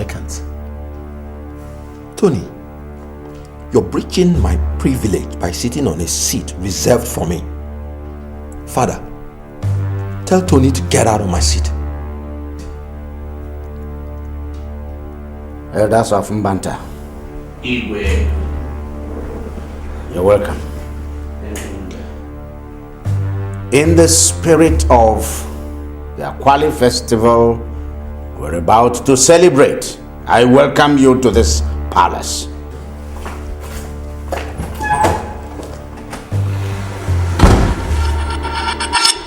vacant. Tony, you're breaching my privilege by sitting on a seat reserved for me. Father, tell Tony to get out of my seat. That's our Mbanta. Igwe. You're welcome. In the spirit of the Akwali festival we're about to celebrate, I welcome you to this palace.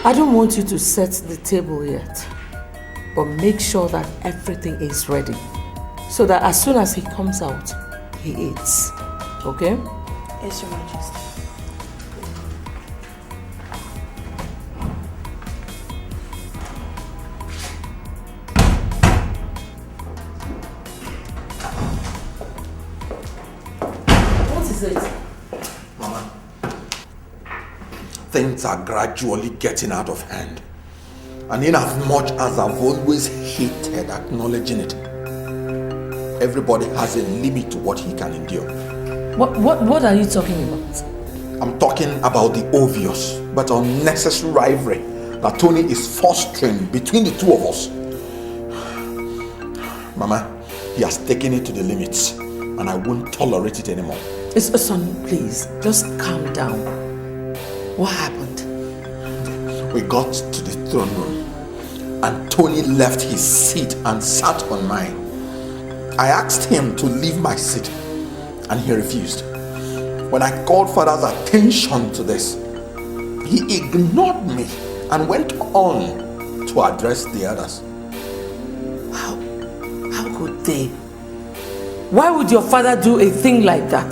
I don't want you to set the table yet, but make sure that everything is ready so that as soon as he comes out, he eats. Okay? Yes, Your Majesty. What is it? Mama, things are gradually getting out of hand. And in as much as I've always hated acknowledging it, everybody has a limit to what he can endure. What are you talking about? I'm talking about the obvious but unnecessary rivalry that Tony is fostering between the two of us. Mama, he has taken it to the limits and I won't tolerate it anymore. Son, please, just calm down. What happened? We got to the throne room and Tony left his seat and sat on mine. I asked him to leave my seat and he refused. When I called Father's attention to this, he ignored me and went on to address the others. How could they? Why would your father do a thing like that?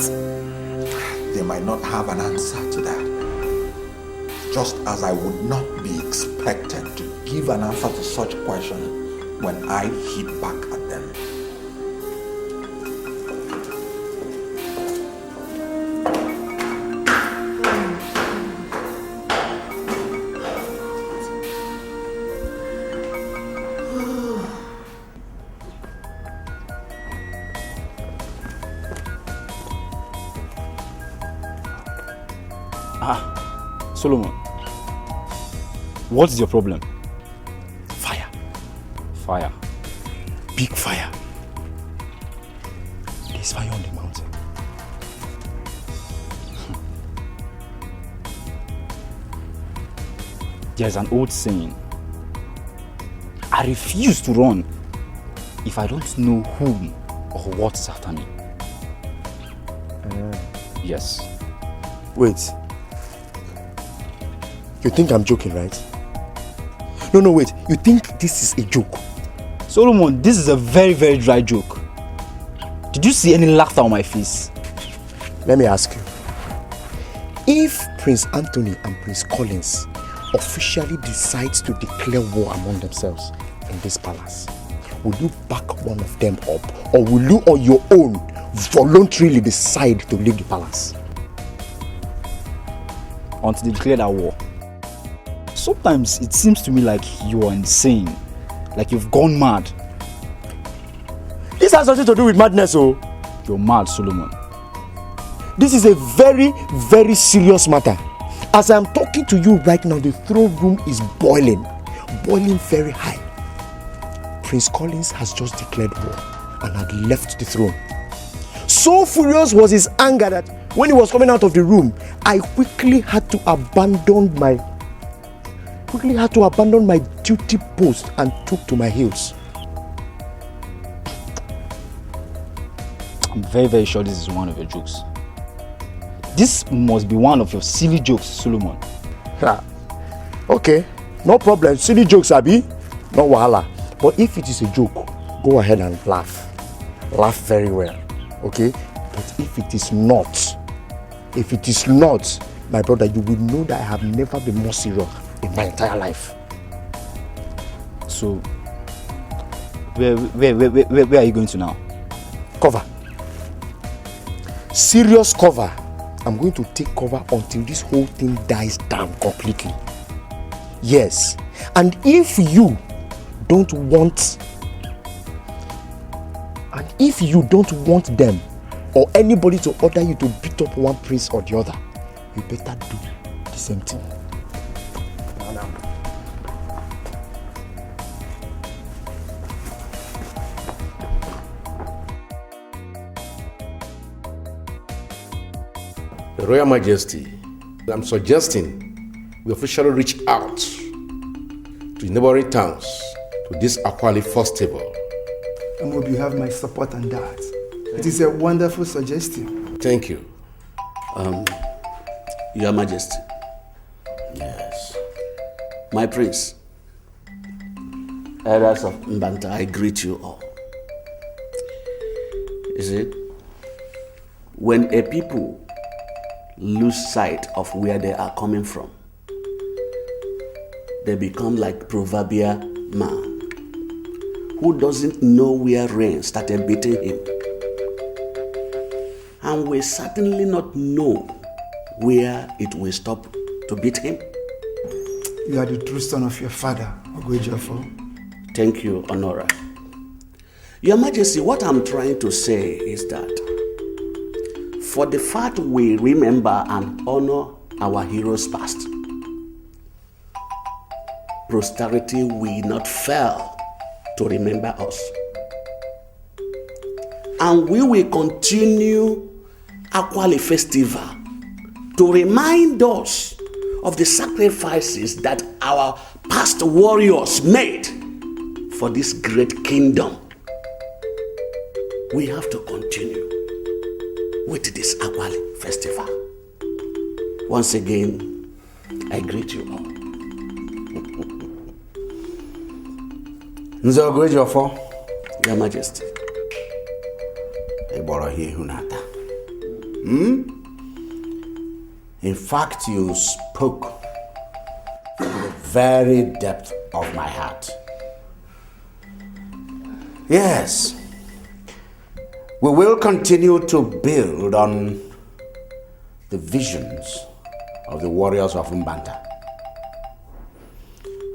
They might not have an answer to that. Just as I would not be expected to give an answer to such a question when I hit back at them. Solomon, what is your problem? Fire. Fire. Big fire. There's fire on the mountain. There's an old saying. I refuse to run if I don't know whom or what is after me. Yes. Wait. You think I'm joking, right? No, wait. You think this is a joke? Solomon, this is a very, very dry joke. Did you see any laughter on my face? Let me ask you. If Prince Anthony and Prince Collins officially decide to declare war among themselves in this palace, will you back one of them up, or will you on your own voluntarily decide to leave the palace? Until they declare that war. Sometimes it seems to me like you are insane, like you've gone mad. This has nothing to do with madness, oh. You're mad, Solomon. This is a very, very serious matter. As I'm talking to you right now, the throne room is boiling very high. Prince Collins has just declared war and had left the throne. So furious was his anger that when he was coming out of the room, I quickly had to abandon my duty post and took to my heels. I'm very, very sure this is one of your jokes. This must be one of your silly jokes, Solomon. Okay, no problem. Silly jokes, Abi. No wahala. But if it is a joke, go ahead and laugh. Laugh very well. Okay? But if it is not, my brother, you will know that I have never been more serious in my entire life. So, where are you going to now? Cover. Serious cover. I'm going to take cover until this whole thing dies down completely. Yes. And if you don't want And if you don't want them or anybody to order you to beat up one prince or the other, you better do the same thing. Your Royal Majesty, I'm suggesting we officially reach out to neighboring towns to this Akwali festival. I hope you have my support on that. It is a wonderful suggestion. Thank you. Your Majesty. Yes. My prince. Elders of Mbanta, I greet you all. You see, when a people lose sight of where they are coming from, they become like proverbial man who doesn't know where rain started beating him, and will certainly not know where it will stop to beat him. You are the true son of your father, Ogwejofo. Thank you, Honora. Your Majesty, what I'm trying to say is that for the fact we remember and honor our heroes past, posterity will not fail to remember us. And we will continue Akwali Festival to remind us of the sacrifices that our past warriors made for this great kingdom. We have to continue with this Akwali Festival. Once again, I greet you all. Nze Ogwejofo, Your Majesty. In fact, you spoke from the very depth of my heart. Yes, we will continue to build on the visions of the warriors of Mbanta.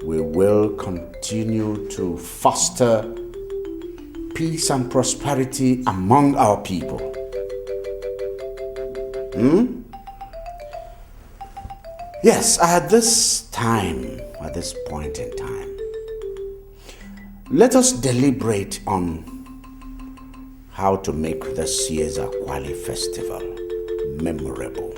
We will continue to foster peace and prosperity among our people. Yes, at this point in time, let us deliberate on how to make this year's Akwali Festival memorable.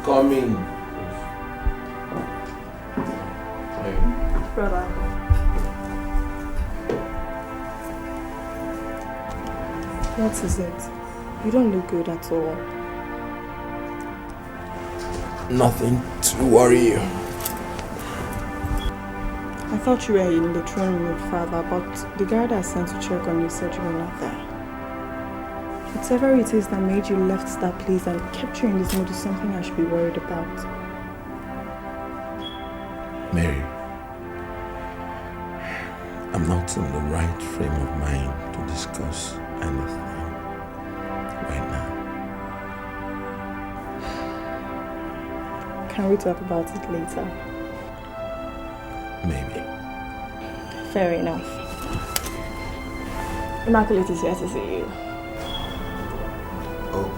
Come in. Brother. What is it? You don't look good at all. Nothing to worry you. I thought you were in the throne room with Father, but the guard I sent to check on you said you were not there. Whatever it is that made you left that place and kept you in this mood is something I should be worried about. Mary, I'm not in the right frame of mind to discuss anything right now. Can we talk about it later? Maybe. Fair enough. Immaculate is here to see you. Oh.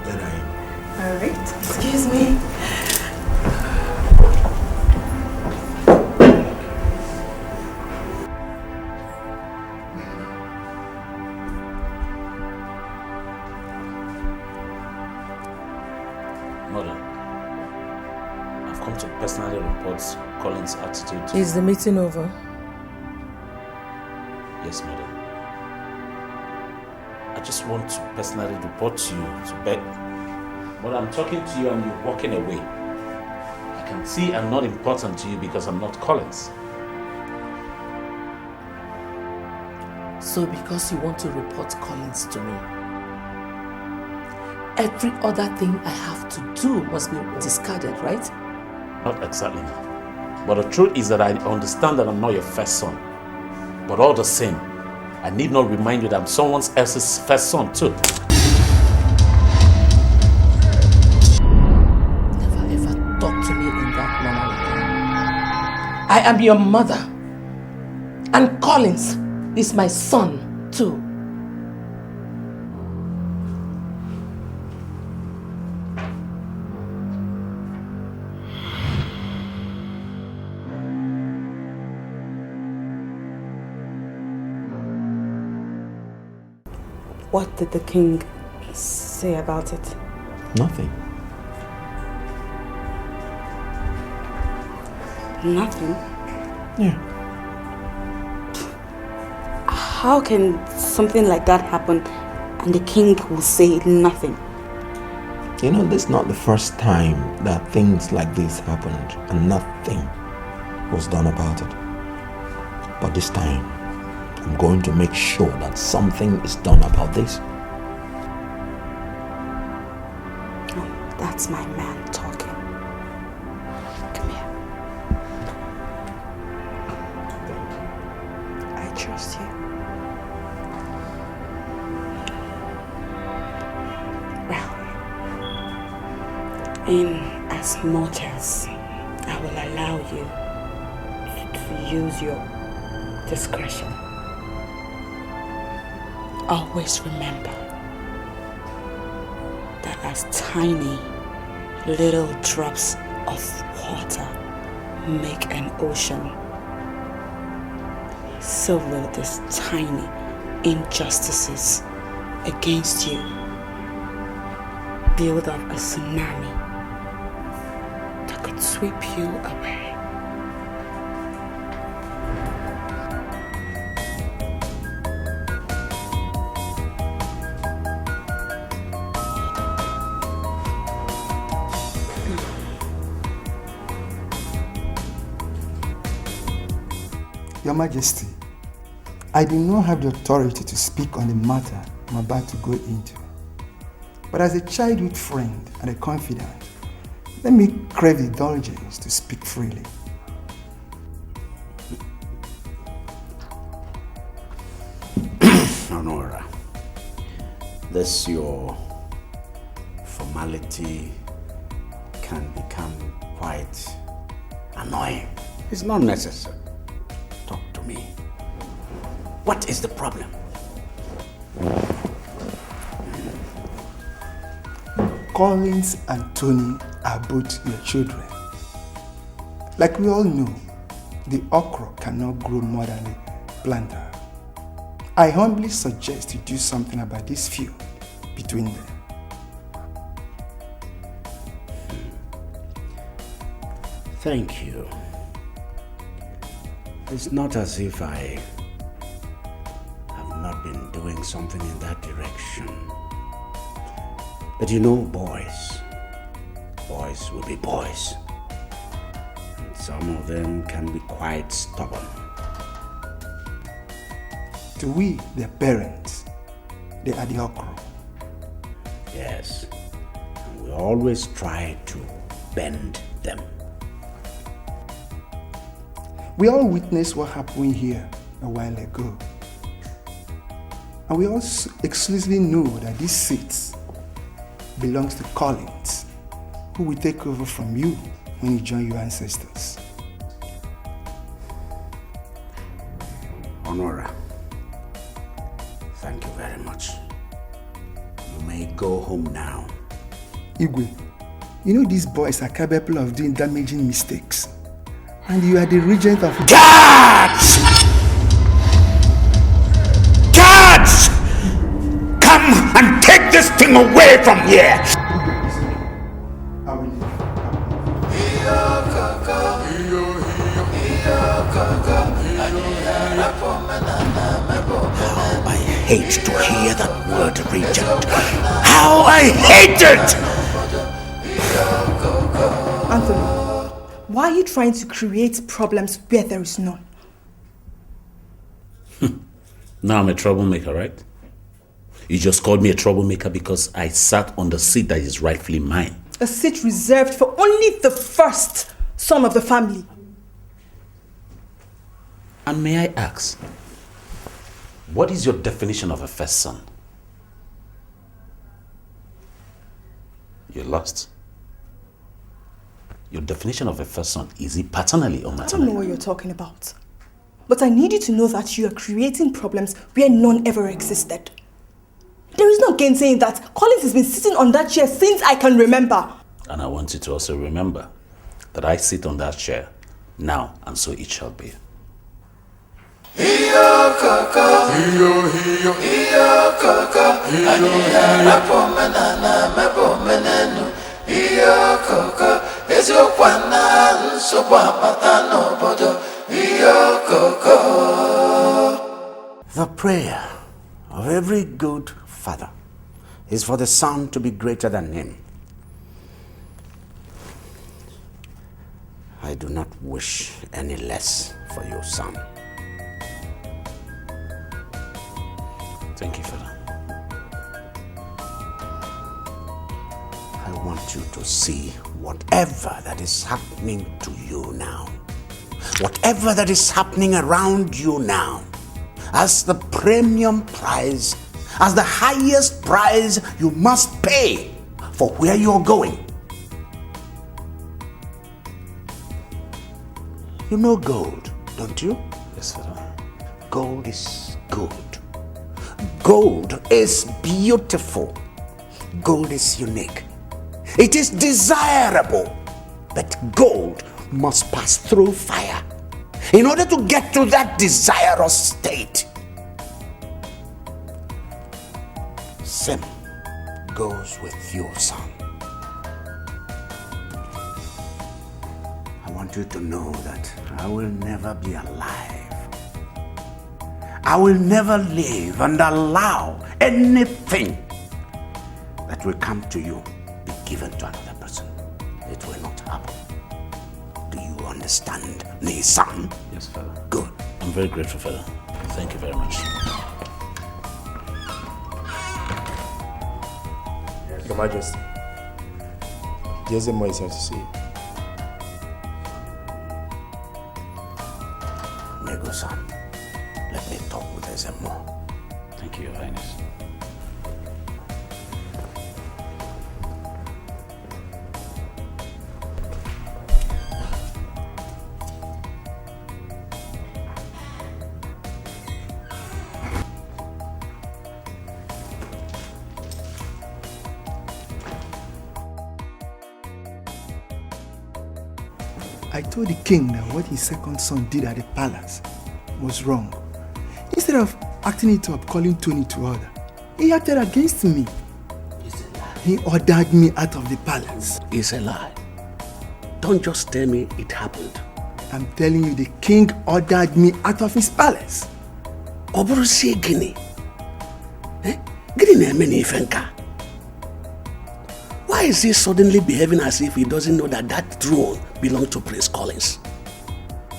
Then Alright. Excuse me. Mother, I've come to personally report Colin's attitude. Is the meeting over? Yes, Mother. I just want to personally report to you to bed. But I'm talking to you and you're walking away. I can see I'm not important to you because I'm not Collins. So because you want to report Collins to me, every other thing I have to do must be discarded, right? Not exactly. But the truth is that I understand that I'm not your first son. But all the same, I need not remind you that I'm someone else's first son too. am your mother. And Collins is my son, too. What did the king say about it? Nothing. Nothing? Yeah. How can something like that happen and the king will say nothing? You know, this is not the first time that things like this happened and nothing was done about it. But this time, I'm going to make sure that something is done about this. Oh, that's my man talking. Come here. I trust you. Well, in as much as I will allow you to use your discretion, always remember that as tiny little drops of water make an ocean, so will these tiny injustices against you build up a tsunami that could sweep you away. Your Majesty, I do not have the authority to speak on the matter I'm about to go into. But as a childhood friend and a confidant, let me crave indulgence to speak freely. Honora, this your formality can become quite annoying. It's not necessary. Talk to me. What is the problem? Collins and Tony are both your children. Like we all know, the okra cannot grow more than a planter. I humbly suggest you do something about this feud between them. Thank you. It's not as if I have not been doing something in that direction. But you know, boys will be boys. And some of them can be quite stubborn. To we, their parents, they are the okra. Yes, and we always try to bend them. We all witnessed what happened here a while ago. And we also exclusively know that this seat belongs to Collins, who will take over from you when you join your ancestors. Honora, thank you very much. You may go home now. Igwe, you know these boys are capable of doing damaging mistakes. And you are the regent of... Guards! Guards! Come and take this thing away from here! I will leave. How I hate to hear that word, regent. How I hate it! Anthony, why are you trying to create problems where there is none? Now I'm a troublemaker, right? You just called me a troublemaker because I sat on the seat that is rightfully mine. A seat reserved for only the first son of the family. And may I ask, what is your definition of a first son? You're lost. Your definition of a first son, is it paternally or I maternally? don't know what you're talking about. But I need you to know that you are creating problems where none ever existed. There is no gainsaying that. Collins has been sitting on that chair since I can remember. And I want you to also remember that I sit on that chair now, and so it shall be. The prayer of every good father is for the son to be greater than him. I do not wish any less for your son. Thank you, Father. I want you to see whatever that is happening to you now, whatever that is happening around you now, as the premium price, as the highest price you must pay for where you're going. You know gold, don't you? Yes, Father. Gold is good. Gold is beautiful. Gold is unique. It is desirable, but gold must pass through fire in order to get to that desirous state. Same goes with your son. I want you to know that I will never be alive. I will never live and allow anything that will come to you be given to another person. It will not happen. Do you understand me, son? Yes, Father. Good. I'm very grateful, Father. Thank you very much. Your Majesty, there's a more is here to see you. Nego-san, let me talk with Ezemo. Thank you, Your Highness. I told the king that what his second son did at the palace was wrong. Instead of acting it up, calling Tony to order, he acted against me. It's a lie. He ordered me out of the palace. It's a lie. Don't just tell me it happened. I'm telling you, the king ordered me out of his palace. Oburusi Guinea. Guinea na-eme Ifenka. Why is he suddenly behaving as if he doesn't know that that throne belonged to Prince Collins?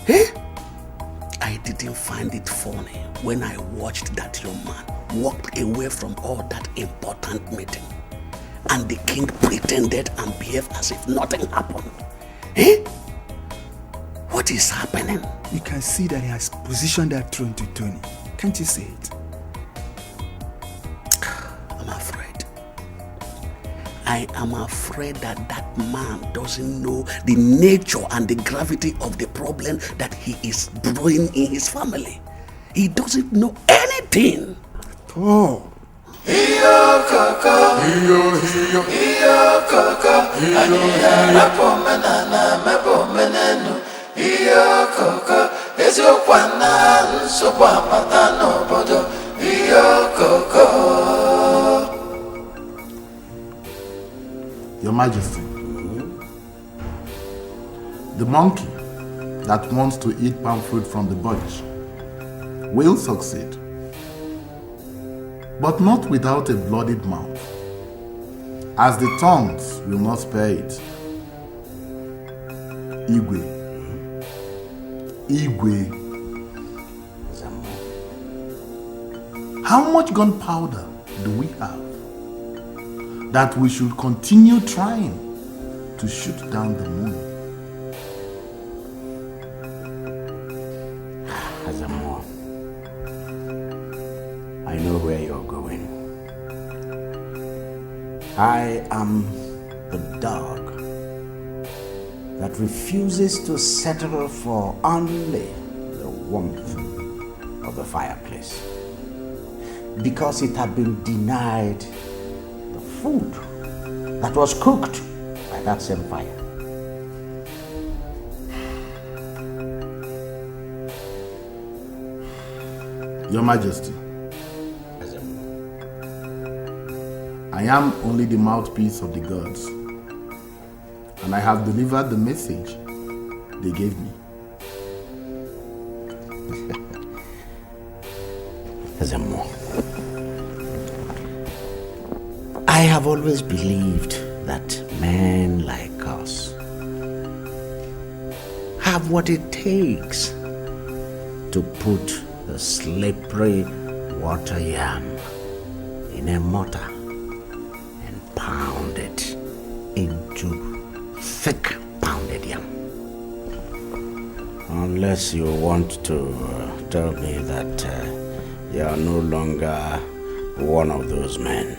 I didn't find it funny when I watched that young man walk away from all that important meeting and the king pretended and behaved as if nothing happened. What is happening? You can see that he has positioned that throne to Tony. Can't you see it? I'm afraid. I am afraid that that man doesn't know the nature and the gravity of the problem that he is brewing in his family. He doesn't know anything. Oh. Your Majesty, the monkey that wants to eat palm fruit from the bunch will succeed, but not without a bloodied mouth, as the tongues will not spare it. Igwe. How much gunpowder do we have that we should continue trying to shoot down the moon? Azamo, I know where you're going. I am the dog that refuses to settle for only the warmth of the fireplace because it had been denied the food that was cooked by that same fire. Your Majesty, I am only the mouthpiece of the gods, and I have delivered the message they gave me. I have always believed that men like us have what it takes to put the slippery water yam in a mortar and pound it into thick pounded yam. Unless you want to tell me that you are no longer one of those men.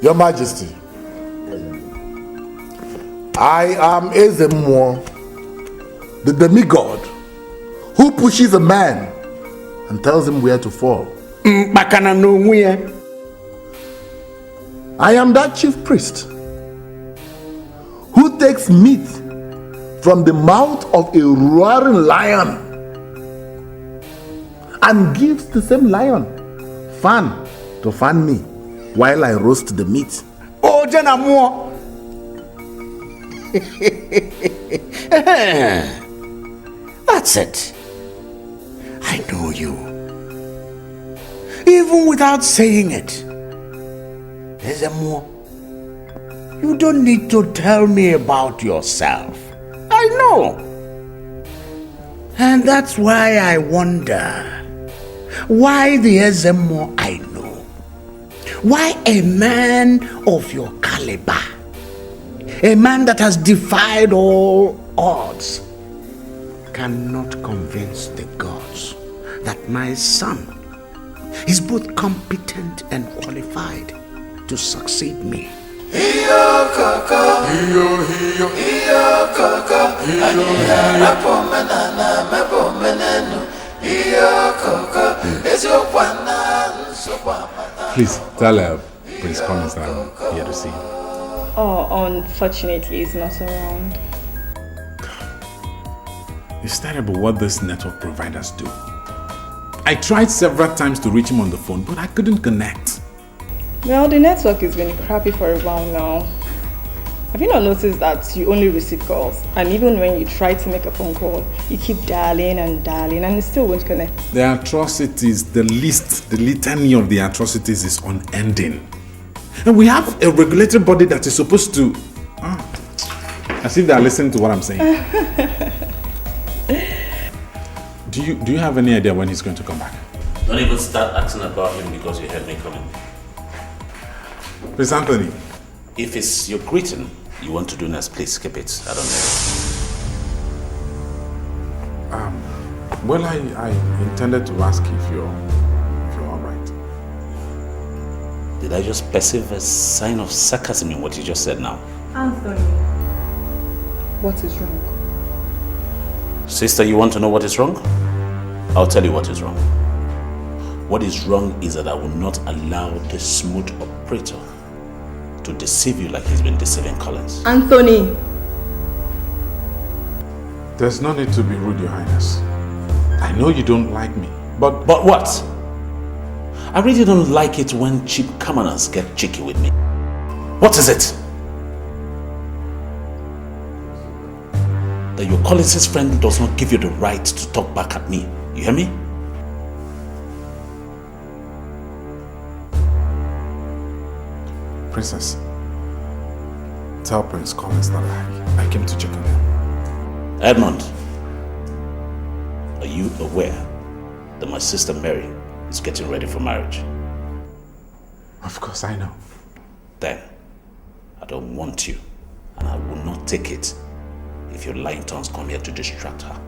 Your Majesty, I am Ezemo, the demigod who pushes a man and tells him where to fall. I am that chief priest who takes meat from the mouth of a roaring lion and gives the same lion fan to fan me while I roast the meat. Oh, Janamo! That's it. I know you. Even without saying it. Ezemo, you don't need to tell me about yourself. I know. And that's why I wonder why the Ezemo I know. Why a man of your caliber, a man that has defied all odds, cannot convince the gods that my son is both competent and qualified to succeed me. Please tell Prince Collins that I'm here to see him. Oh, unfortunately, he's not around. It's terrible what these network providers do. I tried several times to reach him on the phone, but I couldn't connect. Well, the network has been crappy for a while now. Have you not noticed that you only receive calls? And even when you try to make a phone call, you keep dialing and it still won't connect. The atrocities, the litany of the atrocities is unending. And we have a regulatory body that is supposed to... as if they are listening to what I'm saying. Do you have any idea when he's going to come back? Don't even start asking about him because you heard me coming. Prince Anthony. If it's your greeting you want to do next, please skip it. I don't know. Well, I intended to ask if you're all right. Did I just perceive a sign of sarcasm in what you just said now? Anthony, what is wrong? Sister, you want to know what is wrong? I'll tell you what is wrong. What is wrong is that I will not allow the smooth operator to deceive you like he's been deceiving Collins. Anthony! There's no need to be rude, Your Highness. I know you don't like me, but... But what? I really don't like it when cheap commoners get cheeky with me. What is it? That your Collins' friend does not give you the right to talk back at me. You hear me? Princess, tell Prince Collins that I came to check on him. Edmund, are you aware that my sister Mary is getting ready for marriage? Of course I know. Then, I don't want you, and I will not take it if your lying tongues come here to distract her.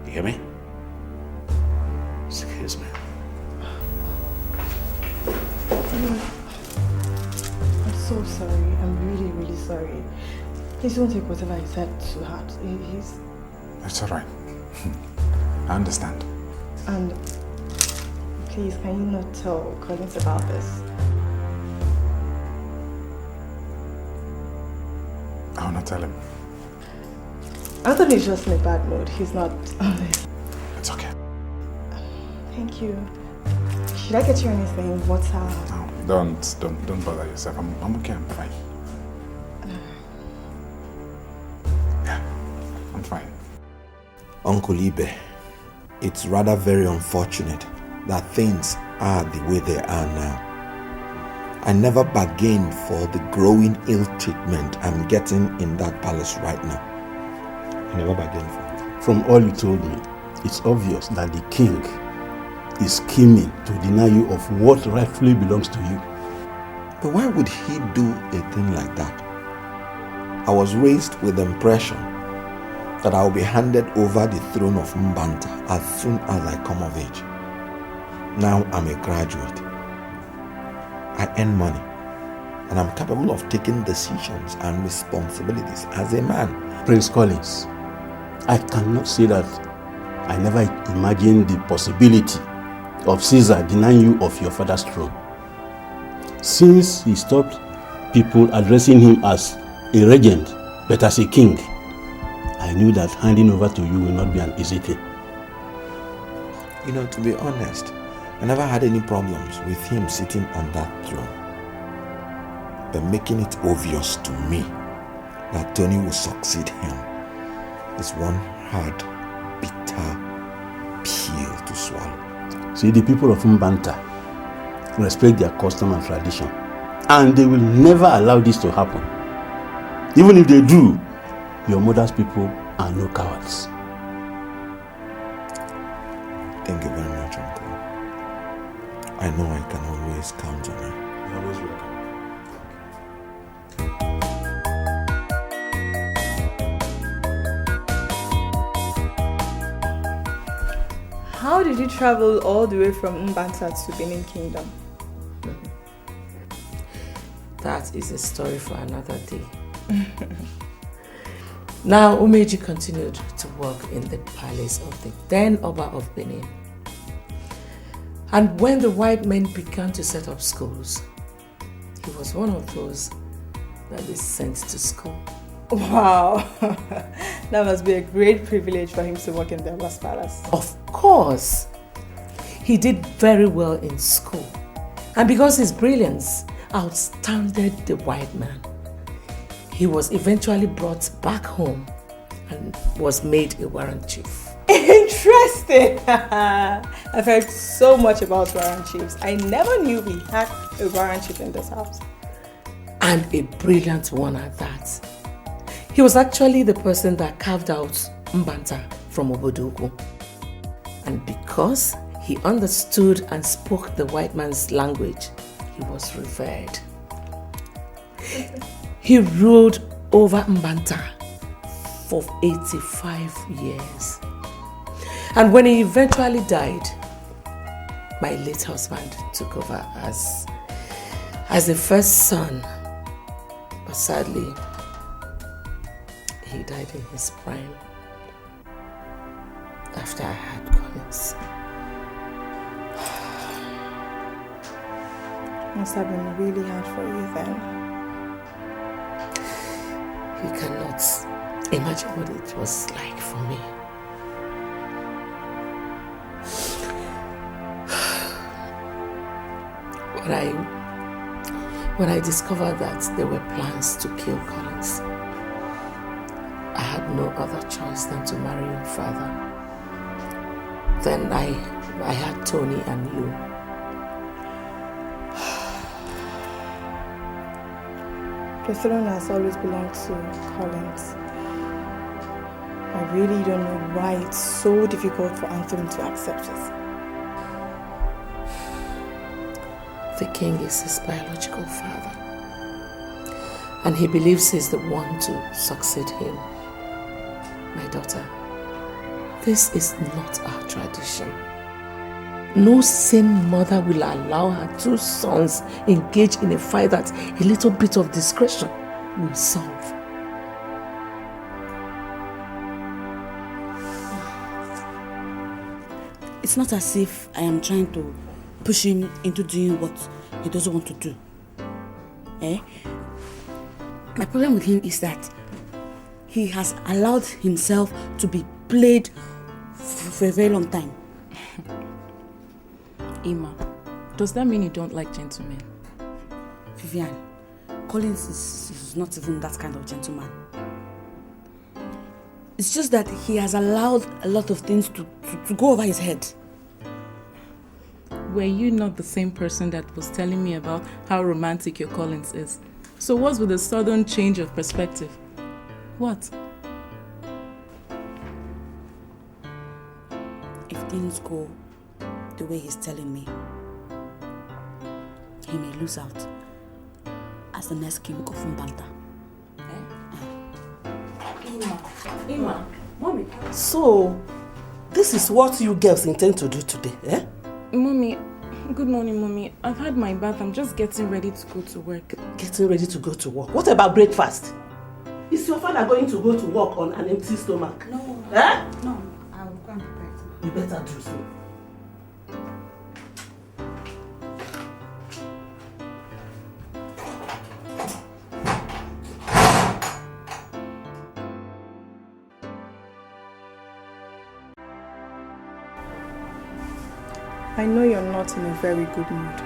You hear me? Excuse me. I'm so sorry. I'm really, really sorry. Please don't take whatever he said to heart. He's... It's all right. I understand. And please, can you not tell Collins about this? I will not tell him. Anthony's just in a bad mood. He's not... It's okay. Thank you. Should I get you anything? Water? No, don't bother yourself. I'm okay, I'm fine. Yeah, I'm fine. Uncle Ibe, it's rather very unfortunate that things are the way they are now. I never bargained for the growing ill treatment I'm getting in that palace right now. I never bargained for it. From all you told me, it's obvious that the king is scheming to deny you of what rightfully belongs to you. But why would he do a thing like that? I was raised with the impression that I will be handed over the throne of Mbanta as soon as I come of age. Now I'm a graduate. I earn money and I'm capable of taking decisions and responsibilities as a man. Prince Collins, I cannot say that I never imagined the possibility of Caesar denying you of your father's throne. Since he stopped people addressing him as a regent, but as a king, I knew that handing over to you will not be an easy thing. You know, to be honest, I never had any problems with him sitting on that throne. But making it obvious to me that Tony will succeed him is one hard, bitter pill to swallow. See, the people of Mbanta respect their custom and tradition, and they will never allow this to happen. Even if they do, your mother's people are no cowards. Thank you very much, Uncle. I know I can always count on you. You're always welcome. How did you travel all the way from Mbanta to Benin Kingdom? That is a story for another day. Now, Umeji continued to work in the palace of the then Oba of Benin. And when the white men began to set up schools, he was one of those that they sent to school. Wow, that must be a great privilege for him to work in the Oba's palace. Of course, he did very well in school. And because his brilliance outstanded the white man, he was eventually brought back home and was made a warrant chief. Interesting! I've heard so much about warrant chiefs. I never knew we had a warrant chief in this house. And a brilliant one at that. He was actually the person that carved out Mbanta from Obodogu. And because he understood and spoke the white man's language, he was revered. He ruled over Mbanta for 85 years. And when he eventually died, my late husband took over as the first son. But sadly, he died in his prime after I had Collins. Must have been really hard for you then. You cannot imagine what it was like for me. When I discovered that there were plans to kill Collins, I had no other choice than to marry your father. Then I had Tony and you. The throne has always belonged to Collins. I really don't know why it's so difficult for Anthony to accept it. The king is his biological father, and he believes he's the one to succeed him. My daughter, this is not our tradition. No sane mother will allow her 2 sons engage in a fight that a little bit of discretion will solve. It's not as if I am trying to push him into doing what he doesn't want to do. My problem with him is that he has allowed himself to be played for a very long time. Ima, does that mean you don't like gentlemen? Vivian, Collins is not even that kind of gentleman. It's just that he has allowed a lot of things to go over his head. Were you not the same person that was telling me about how romantic your Collins is? So what's with the sudden change of perspective? What? If things go the way he's telling me, he may lose out as the next king of Mbanta. Ima, Mommy. So, this is what you girls intend to do today, eh? Mommy, good morning, Mommy. I've had my bath. I'm just getting ready to go to work. Getting ready to go to work? What about breakfast? Is your father going to go to work on an empty stomach? No. Eh? No, I will go and prepare it. You better do so. I know you're not in a very good mood,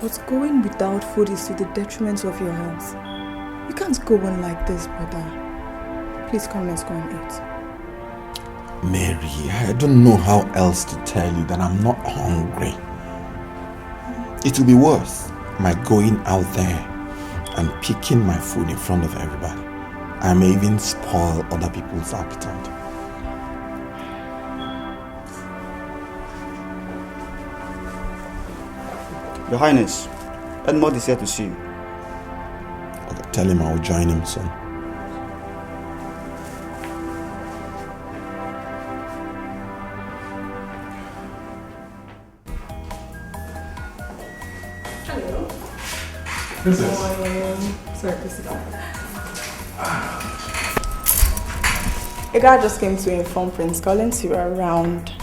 but going without food is to the detriment of your health. You can't go on like this, brother. Please come, let's go and eat. Mary, I don't know how else to tell you that I'm not hungry. It will be worth my going out there and picking my food in front of everybody. I may even spoil other people's appetite. Your Highness, Edmond is here to see you. Okay, tell him I'll join him soon. Hello. Princess. Sorry, please sit down. A guy just came to inform Prince Collins you were around.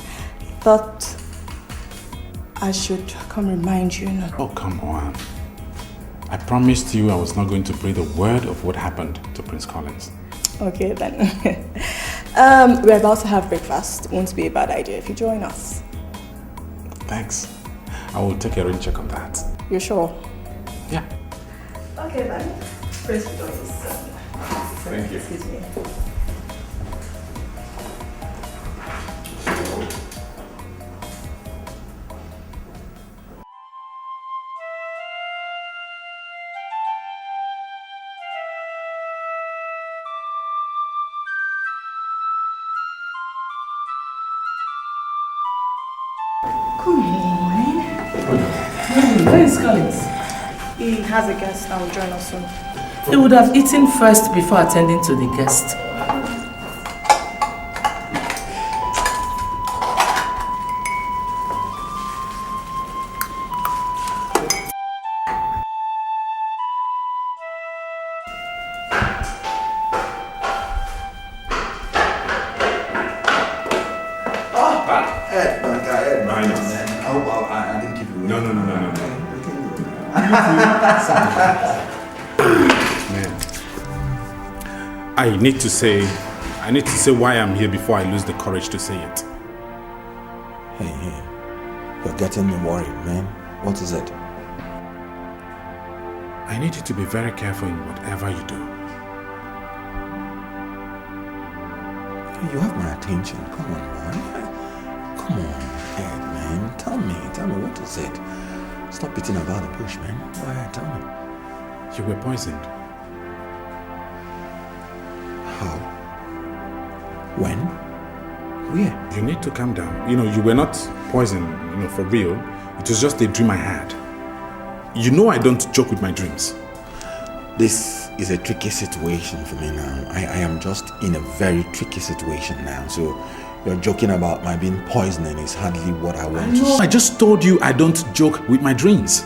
Thought I should come remind you. Oh, come on. I promised you I was not going to breathe a word of what happened to Prince Collins. Okay, then. We're about to have breakfast. Won't be a bad idea if you join us. Thanks. I will take a rain check on that. You're sure? Yeah. Okay, then. Prince will join us. Thank you. Excuse me. Where is Collins? He has a guest that will join us soon. He would have eaten first before attending to the guest. I need to say why I'm here before I lose the courage to say it. Hey, you're getting me worried, man. What is it? I need you to be very careful in whatever you do. You have my attention. Come on, man. Come on, Ed, man. Tell me, what is it? Stop beating about the bush, man. Go ahead, tell me. You were poisoned. How? When? Where? You need to calm down. You were not poisoned, for real. It was just a dream I had. You know I don't joke with my dreams. This is a tricky situation for me now. I am just in a very tricky situation now. So You're joking about my being poisoning is hardly what I want No, I just told you I don't joke with my dreams.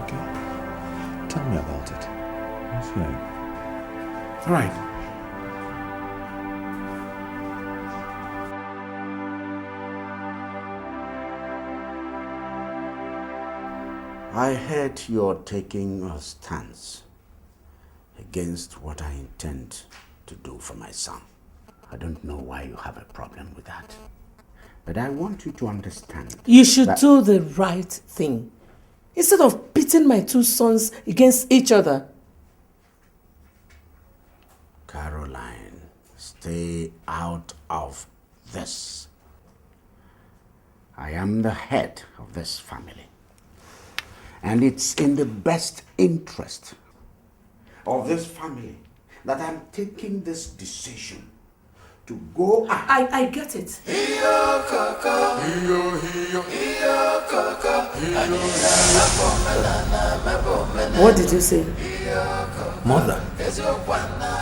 Okay. Tell me about it. Let's hear it. All right. I heard you're taking a stance against what I intend to do for my son. I don't know why you have a problem with that. But I want you to understand. You should do the right thing. Instead of pitting my two sons against each other. Caroline, stay out of this. I am the head of this family. And it's in the best interest of this family that I'm taking this decision to go out. I get it. What did you say? Mother,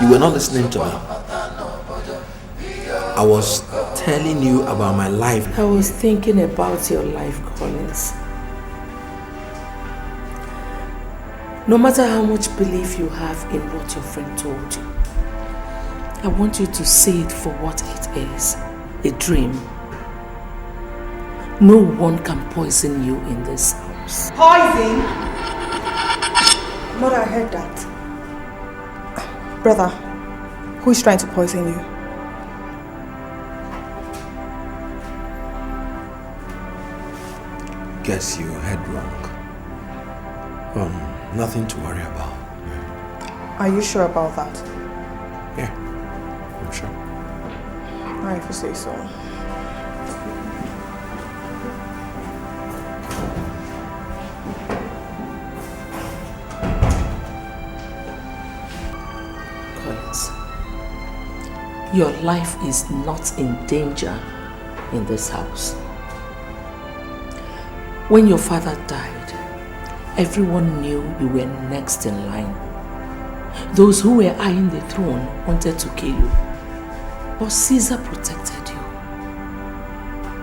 you were not listening to me. I was telling you about my life. I was thinking about your life, Collins. No matter how much belief you have in what your friend told you, I want you to see it for what it is, a dream. No one can poison you in this house. Poison? Mother, I heard that. Brother, who is trying to poison you? Guess you heard wrong. Nothing to worry about. Are you sure about that? Yeah, I'm sure. Alright, if you say so. Collins, your life is not in danger in this house. When your father died, everyone knew you were next in line. Those who were eyeing the throne wanted to kill you, but Caesar protected you.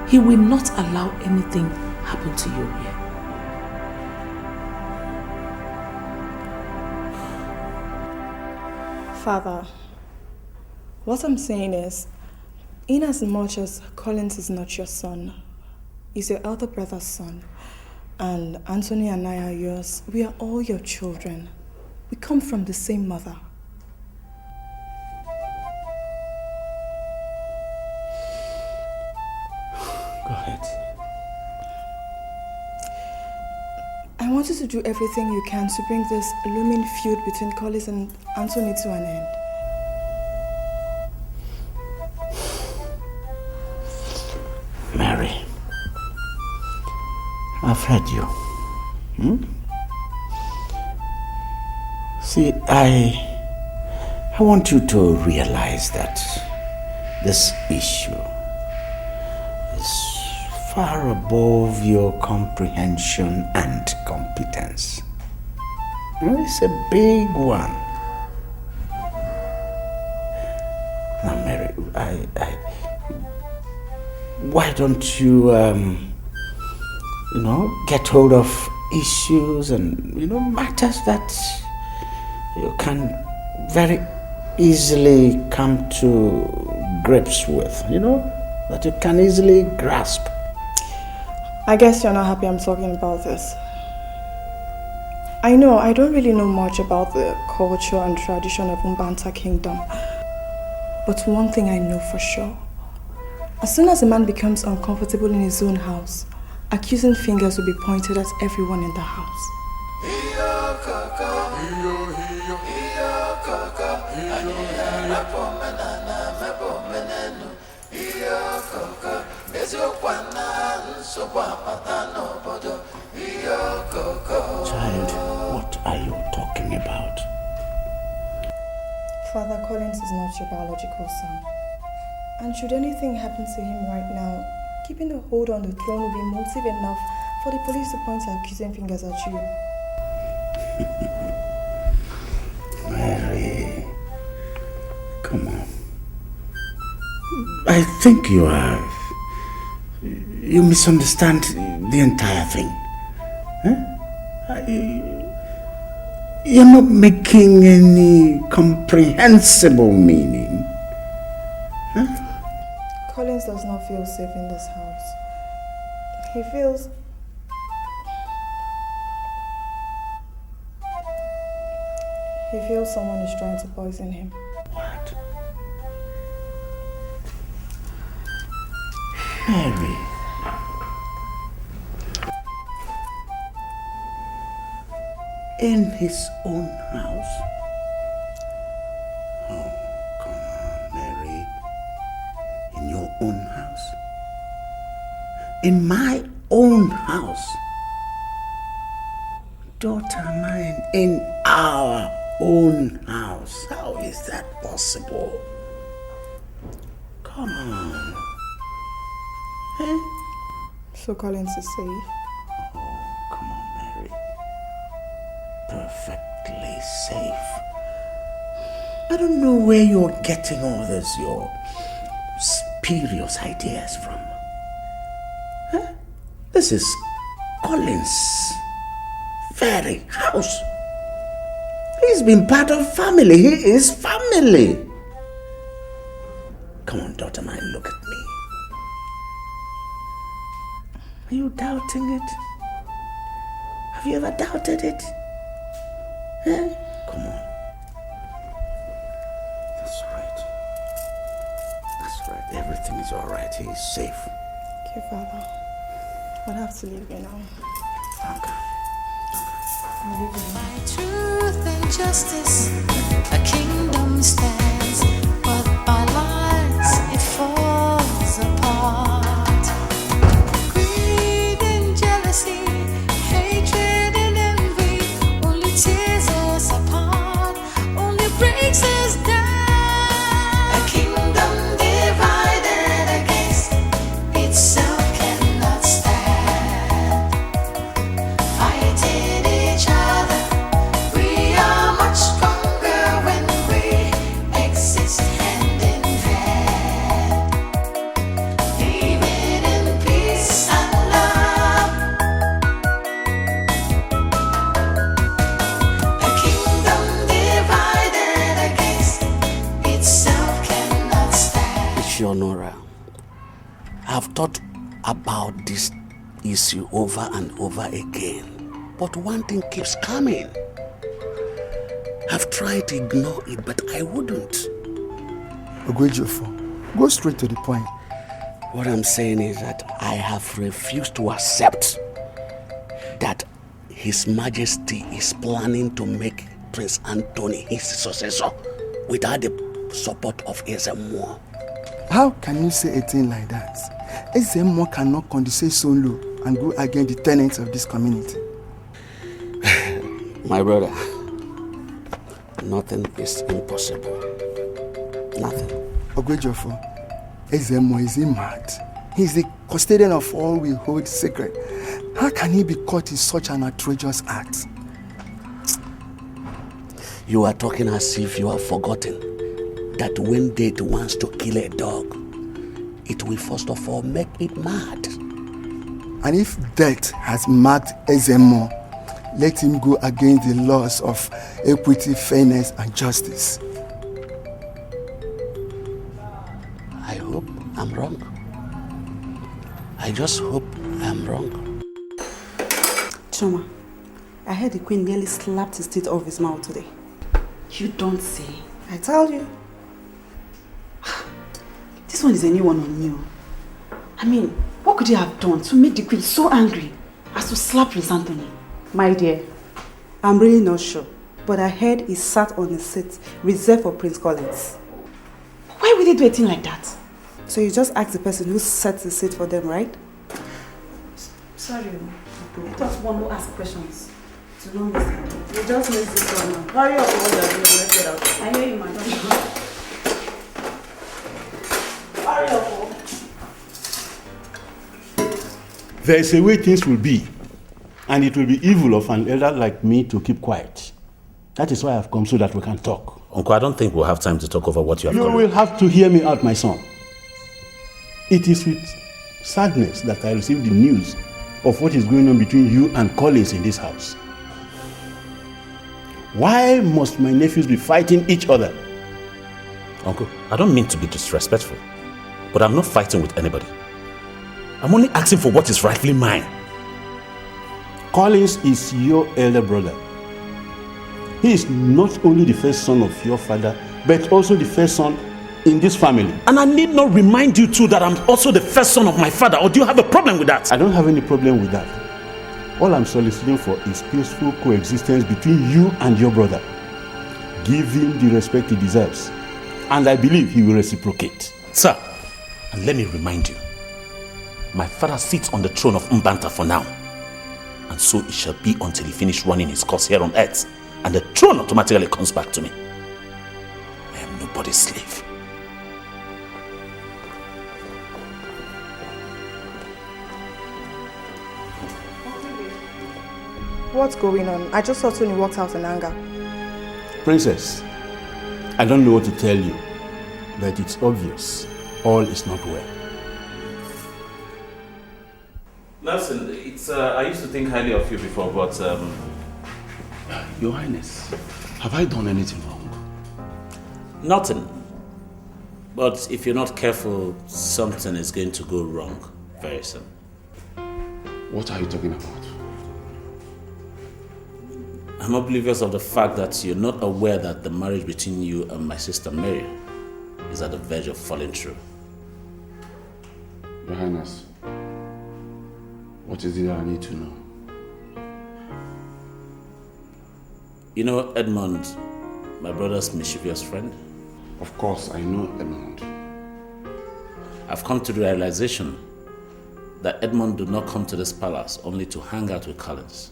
He will not allow anything happen to you here. Father, what I'm saying is, in as much as Collins is not your son, he's your elder brother's son, and Anthony and I are yours. We are all your children. We come from the same mother. Go ahead. I want you to do everything you can to bring this looming feud between Collins and Anthony to an end. Mary, I've heard you. See, I want you to realize that this issue is far above your comprehension and competence. It's a big one. Now, Mary, why don't you, get hold of issues and, matters that you can very easily come to grips with, that you can easily grasp. I guess you're not happy I'm talking about this. I know I don't really know much about the culture and tradition of Mbanta Kingdom. But one thing I know for sure. As soon as a man becomes uncomfortable in his own house, accusing fingers will be pointed at everyone in the house. Child, what are you talking about? Father Collins is not your biological son. And should anything happen to him right now, keeping a hold on the throne will be motive enough for the police to point their accusing fingers at you. Mary, Come on. I think you misunderstand the entire thing. Huh? You're not making any comprehensible meaning. Huh? Collins does not feel safe in this house. He feels... someone is trying to poison him. What? Mary. In his own house? Oh, come on, Mary. In your own house? In my own house? Daughter mine, in our own house. How is that possible? Come on. Eh? So Collins is safe? Oh, come on, Mary. Perfectly safe. I don't know where you're getting all this, your spurious ideas from. Huh? This is Collins' very house. He's been part of family. He is family. Come on, daughter mine, look at me. Are you doubting it? Have you ever doubted it? Huh? Come on. That's right. That's right. Everything is all right. He is safe. Thank you, Father. I'll have to leave you now. Okay. By truth and justice, a kingdom stands, but by lies it falls apart. Greed and jealousy, hatred and envy, only tears us apart, only breaks us down. A kingdom divided against itself cannot stand. Fighting each other, we are much stronger when we exist hand in hand, living in peace and love. A kingdom divided against itself cannot stand. Ishionora, I've thought about this issue over and over again, but one thing keeps coming. I've tried to ignore it, but I wouldn't. Ogwejofo, go straight to the point. What I'm saying is that I have refused to accept that His Majesty is planning to make Prince Anthony his successor without the support of Ezemo. How can you say a thing like that? Ezemo cannot condescend so low and go against the tenets of this community. My brother, nothing is impossible. Nothing. Ogwejofo, Ezemo is he mad? He's the custodian of all we hold sacred. How can he be caught in such an outrageous act? You are talking as if you have forgotten that when death wants to kill a dog, it will first of all make it mad. And if death has marked Ezemo, let him go against the laws of equity, fairness, and justice. I hope I'm wrong. I just hope I'm wrong. Choma, I heard the Queen nearly slapped his teeth off his mouth today. You don't say. I tell you. This one is a new one on you. I mean, what could you have done to make the Queen so angry as to slap Prince Anthony? My dear, I'm really not sure, but I heard he sat on a seat reserved for Prince Collins. Why would they do a thing like that? So you just asked the person who set the seat for them, right? Sorry, I thought one who asked questions to know this. You just missed this one now. Hurry up, what you're doing, let's get out. I hear you, madam. Hurry up. There is a way things will be, and it will be evil of an elder like me to keep quiet. That is why I've come, so that we can talk. Uncle, I don't think we'll have time to talk over what you have You done. will have to hear me out, my son. It is with sadness that I received the news of what is going on between you and Collins in this house. Why must my nephews be fighting each other? Uncle, I don't mean to be disrespectful, but I'm not fighting with anybody. I'm only asking for what is rightfully mine. Collins is your elder brother. He is not only the first son of your father, but also the first son in this family. And I need not remind you too that I'm also the first son of my father, or do you have a problem with that? I don't have any problem with that. All I'm soliciting for is peaceful coexistence between you and your brother. Give him the respect he deserves, and I believe he will reciprocate. Sir, and let me remind you, my father sits on the throne of Mbanta for now, and so it shall be until he finishes running his course here on earth, and the throne automatically comes back to me. I am nobody's slave. What's going on? I just saw Tony walked out in anger. Princess, I don't know what to tell you, but it's obvious all is not well. Nelson, I used to think highly of you before, but Your Highness, have I done anything wrong? Nothing. But if you're not careful, something is going to go wrong very soon. What are you talking about? I'm oblivious of the fact that you're not aware that the marriage between you and my sister Mary is at the verge of falling through. Your Highness, what is it I need to know? You know Edmund, my brother's mischievous friend? Of course, I know Edmund. I've come to the realization that Edmund did not come to this palace only to hang out with Collins,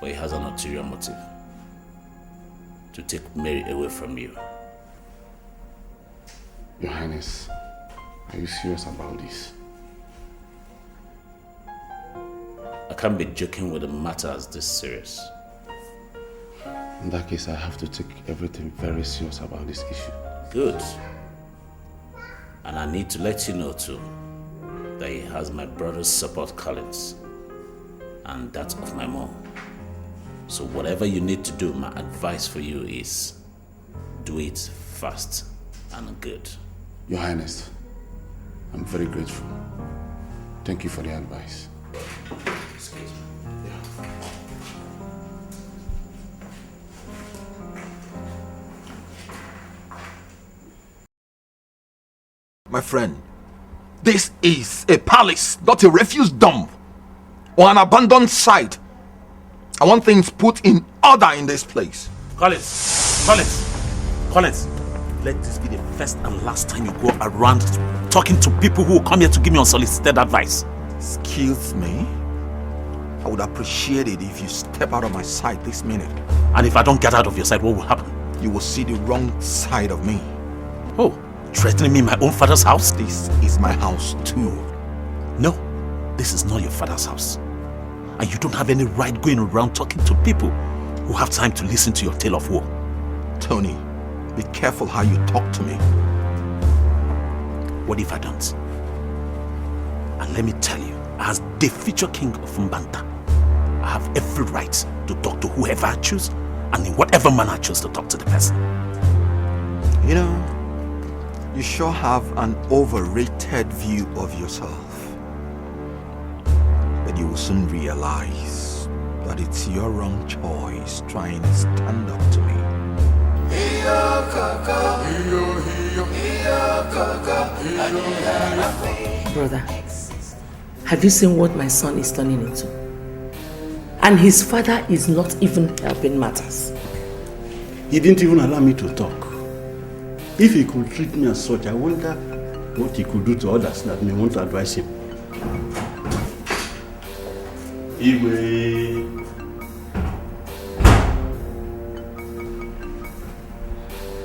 but he has an ulterior motive to take Mary away from you. Your Highness, are you serious about this? I can't be joking with a matter as this serious. In that case, I have to take everything very serious about this issue. Good. And I need to let you know too that he has my brother's support, Collins, and that of my mom. So whatever you need to do, my advice for you is do it fast and good. Your Highness, I'm very grateful. Thank you for the advice. Excuse me. My friend, this is a palace, not a refuse dump or an abandoned site. I want things put in order in this place. Collins, let this be the first and last time you go around talking to people who will come here to give me unsolicited advice. Excuse me? I would appreciate it if you step out of my sight this minute. And if I don't get out of your sight, what will happen? You will see the wrong side of me. Oh, threatening me in my own father's house? This is my house too. No, this is not your father's house. And you don't have any right going around talking to people who have time to listen to your tale of woe. Tony, be careful how you talk to me. What if I don't? And let me tell you, as the future king of Mbanta, I have every right to talk to whoever I choose and in whatever manner I choose to talk to the person. You know, you sure have an overrated view of yourself. But you will soon realize that it's your wrong choice trying to stand up to me. Brother, have you seen what my son is turning into? And his father is not even helping matters. He didn't even allow me to talk. If he could treat me as such, I wonder what he could do to others that may want to advise him. Iwe.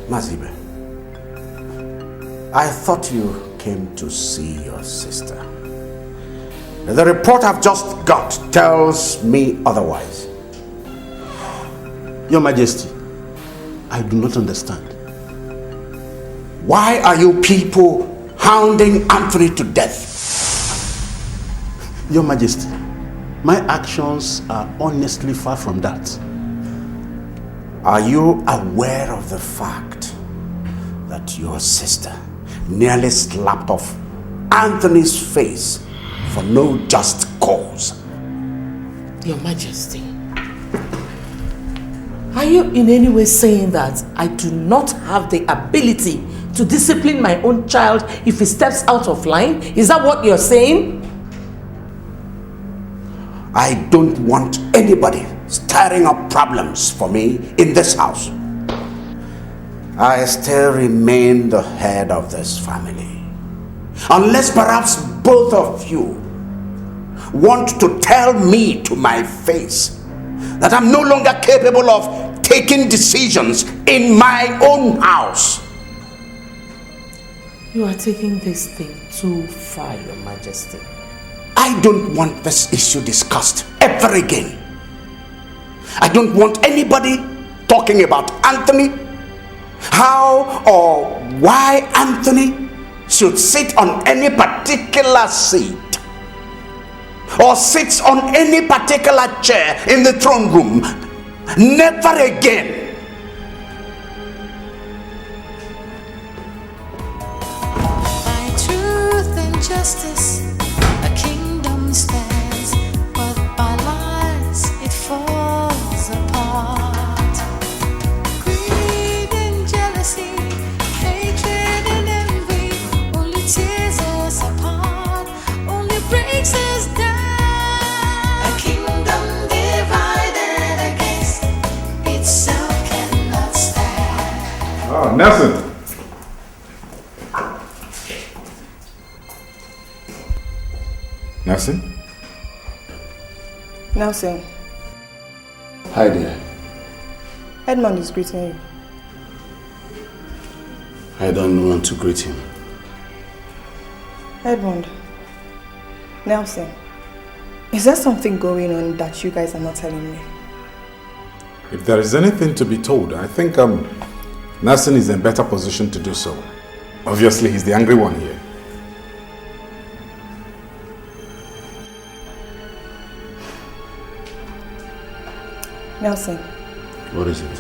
Mazibe, I thought you came to see your sister. The report I've just got tells me otherwise. Your Majesty, I do not understand. Why are you people hounding Anthony to death? Your Majesty, my actions are honestly far from that. Are you aware of the fact that your sister nearly slapped off Anthony's face for no just cause? Your Majesty, are you in any way saying that I do not have the ability to discipline my own child if he steps out of line? Is that what you're saying? I don't want anybody stirring up problems for me in this house. I still remain the head of this family. Unless perhaps both of you want to tell me to my face that I'm no longer capable of taking decisions in my own house. You are taking this thing too far, Your Majesty. I don't want this issue discussed ever again. I don't want anybody talking about Anthony, how or why Anthony should sit on any particular seat or sits on any particular chair in the throne room. Never again. By truth and justice, a kingdom stands, but by lies it falls apart. Greed and jealousy, hatred and envy only tears us apart, only breaks us down. A kingdom divided against itself cannot stand. Oh, Nelson. Nelson? Nelson, Hi there. Edmund is greeting you. I don't want to greet him. Edmund, Nelson, is there something going on that you guys are not telling me? If there is anything to be told, I think Nelson is in a better position to do so. Obviously, he's the angry one here. Nelson, What is it?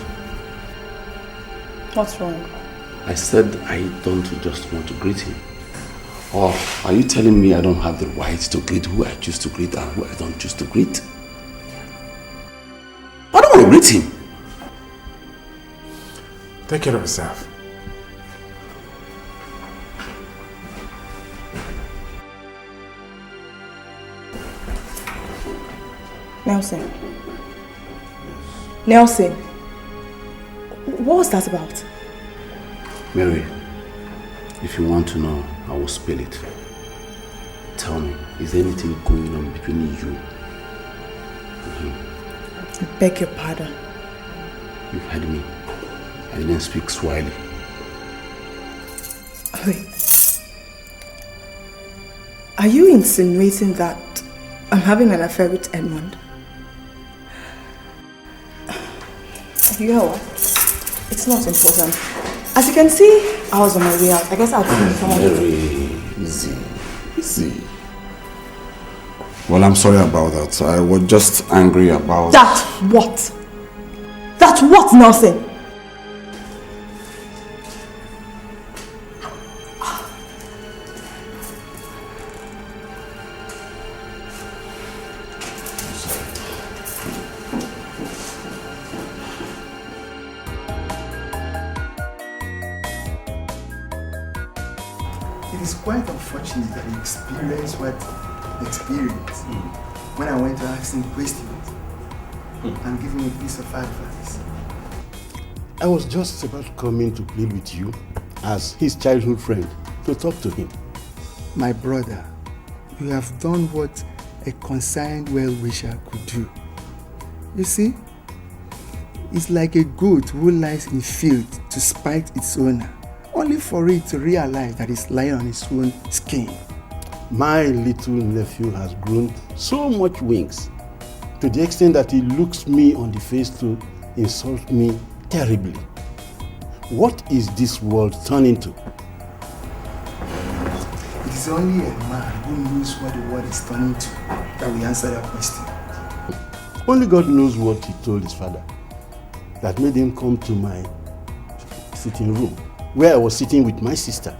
what's wrong? I said I don't just want to greet him. Or are you telling me I don't have the right to greet who I choose to greet and who I don't choose to greet? I don't want to greet him. Take care of yourself. Nelson. Nelson, what was that about? Mary, if you want to know, I will spill it. Tell me, is there anything going on between you and him? I beg your pardon. You heard me. I didn't speak Swahili. Wait. Are you insinuating that I'm having an affair with Edmund? You know what? It's not important. As you can see, I was on my way out. I guess I'll see someone. Very easy. Well, I'm sorry about that. I was just angry about... That what? That what, Nelson? It is quite unfortunate that you experienced what you experienced when I went to ask him questions and give him a piece of advice. I was just about coming to plead with you as his childhood friend to talk to him. My brother, you have done what a concerned well-wisher could do. You see, it's like a goat who lies in field to spite its owner, only for it to realize that it's lying on its own skin. My little nephew has grown so much wings to the extent that he looks me on the face to insult me terribly. What is this world turning to? It is only a man who knows what the world is turning to that will answer that question. Only God knows what he told his father that made him come to my sitting room where I was sitting with my sister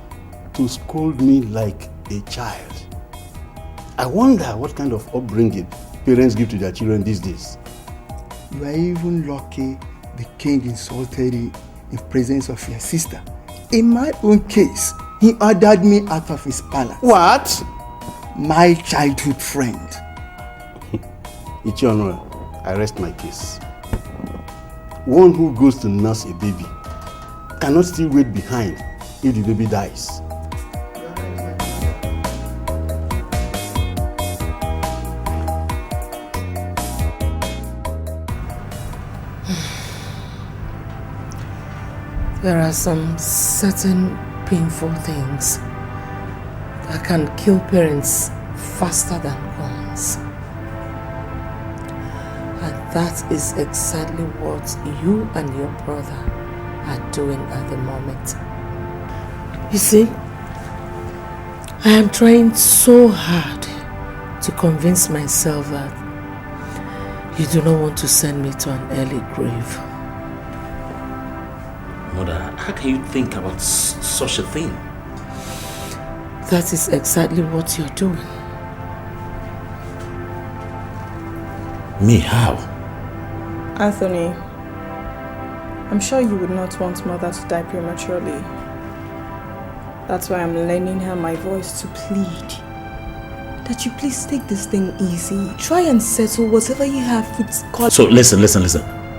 to scold me like a child. I wonder what kind of upbringing parents give to their children these days. You are even lucky the king insulted you in presence of your sister. In my own case, he ordered me out of his palace. What? My childhood friend. Ichionora, I rest my case. One who goes to nurse a baby cannot still wait behind if the baby dies. There are some certain painful things that can kill parents faster than guns. And that is exactly what you and your brother are doing at the moment. You see, I am trying so hard to convince myself that you do not want to send me to an early grave. Mother, how can you think about such a thing? That is exactly what you're doing. Me, how? Anthony, I'm sure you would not want mother to die prematurely. That's why I'm lending her my voice to plead that you please take this thing easy. Try and settle whatever you have with Collins. So listen.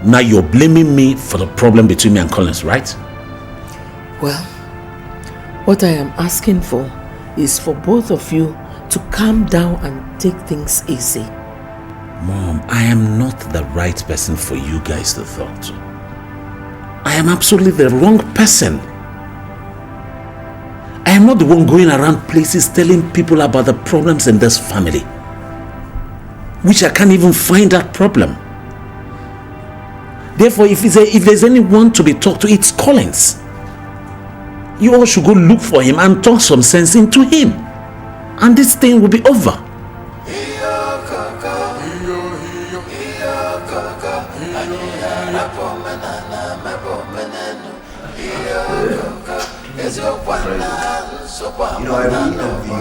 Now you're blaming me for the problem between me and Collins, right? Well, what I am asking for is for both of you to calm down and take things easy. Mom, I am not the right person for you guys to talk to. I am absolutely the wrong person. I am not the one going around places telling people about the problems in this family, which I can't even find that problem. Therefore, if there's anyone to be talked to, it's Collins. You all should go look for him and talk some sense into him. And this thing will be over. You know, I really envy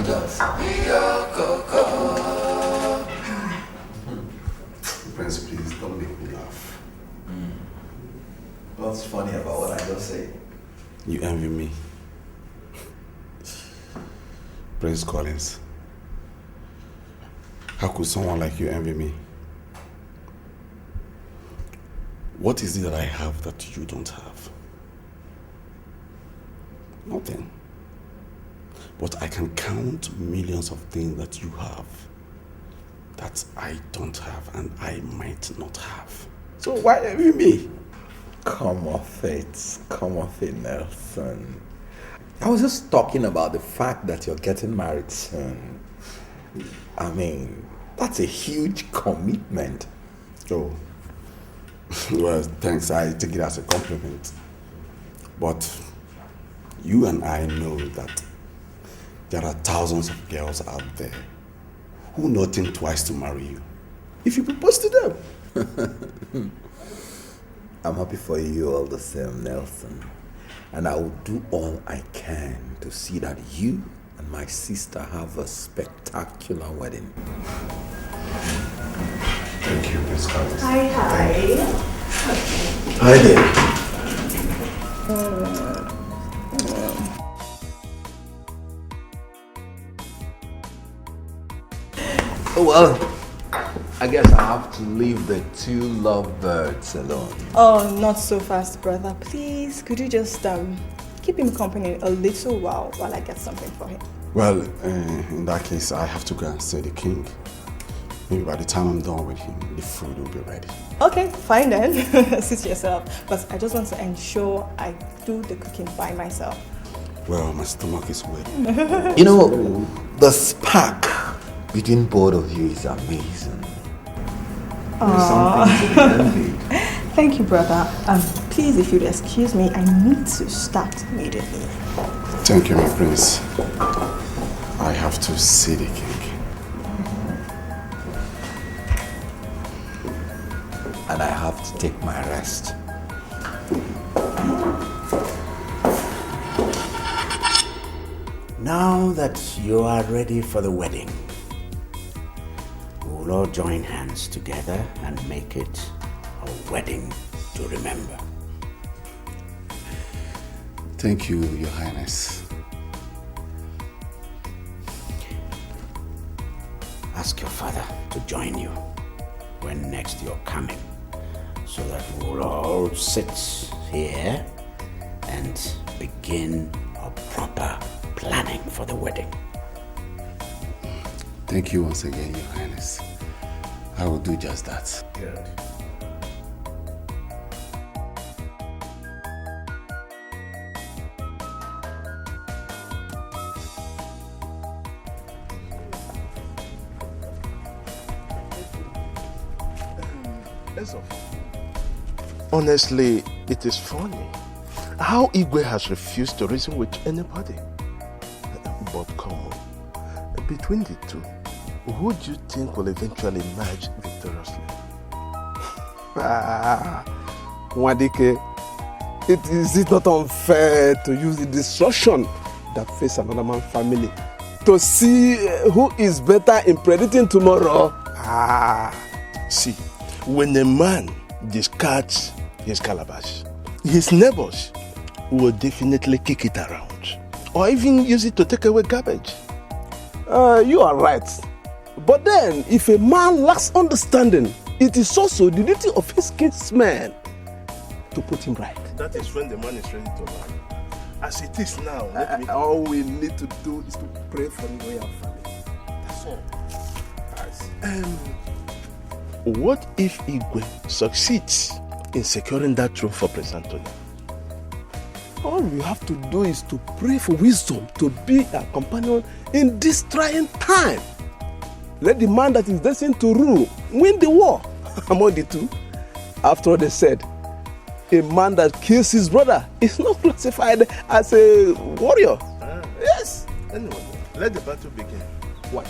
Prince, please don't make me laugh. What's funny about what I just said? You envy me. Prince Collins. How could someone like you envy me? What is it that I have that you don't have? Nothing. But I can count millions of things that you have that I don't have and I might not have. So why envy me? Come off it, Nelson. I was just talking about the fact that you're getting married soon. I mean, that's a huge commitment. Oh, well, thanks. I take it as a compliment. But you and I know that there are thousands of girls out there who not think twice to marry you if you propose to them. I'm happy for you all the same, Nelson. And I will do all I can to see that you and my sister have a spectacular wedding. Thank you, Miss Collins. Hi. Hi there. Well, I guess I have to leave the two lovebirds alone. Oh, not so fast, brother. Please, could you just keep him company a little while I get something for him? Well, in that case, I have to go and see the king. Maybe by the time I'm done with him, the food will be ready. Okay, fine then. Suit yourself. But I just want to ensure I do the cooking by myself. Well, my stomach is waiting. You know, the spark between both of you is amazing. There's something to be envied. Thank you, brother. Please, if you'd excuse me, I need to start immediately. Thank you, my prince. I have to see the king. And I have to take my rest. Now that you are ready for the wedding, we will all join hands together and make it a wedding to remember. Thank you, Your Highness. Ask your father to join you when next you're coming, so that we will all sit here and begin a proper planning for the wedding. Thank you once again, Your Highness. I will do just that. Good. Honestly, it is funny how Igwe has refused to reason with anybody. But come on, between the two, who do you think will eventually emerge victoriously? Wadike, is it not unfair to use the destruction that face another man's family to see who is better in predicting tomorrow? See, when a man discards his calabash, his neighbors will definitely kick it around or even use it to take away garbage. You are right. But then, if a man lacks understanding, it is also the duty of his kinsmen to put him right. That is when the man is ready to learn. As it is now, all we need to do is to pray for the royal family. That's all. What if Igwe succeeds in securing that throne for Prince Anthony? All we have to do is to pray for wisdom to be a companion in this trying time. Let the man that is destined to rule win the war among the two. After all, they said, a man that kills his brother is not classified as a warrior. Yes. Anyway, let the battle begin. What?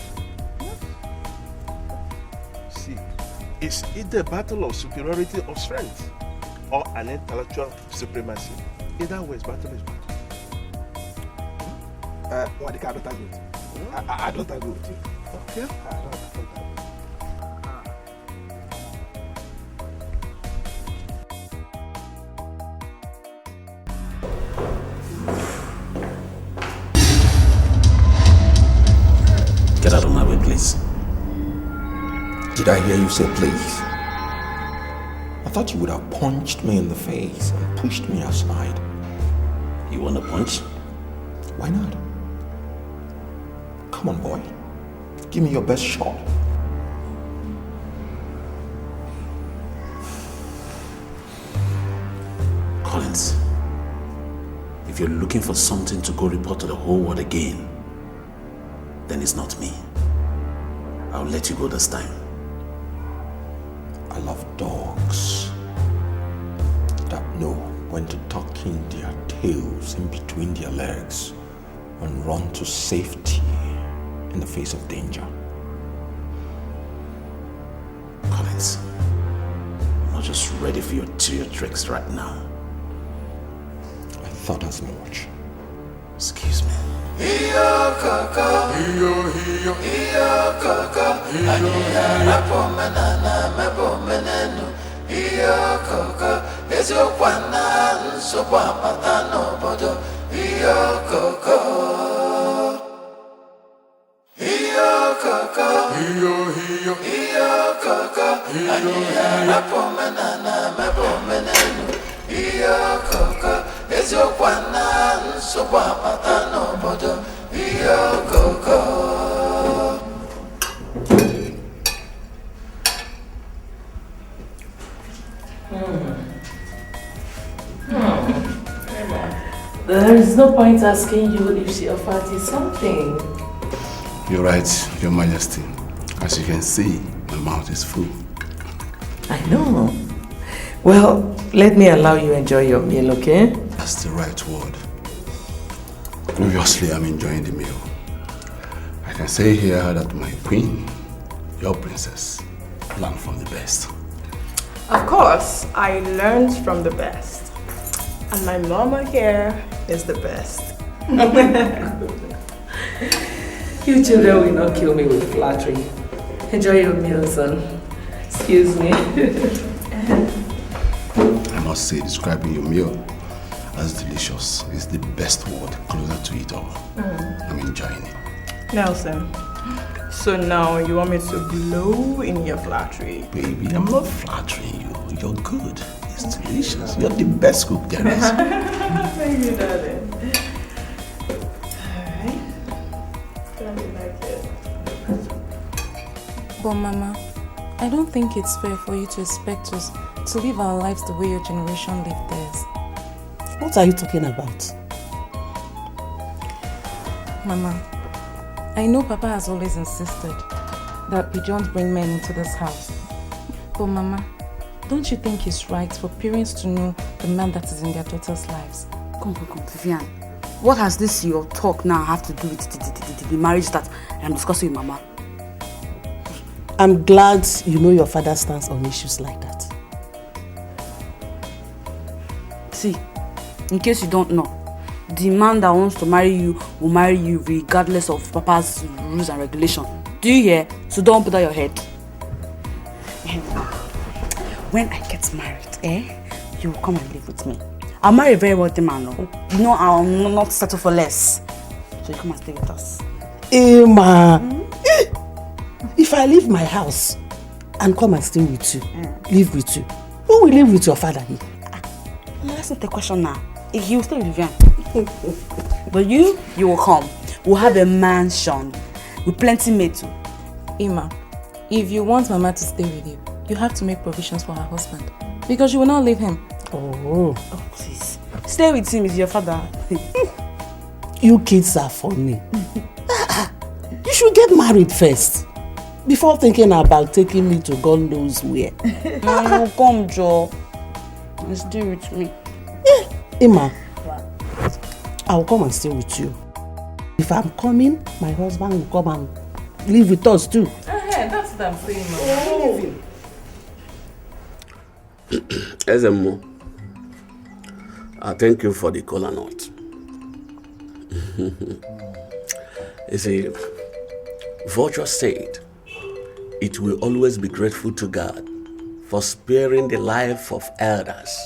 See, it's either a battle of superiority of strength or an intellectual supremacy. Either way, battle is battle. Wadika, I don't agree with you. I don't agree with you. Okay. I don't agree. Get out of my way, please. Did I hear you say please? I thought you would have punched me in the face and pushed me aside. You want a punch? Why not? Come on, boy. Give me your best shot. Collins, if you're looking for something to go report to the whole world again, then it's not me. I'll let you go this time. I love dogs that know when to tuck in their tails in between their legs and run to safety in the face of danger. Collins, I'm not just ready for your tricks right now. I thought as much. Excuse me. Iyo kaka, iyo kaka, aniya mepomenana mepomenenu. Iyo kaka, eziokwana nsogbu apata n'obodo. Iyo kaka, iyo kaka, iyo kaka, aniya mepomenana mepomenenu. Iyo kaka, eziokwana nsogbu apata n'obodo. Iyo kaka. There is no point asking you if she offered you something. You're right, Your Majesty. As you can see, my mouth is full. I know. Well, let me allow you enjoy your meal, okay? That's the right word. Obviously, I'm enjoying the meal. I can say here that my queen, your princess, learned from the best. Of course, I learned from the best. And my mama here is the best. You children will not kill me with flattery. Enjoy your meal, son. Excuse me. I must say, describing your meal as delicious is the best word closer to it all. I'm enjoying it. Nelson, so now you want me to blow in your flattery? Baby, I'm not flattering you. You're good. It's delicious. You're the best cook there is. Thank you, darling. Alright. Glad you like it. But Mama, I don't think it's fair for you to expect us to live our lives the way your generation lived theirs. What are you talking about? Mama, I know Papa has always insisted that we don't bring men into this house. But Mama, don't you think it's right for parents to know the man that is in their daughters' lives? Come, Vivian. What has this your talk now have to do with the marriage that I'm discussing with Mama? I'm glad you know your father stands on issues like that. See, in case you don't know, the man that wants to marry you will marry you regardless of Papa's rules and regulations. Do you hear? So don't put out your head. When I get married, you will come and live with me. I'll marry a very wealthy man, no? You know I'll not settle for less. So you come and stay with us. Emma, if I leave my house and come and stay with you, live with you, who will live with your father here? That's not the question now. He will stay with Vivian. But you will come. We'll have a mansion with plenty made too. Emma, if you want Mama to stay with you, you have to make provisions for her husband. Because you will not leave him. Oh, please. Stay with him with your father. You kids are funny. You should get married first. Before thinking about taking me to God knows where. No, come, Joe. And stay with me. Emma, I'll come and stay with you. If I'm coming, my husband will come and live with us too. That's what I'm saying, Mama. Ezemo, I thank you for the kola nut. You see, Vulture said, it will always be grateful to God for sparing the life of elders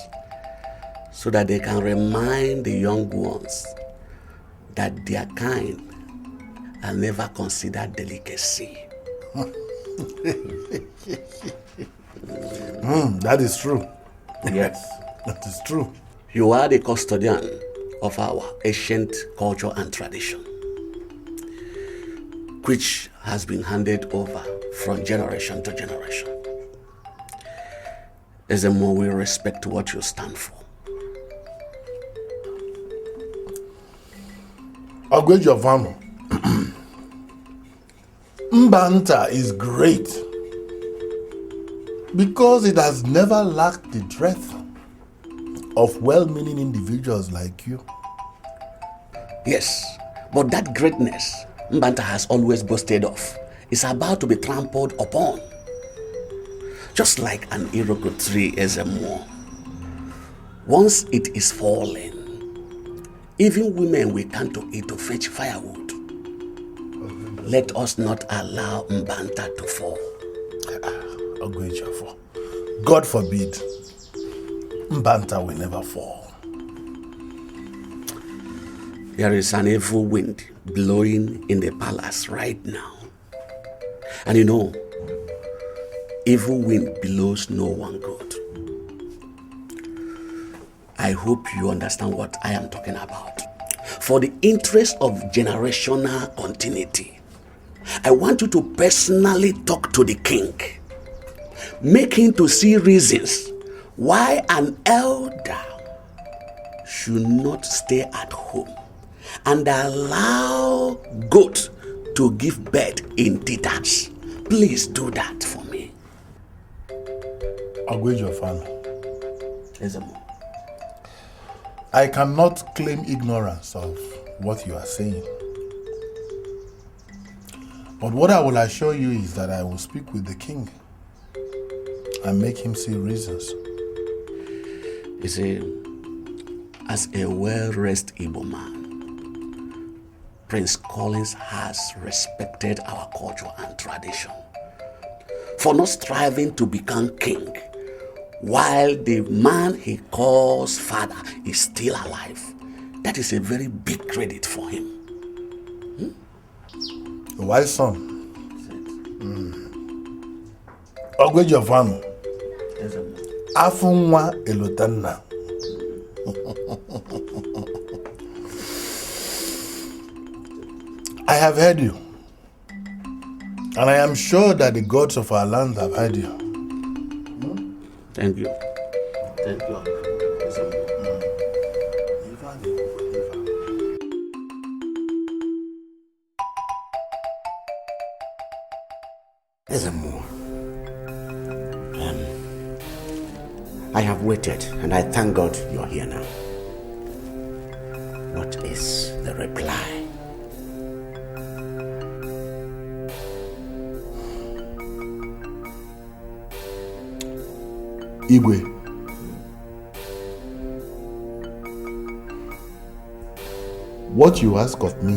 so that they can remind the young ones that their kind are never considered delicacy. That is true. Yes. That is true. You are the custodian of our ancient culture and tradition, which has been handed over from generation to generation. As the more we respect what you stand for. Ogwejovamo. Mbanta is great because it has never lacked the breadth of well-meaning individuals like you. Yes, but that greatness Mbanta has always boasted of is about to be trampled upon. Just like an iroko tree as a more. Once it is fallen, even women will come to it to fetch firewood. Let us not allow Mbanta to fall. God forbid, Mbanta will never fall. There is an evil wind blowing in the palace right now. And you know, evil wind blows no one good. I hope you understand what I am talking about. For the interest of generational continuity, I want you to personally talk to the king. Make him to see reasons why an elder should not stay at home and allow goat to give birth in teethers. Please do that for me. Ogwejofano, I cannot claim ignorance of what you are saying. But what I will assure you is that I will speak with the king and make him see reasons. You see, as a well-raised Igbo man, Prince Collins has respected our culture and tradition for not striving to become king while the man he calls father is still alive. That is a very big credit for him. A wise son. Ogwejovanu. Afunwa Elotanna. I have heard you. And I am sure that the gods of our land have heard you. Thank you. Thank you. There's a more. I have waited, and I thank God you're here now. What is the reply? Igwe, what you ask of me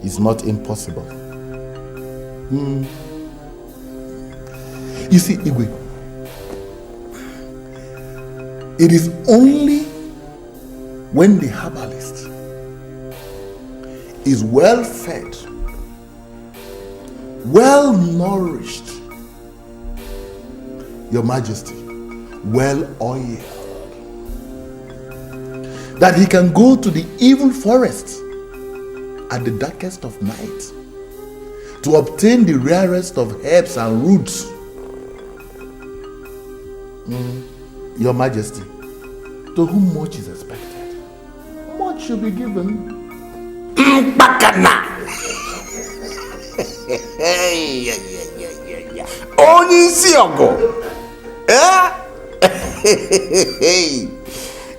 is not impossible. You see, Igwe, it is only when the herbalist is well fed, well nourished, Your Majesty, well oiled, that he can go to the evil forest at the darkest of night to obtain the rarest of herbs and roots. Your Majesty, to whom much is expected, much should be given.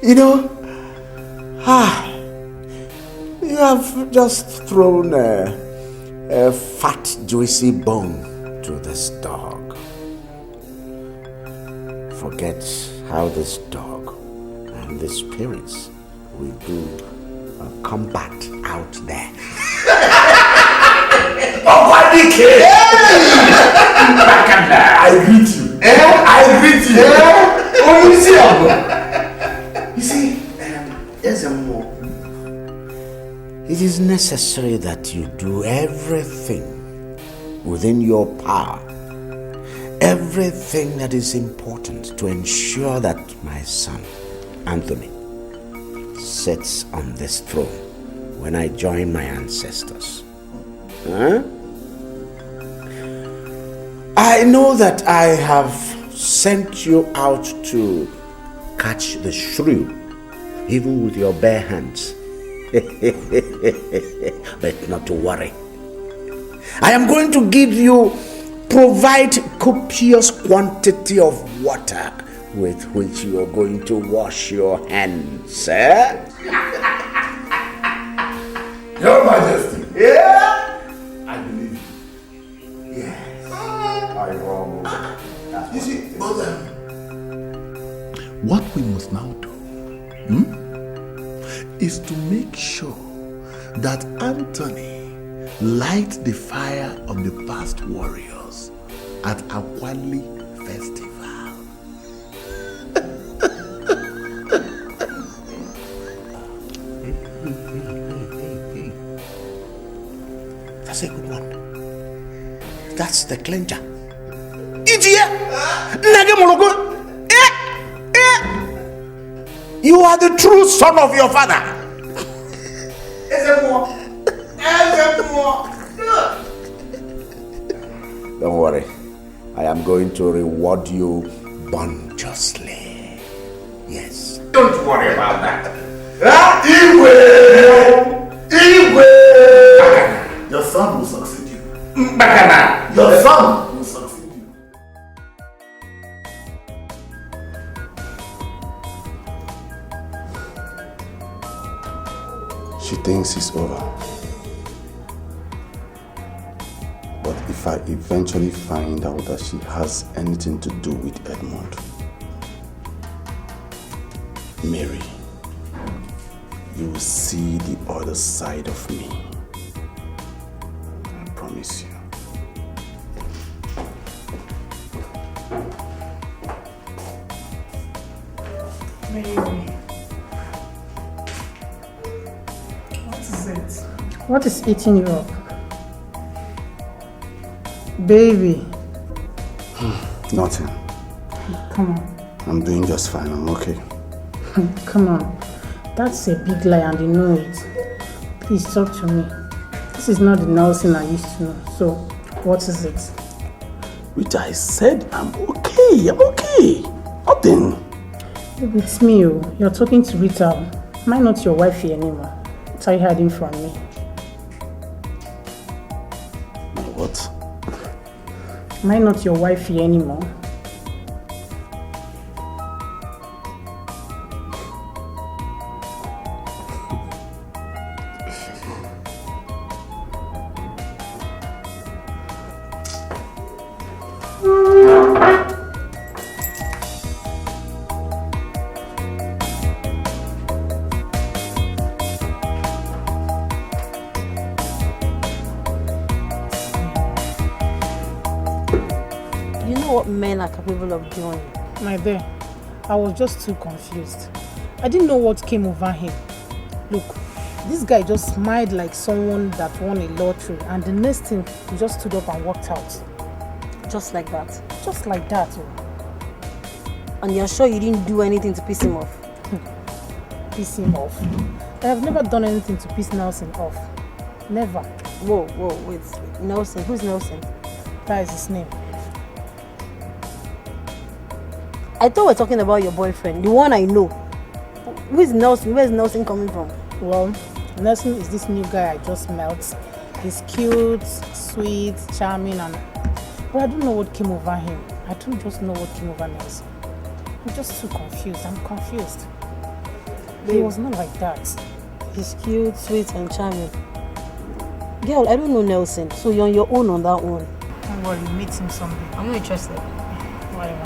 You know, you have just thrown a fat, juicy bone to this dog. Forget how this dog and the spirits will do a combat out there. I greet you. I greet you. You see, there's a more. It is necessary that you do everything within your power, everything that is important to ensure that my son, Anthony, sits on this throne when I join my ancestors. I know that I have sent you out to catch the shrew, even with your bare hands. But not to worry. I am going to provide copious quantity of water with which you are going to wash your hands, eh? Your Majesty. Yeah? I believe you. Yes. You see, Mother, what we must now do is to make sure that Anthony lights the fire of the past warriors at Akwali Festival. That's a good one. That's the clincher. You are the true son of your father. Don't worry. I am going to reward you bounteously. Yes. Don't worry about that. Your son will succeed you. Your son will succeed you. She thinks it's over. But if I eventually find out that she has anything to do with Edmund, Mary, you will see the other side of me. I promise you. Baby. What is it? What is eating you up? Baby. Nothing. Come on. I'm doing just fine. I'm okay. Come on. That's a big lie and you know it. Please talk to me. This is not the Nelson I used to know. So, what is it? Rita, I said I'm okay. I'm okay. Nothing. Baby, it's me. You're talking to Rita. Am I not your wifey anymore? What are you hiding from me? What? Am I not your wifey anymore? Men are capable of doing. My dear, I was just too confused. I didn't know what came over him. Look, this guy just smiled like someone that won a lottery, and the next thing, he just stood up and walked out. Just like that? Just like that. And you're sure you didn't do anything to piss him off? Piss him off? I have never done anything to piss Nelson off. Never. Whoa, wait. Nelson? Who's Nelson? That is his name. I thought we were talking about your boyfriend, the one I know. Who is Nelson? Where is Nelson coming from? Well, Nelson is this new guy I just met. He's cute, sweet, charming, but I don't know what came over him. I don't just know what came over Nelson. I'm just too confused. I'm confused. He was not like that. He's cute, sweet, and charming. Girl, I don't know Nelson, so you're on your own on that one. Don't worry, meet him someday. I'm not interested. Whatever.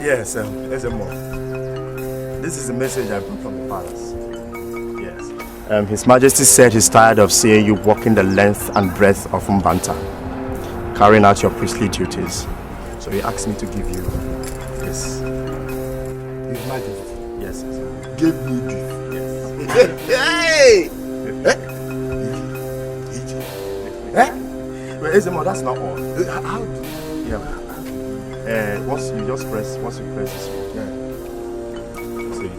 Yes, this is a message I brought from the palace. Yes. His Majesty said he's tired of seeing you walking the length and breadth of Mbanta, carrying out your priestly duties. So he asked me to give you this. His Majesty? Yes, sir. Give me this. Yes. Hey! Well, Ezemo, that's not all. How do you? Yeah. Once you press this one. Yeah. See it.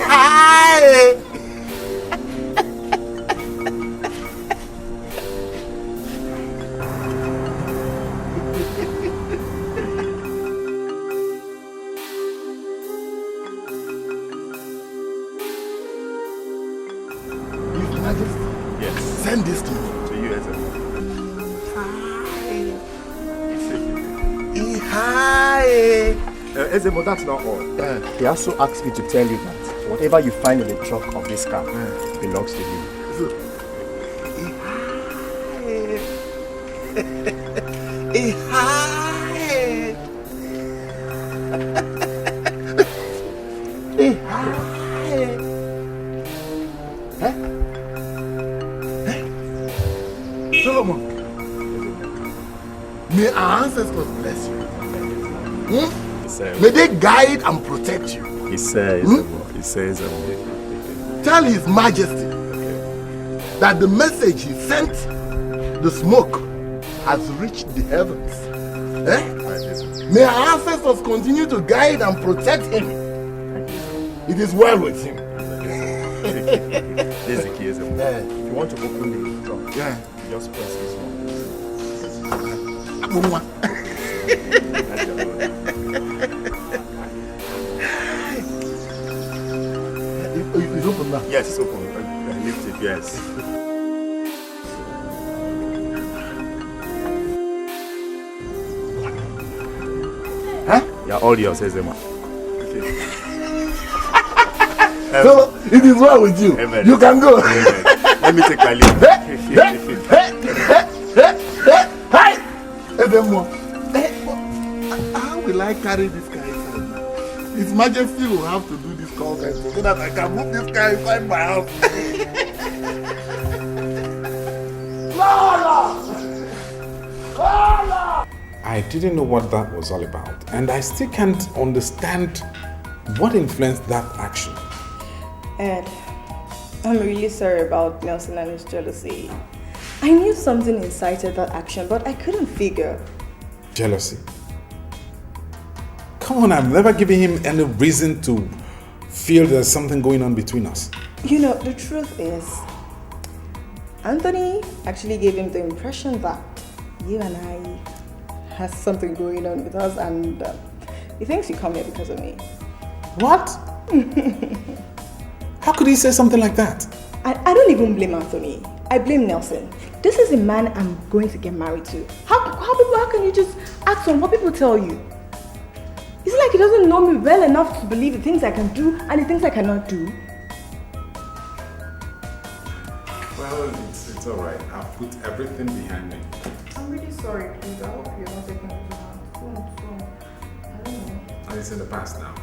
Hi! Yes. Send this to me. To you, Ezemo. Hi! Ezemo, that's not all. He also asked me to tell you that whatever you find in the trunk of this car belongs to you. Solomon, may our ancestors bless you. May they guide and protect you. He says, Tell His Majesty that the message he sent, the smoke, has reached the heavens. May our ancestors continue to guide and protect him. It is well with him. This is the key. If you want to open the trunk, just press this one. It's open now. Yes, it's open. lift it, yes. Huh? Yeah, all yours, Ezema. So, it is well with you. Amen. You can go. Amen. Let me take my leave. Hi! How will I carry this guy inside now? His Majesty will have to do this call center so that I can move this guy inside my house. I didn't know what that was all about, and I still can't understand what influenced that action. Ed, I'm really sorry about Nelson and his jealousy. I knew something incited that action, but I couldn't figure. Jealousy? Come on, I've never given him any reason to feel there's something going on between us. You know, the truth is, Anthony actually gave him the impression that you and I have something going on with us, and he thinks you come here because of me. What? How could he say something like that? I don't even blame Anthony. I blame Nelson. This is a man I'm going to get married to. How can you just act on what people tell you? It's like he doesn't know me well enough to believe the things I can do and the things I cannot do. Well, it's all right. I've put everything behind me. I'm really sorry, please. I hope you're not taking it to heart. I don't know. And it's in the past now.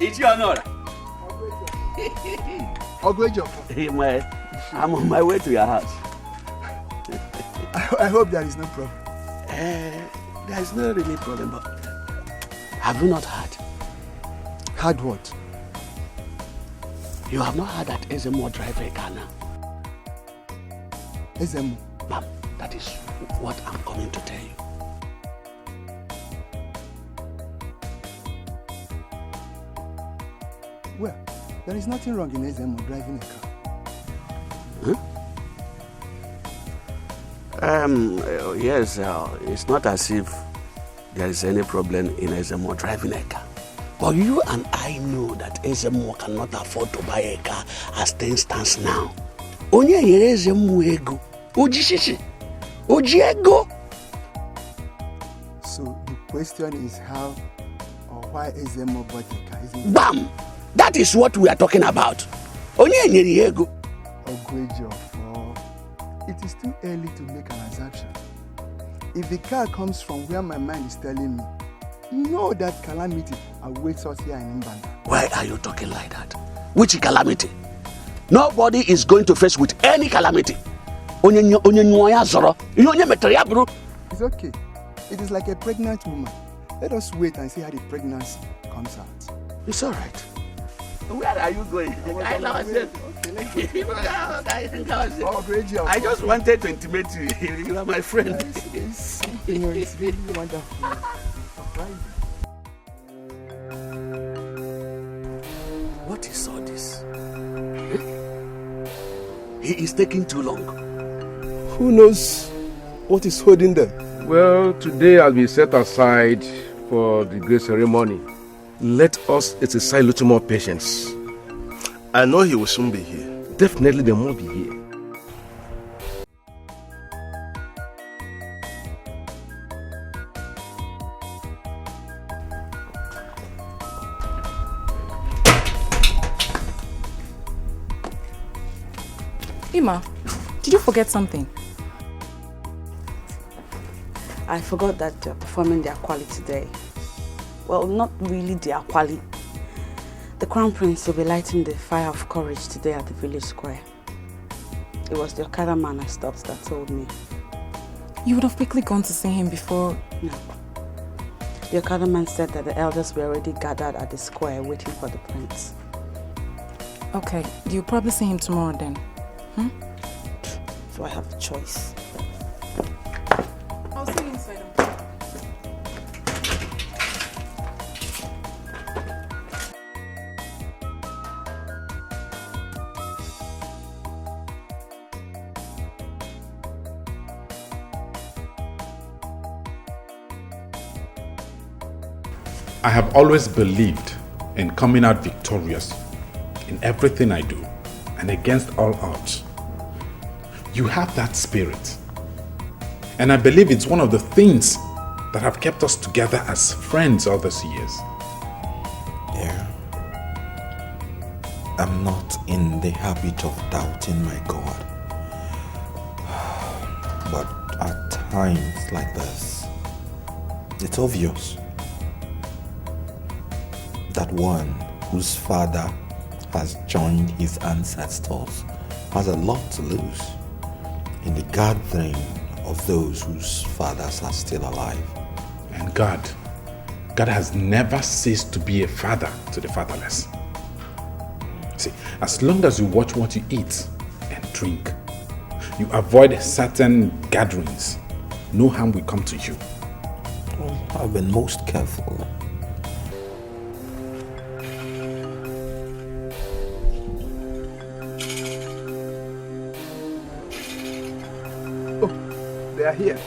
It's your honor. Oh, great job. I'm on my way to your house. I hope there is no problem. There is no really problem, but have you not heard? Heard what? You have not heard that Ezemo drive a Ghana. Ezemo? Ma'am, that is what I'm coming to tell you. Well, there is nothing wrong in Ezemo driving a car. Yes, it's not as if there is any problem in Ezemo driving a car. But you and I know that Ezemo cannot afford to buy a car as things stands now. Onye yere Ezemo ego. Ojishishi. Ojiego. So the question is how or why Ezemo bought a car, isn't it? Bam! That is what we are talking about. Onye yere ego. Oh, great job. It is too early to make an assumption. If the car comes from where my mind is telling me, you know that calamity awaits us here in Mbanda. Why are you talking like that? Which calamity? Nobody is going to face with any calamity. It's okay. It is like a pregnant woman. Let us wait and see how the pregnancy comes out. It's all right. Where are you going? I just wanted to intimate you. You are my friend. It's really wonderful. What is all this? He is taking too long. Who knows what is holding them? Well, today I'll be set aside for the great ceremony. Let us exercise a little more patience. I know he will soon be here. Definitely they must be here. Ima, did you forget something? I forgot that they're performing their quality today. Well, not really their quality. The Crown Prince will be lighting the fire of courage today at the village square. It was the Okada man I stopped that told me. You would have quickly gone to see him before... No. The Okada man said that the elders were already gathered at the square waiting for the prince. Okay, you'll probably see him tomorrow then. So I have a choice. I'll see you inside. I have always believed in coming out victorious in everything I do and against all odds. You have that spirit. And I believe it's one of the things that have kept us together as friends all these years. Yeah. I'm not in the habit of doubting my God. But at times like this, it's obvious that one whose father has joined his ancestors has a lot to lose in the gathering of those whose fathers are still alive. And God has never ceased to be a father to the fatherless. See, as long as you watch what you eat and drink, you avoid certain gatherings, no harm will come to you. Well, I've been most careful. They are here.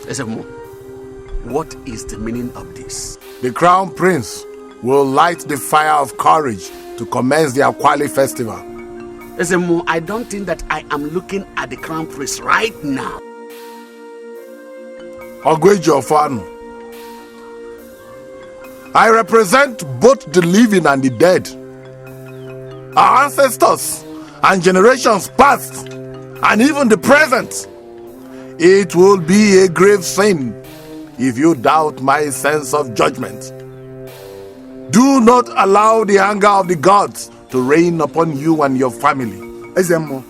Ezemo, what is the meaning of this? The Crown Prince will light the fire of courage to commence the Akwali festival. Ezemo, I don't think that I am looking at the Crown Prince right now. Ogwejo Fanu, I represent both the living and the dead. Our ancestors and generations past, and even the present. It will be a grave sin if you doubt my sense of judgment. Do not allow the anger of the gods to reign upon you and your family. Ezemo,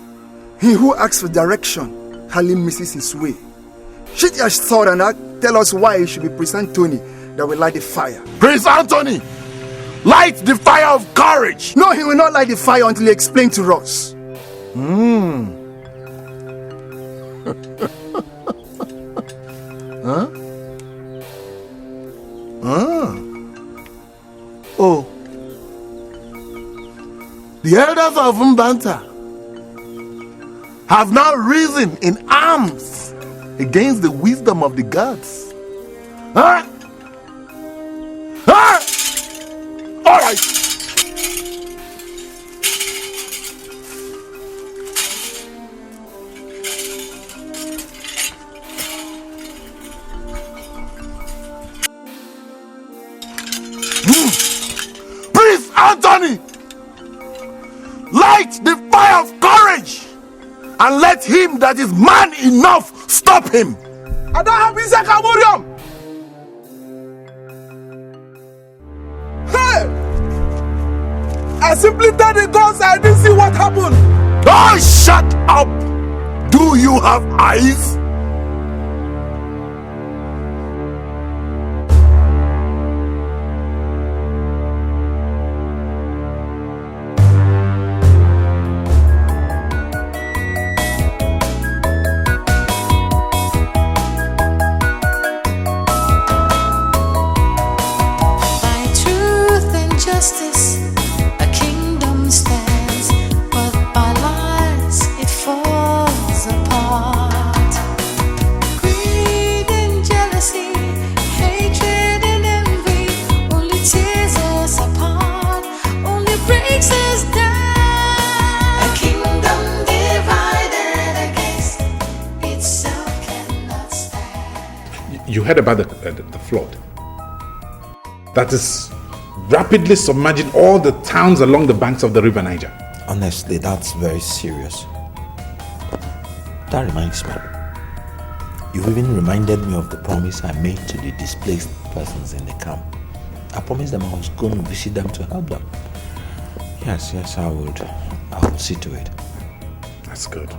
he who asks for direction hardly misses his way. Shoot your sword and tell us why it should be Prince Anthony that will light the fire. Prince Anthony, light the fire of courage. No, he will not light the fire until he explains to us. Huh? Oh. The elders of Mbanta have now risen in arms against the wisdom of the gods. Huh? Huh? All right. Prince Anthony, light the fire of courage and let him that is man enough stop him. I don't have Isaac Amurium. Hey! I simply tell the gods I didn't see what happened. Oh, shut up! Do you have eyes? You heard about the flood that is rapidly submerging all the towns along the banks of the river Niger. Honestly, that's very serious. That reminds me. You even reminded me of the promise I made to the displaced persons in the camp. I promised them I was going to visit them to help them. Yes, I would see to it. That's good.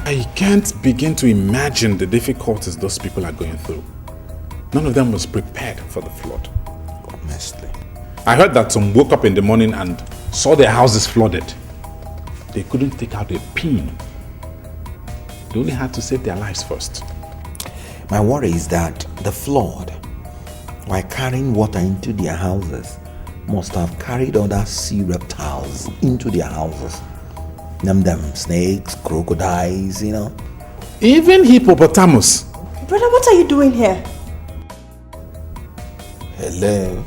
I can't begin to imagine the difficulties those people are going through. None of them was prepared for the flood. Honestly. I heard that some woke up in the morning and saw their houses flooded. They couldn't take out a pin. They only had to save their lives first. My worry is that the flood, while carrying water into their houses, must have carried other sea reptiles into their houses. Them snakes, crocodiles, you know. Even hippopotamus. Brother, what are you doing here? Hello.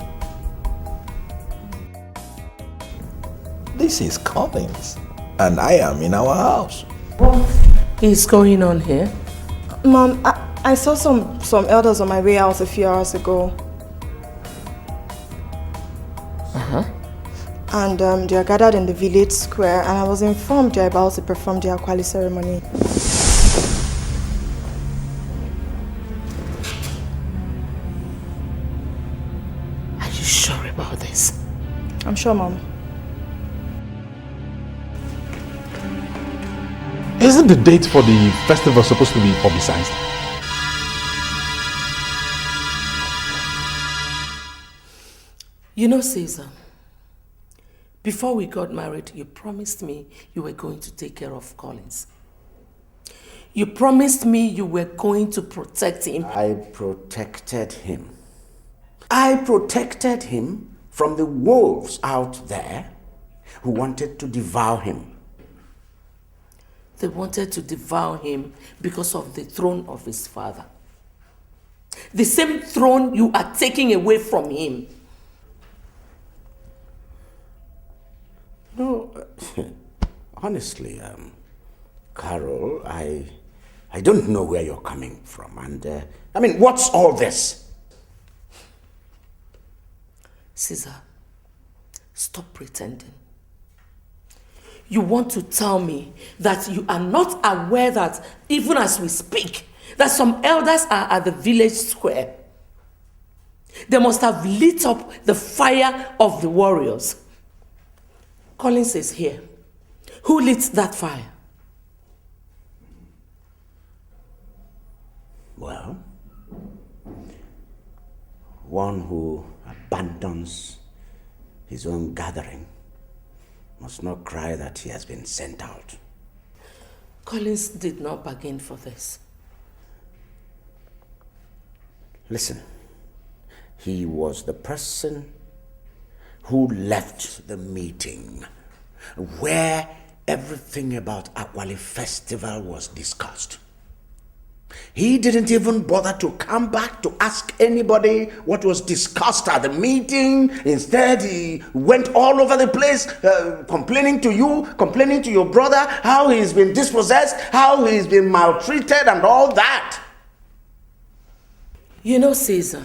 This is Collins, and I am in our house. What is going on here? Mom, I saw some elders on my way out a few hours ago. And they are gathered in the village square, and I was informed they are about to perform the Akwali ceremony. Are you sure about this? I'm sure, Mom. Isn't the date for the festival supposed to be publicized? You know, Caesar, before we got married, you promised me you were going to take care of Collins. You promised me you were going to protect him. I protected him. I protected him from the wolves out there who wanted to devour him. They wanted to devour him because of the throne of his father. The same throne you are taking away from him. No, honestly, Carol, I don't know where you're coming from. And, I mean, what's all this? Caesar, stop pretending. You want to tell me that you are not aware that, even as we speak, that some elders are at the village square. They must have lit up the fire of the warriors. Collins is here. Who lit that fire? Well, one who abandons his own gathering must not cry that he has been sent out. Collins did not bargain for this. Listen, he was the person who left the meeting where everything about Akwali Festival was discussed. He didn't even bother to come back to ask anybody what was discussed at the meeting. Instead, he went all over the place, complaining to you, complaining to your brother, how he's been dispossessed, how he's been maltreated and all that. You know, Caesar,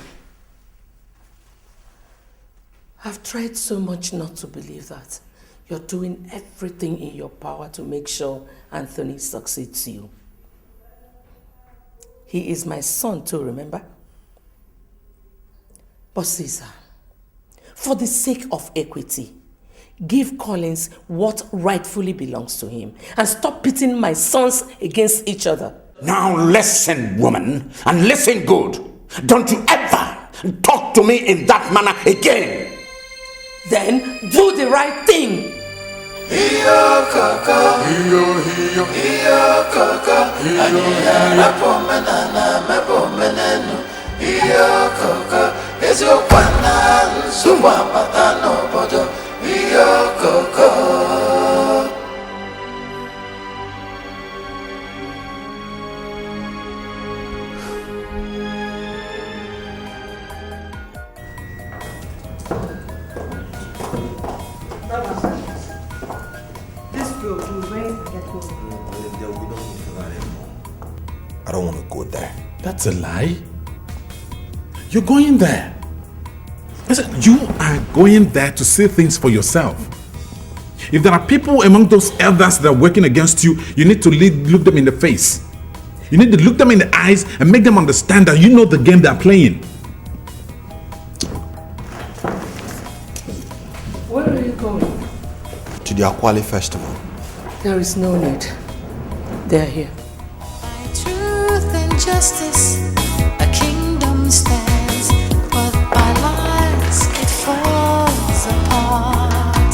I've tried so much not to believe that. You're doing everything in your power to make sure Anthony succeeds you. He is my son too, remember? But Caesar, for the sake of equity, give Collins what rightfully belongs to him and stop pitting my sons against each other. Now listen, woman, and listen good. Don't you ever talk to me in that manner again. Then do the right thing. Iyo kaka, iyo kaka, aniya mepo menenu. Iyo kaka, ezio kwana nsumwa patano bodo. Iyo kaka. I don't want to go there. That's a lie. You're going there. Listen, you are going there to see things for yourself. If there are people among those elders that are working against you, you need to look them in the face. You need to look them in the eyes and make them understand that you know the game they're playing. Where are you going? To the Akwali Festival. There is no need. They're here. Truth and justice, a kingdom stands, but by lies it falls apart.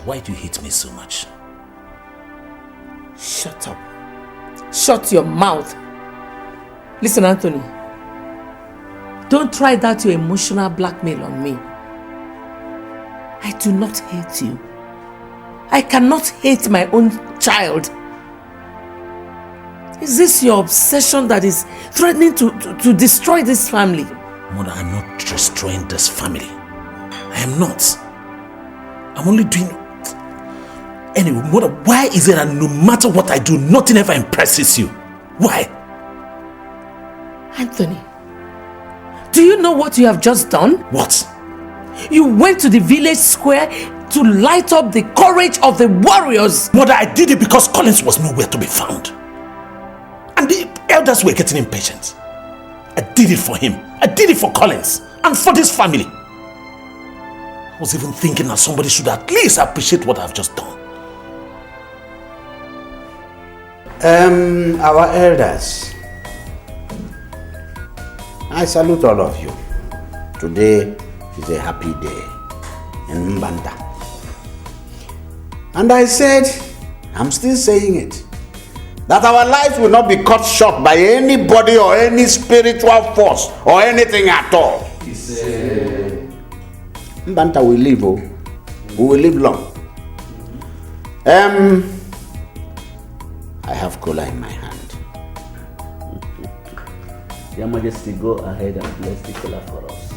why do you hate me so much? Shut up. Shut your mouth. Listen, Anthony. Don't try that your emotional blackmail on me. I do not hate you. I cannot hate my own child. Is this your obsession that is threatening to destroy this family? Mother, I'm not destroying this family. I am not. I'm only doing... Anyway, Mother, why is it that no matter what I do, nothing ever impresses you? Why? Anthony, do you know what you have just done? What? You went to the village square to light up the courage of the warriors. Mother, I did it because Collins was nowhere to be found. And the elders were getting impatient. I did it for him. I did it for Collins and for this family. I was even thinking that somebody should at least appreciate what I've just done. Our elders, I salute all of you. Today is a happy day in Mbanta. And I said, I'm still saying it, that our lives will not be cut short by anybody or any spiritual force or anything at all. He said, Mbanta will live, oh. We will live long. I have cola in my hand. Your Majesty, go ahead and bless the cola for us.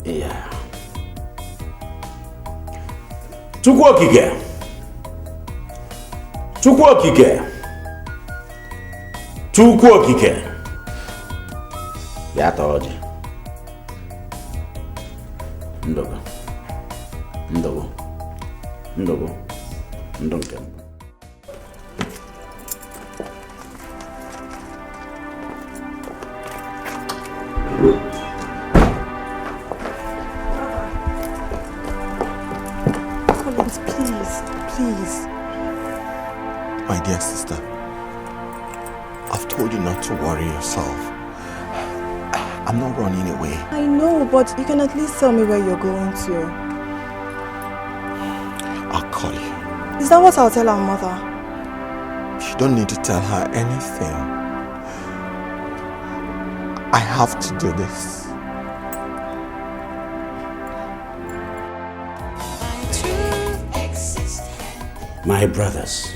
Yeah. Chukwu Okike. Chukwu Okike. Chukwu Okike. Ya toji. Ndogo. Ndogo. Ndogo. Ndonke. Collins, please. My dear sister, I've told you not to worry yourself. I'm not running away. I know, but you can at least tell me where you're going to. I'll call you. Is that what I'll tell our mother? You don't need to tell her anything. I have to do this. My brothers,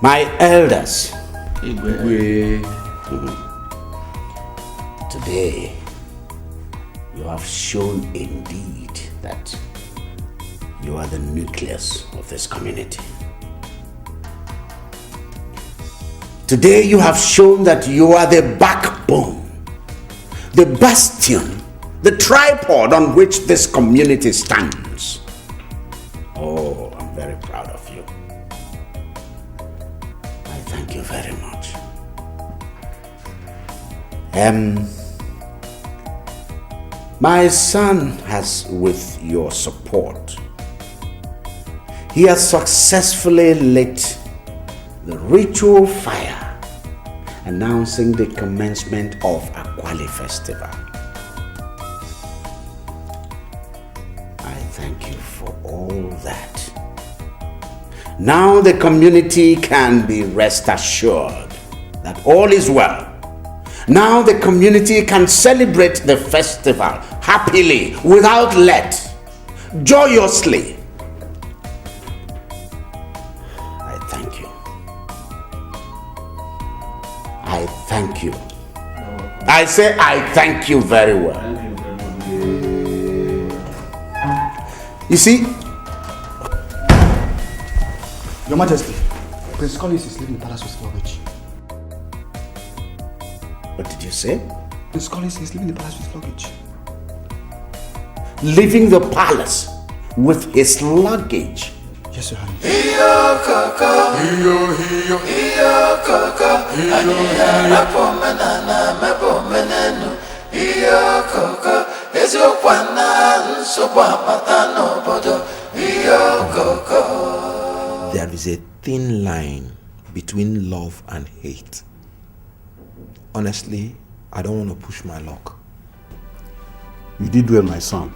my elders, today you have shown indeed that you are the nucleus of this community. Today you have shown that you are the backbone, the bastion, the tripod on which this community stands. Oh, I'm very proud of you. I thank you very much. My son has, with your support, he has successfully lit the ritual fire announcing the commencement of Akwali Festival. I thank you for all that. Now the community can be rest assured that all is well. Now the community can celebrate the festival happily, without let, joyously. I thank you. I thank you. I say I thank you very well. You see, Your Majesty, Prince Collins is leaving the palace with luggage. What did you say? Prince Collins is leaving the palace with luggage. Leaving the palace with his luggage? Yes, Your Highness. There is a thin line between love and hate. honestly, I don't want to push my luck. You did well, my son.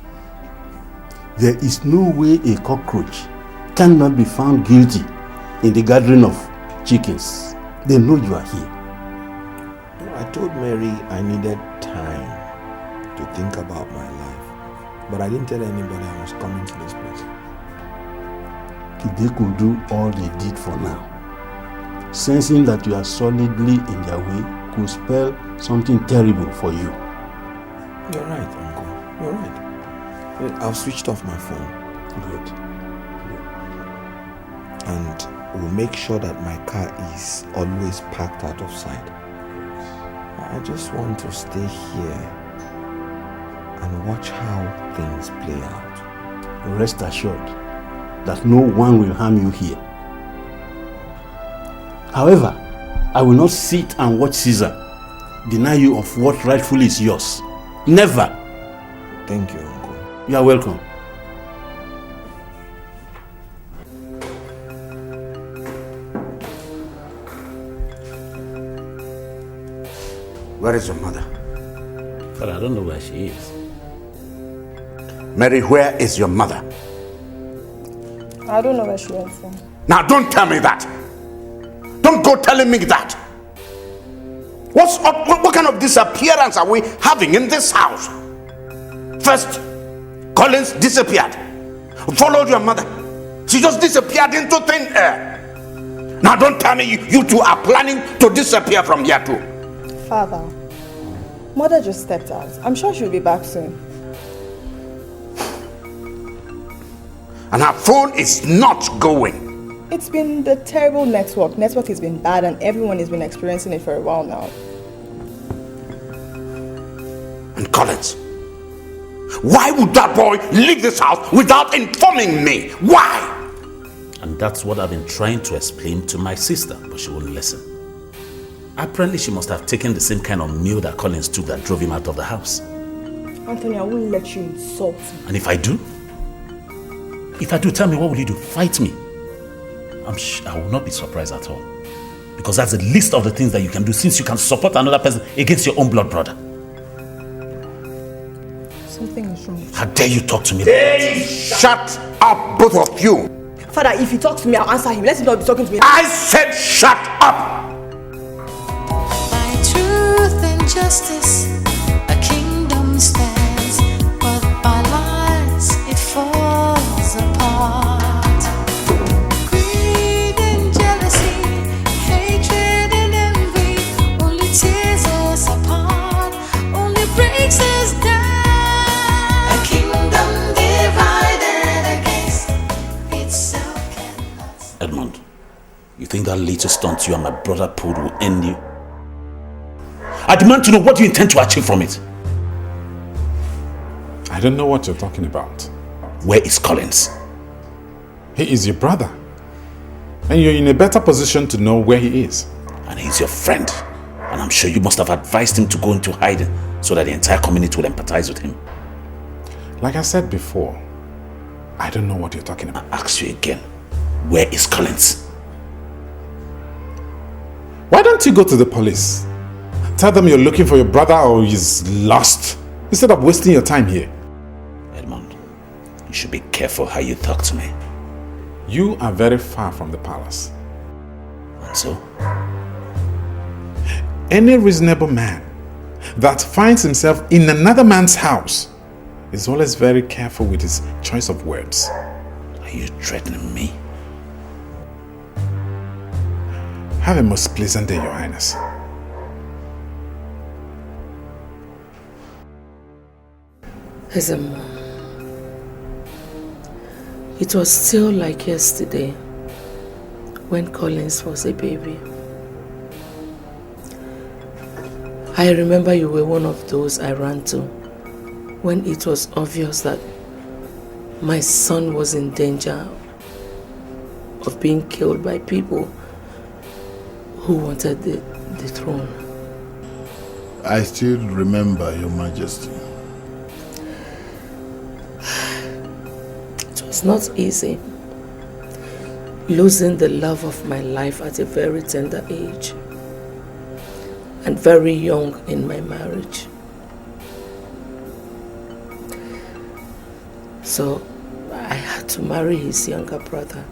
There is no way a cockroach cannot be found guilty in the gathering of chickens. They know you are here. I told Mary I needed time to think about my life, but I didn't tell anybody I was coming to this place. They could do all they did for now. Sensing that you are solidly in their way could spell something terrible for you. You're right, Uncle. You're right. I've switched off my phone. Good. And we'll make sure that my car is always parked out of sight. I just want to stay here and watch how things play out. Rest assured that no one will harm you here. However, I will not sit and watch Caesar deny you of what rightfully is yours. Never. Thank you, Uncle. You are welcome. Where is your mother? But I don't know where she is. Mary, where is your mother? I don't know where she went from. Now don't tell me that. Don't go telling me that. What kind of disappearance are we having in this house? First, Collins disappeared. Followed your mother. She just disappeared into thin air. Now don't tell me you two are planning to disappear from here too. Father, Mother just stepped out. I'm sure she'll be back soon. And her phone is not going. It's been the terrible network. Network has been bad and everyone has been experiencing it for a while now. And Collins, why would that boy leave this house without informing me? Why? And that's what I've been trying to explain to my sister, but she wouldn't listen. Apparently she must have taken the same kind of meal that Collins took that drove him out of the house. Anthony, I won't let you insult me. And if I do? If I do, tell me, what will you do? Fight me? I will not be surprised at all. Because that's the least of the things that you can do, since you can support another person against your own blood brother. Something is wrong. How dare you talk to me? Shut up, both of you. Father, if he talks to me, I'll answer him. Let him not be talking to me. I said shut up! By truth and justice, a kingdom stands, but by lies it falls apart. Greed and jealousy, hatred and envy, only tears us apart, only breaks us down. A kingdom divided against itself cannot. Edmund, you think that little stunt you and my brother pulled will end you? I demand to know what you intend to achieve from it. I don't know what you're talking about. Where is Collins? He is your brother. And you're in a better position to know where he is. And he's your friend. And I'm sure you must have advised him to go into hiding so that the entire community will empathize with him. Like I said before, I don't know what you're talking about. I ask you again, where is Collins? Why don't you go to the police? Tell them you're looking for your brother or he's lost, instead of wasting your time here. Edmund, you should be careful how you talk to me. You are very far from the palace. And so? Any reasonable man that finds himself in another man's house is always very careful with his choice of words. Are you threatening me? Have a most pleasant day, Your Highness. As a mom, it was still like yesterday when Collins was a baby. I remember you were one of those I ran to when it was obvious that my son was in danger of being killed by people who wanted the throne. I still remember, Your Majesty. It was not easy, losing the love of my life at a very tender age. and very young in my marriage. So I had to marry his younger brother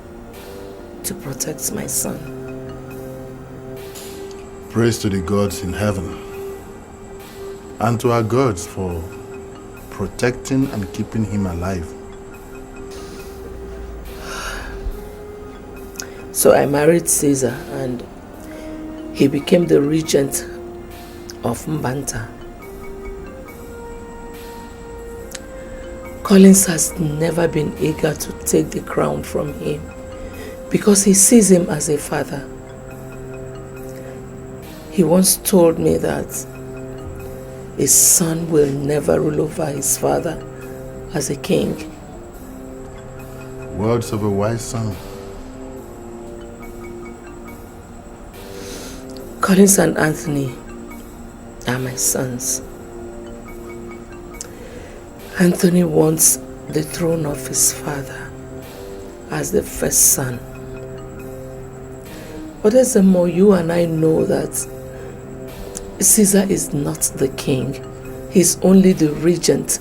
to protect my son. Praise to the gods in heaven and to our gods for protecting and keeping him alive. So I married Caesar and he became the regent of Mbanta. Collins has never been eager to take the crown from him because he sees him as a father. He once told me that his son will never rule over his father as a king. Words of a wise son. Collins and Anthony are my sons. Anthony wants the throne of his father as the first son. But there's more, you and I know that Caesar is not the king. He's only the regent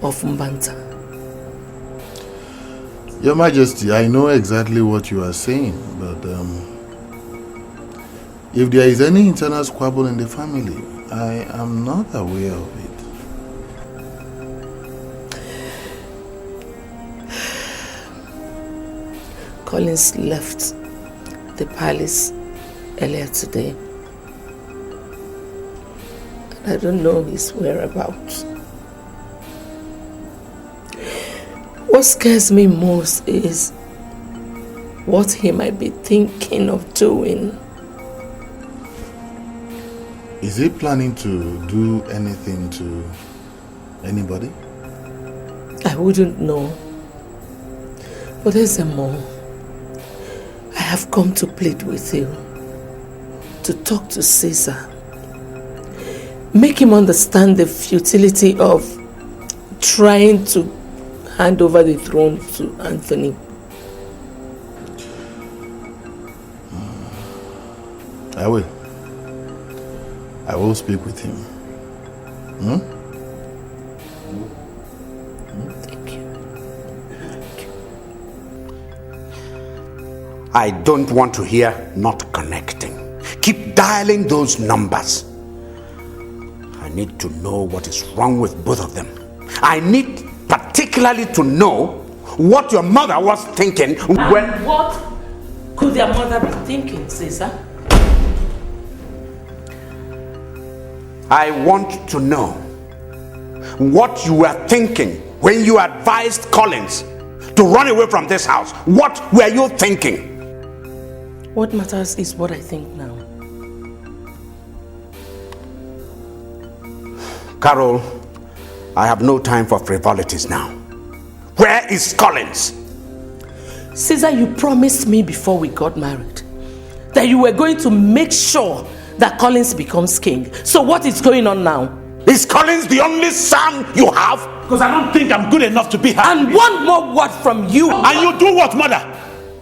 of Mbanta. Your Majesty, I know exactly what you are saying, but if there is any internal squabble in the family, I am not aware of it. Collins left the palace earlier today. I don't know his whereabouts. What scares me most is what he might be thinking of doing. Is he planning to do anything to anybody? I wouldn't know. But there's more. I have come to plead with you, to talk to Caesar. Make him understand the futility of trying to hand over the throne to Anthony. I will. I will speak with him. Thank you. I don't want to hear not connecting. Keep dialing those numbers. I need to know what is wrong with both of them. I need particularly to know what your mother was thinking when... What could their mother be thinking, Caesar? I want to know what you were thinking when you advised Collins to run away from this house. What were you thinking? What matters is what I think now. Carol, I have no time for frivolities now. Where is Collins? Caesar, you promised me before we got married that you were going to make sure that Collins becomes king. So what is going on now? Is Collins the only son you have? Because I don't think I'm good enough to be her. And one more word from you. And you do what, mother?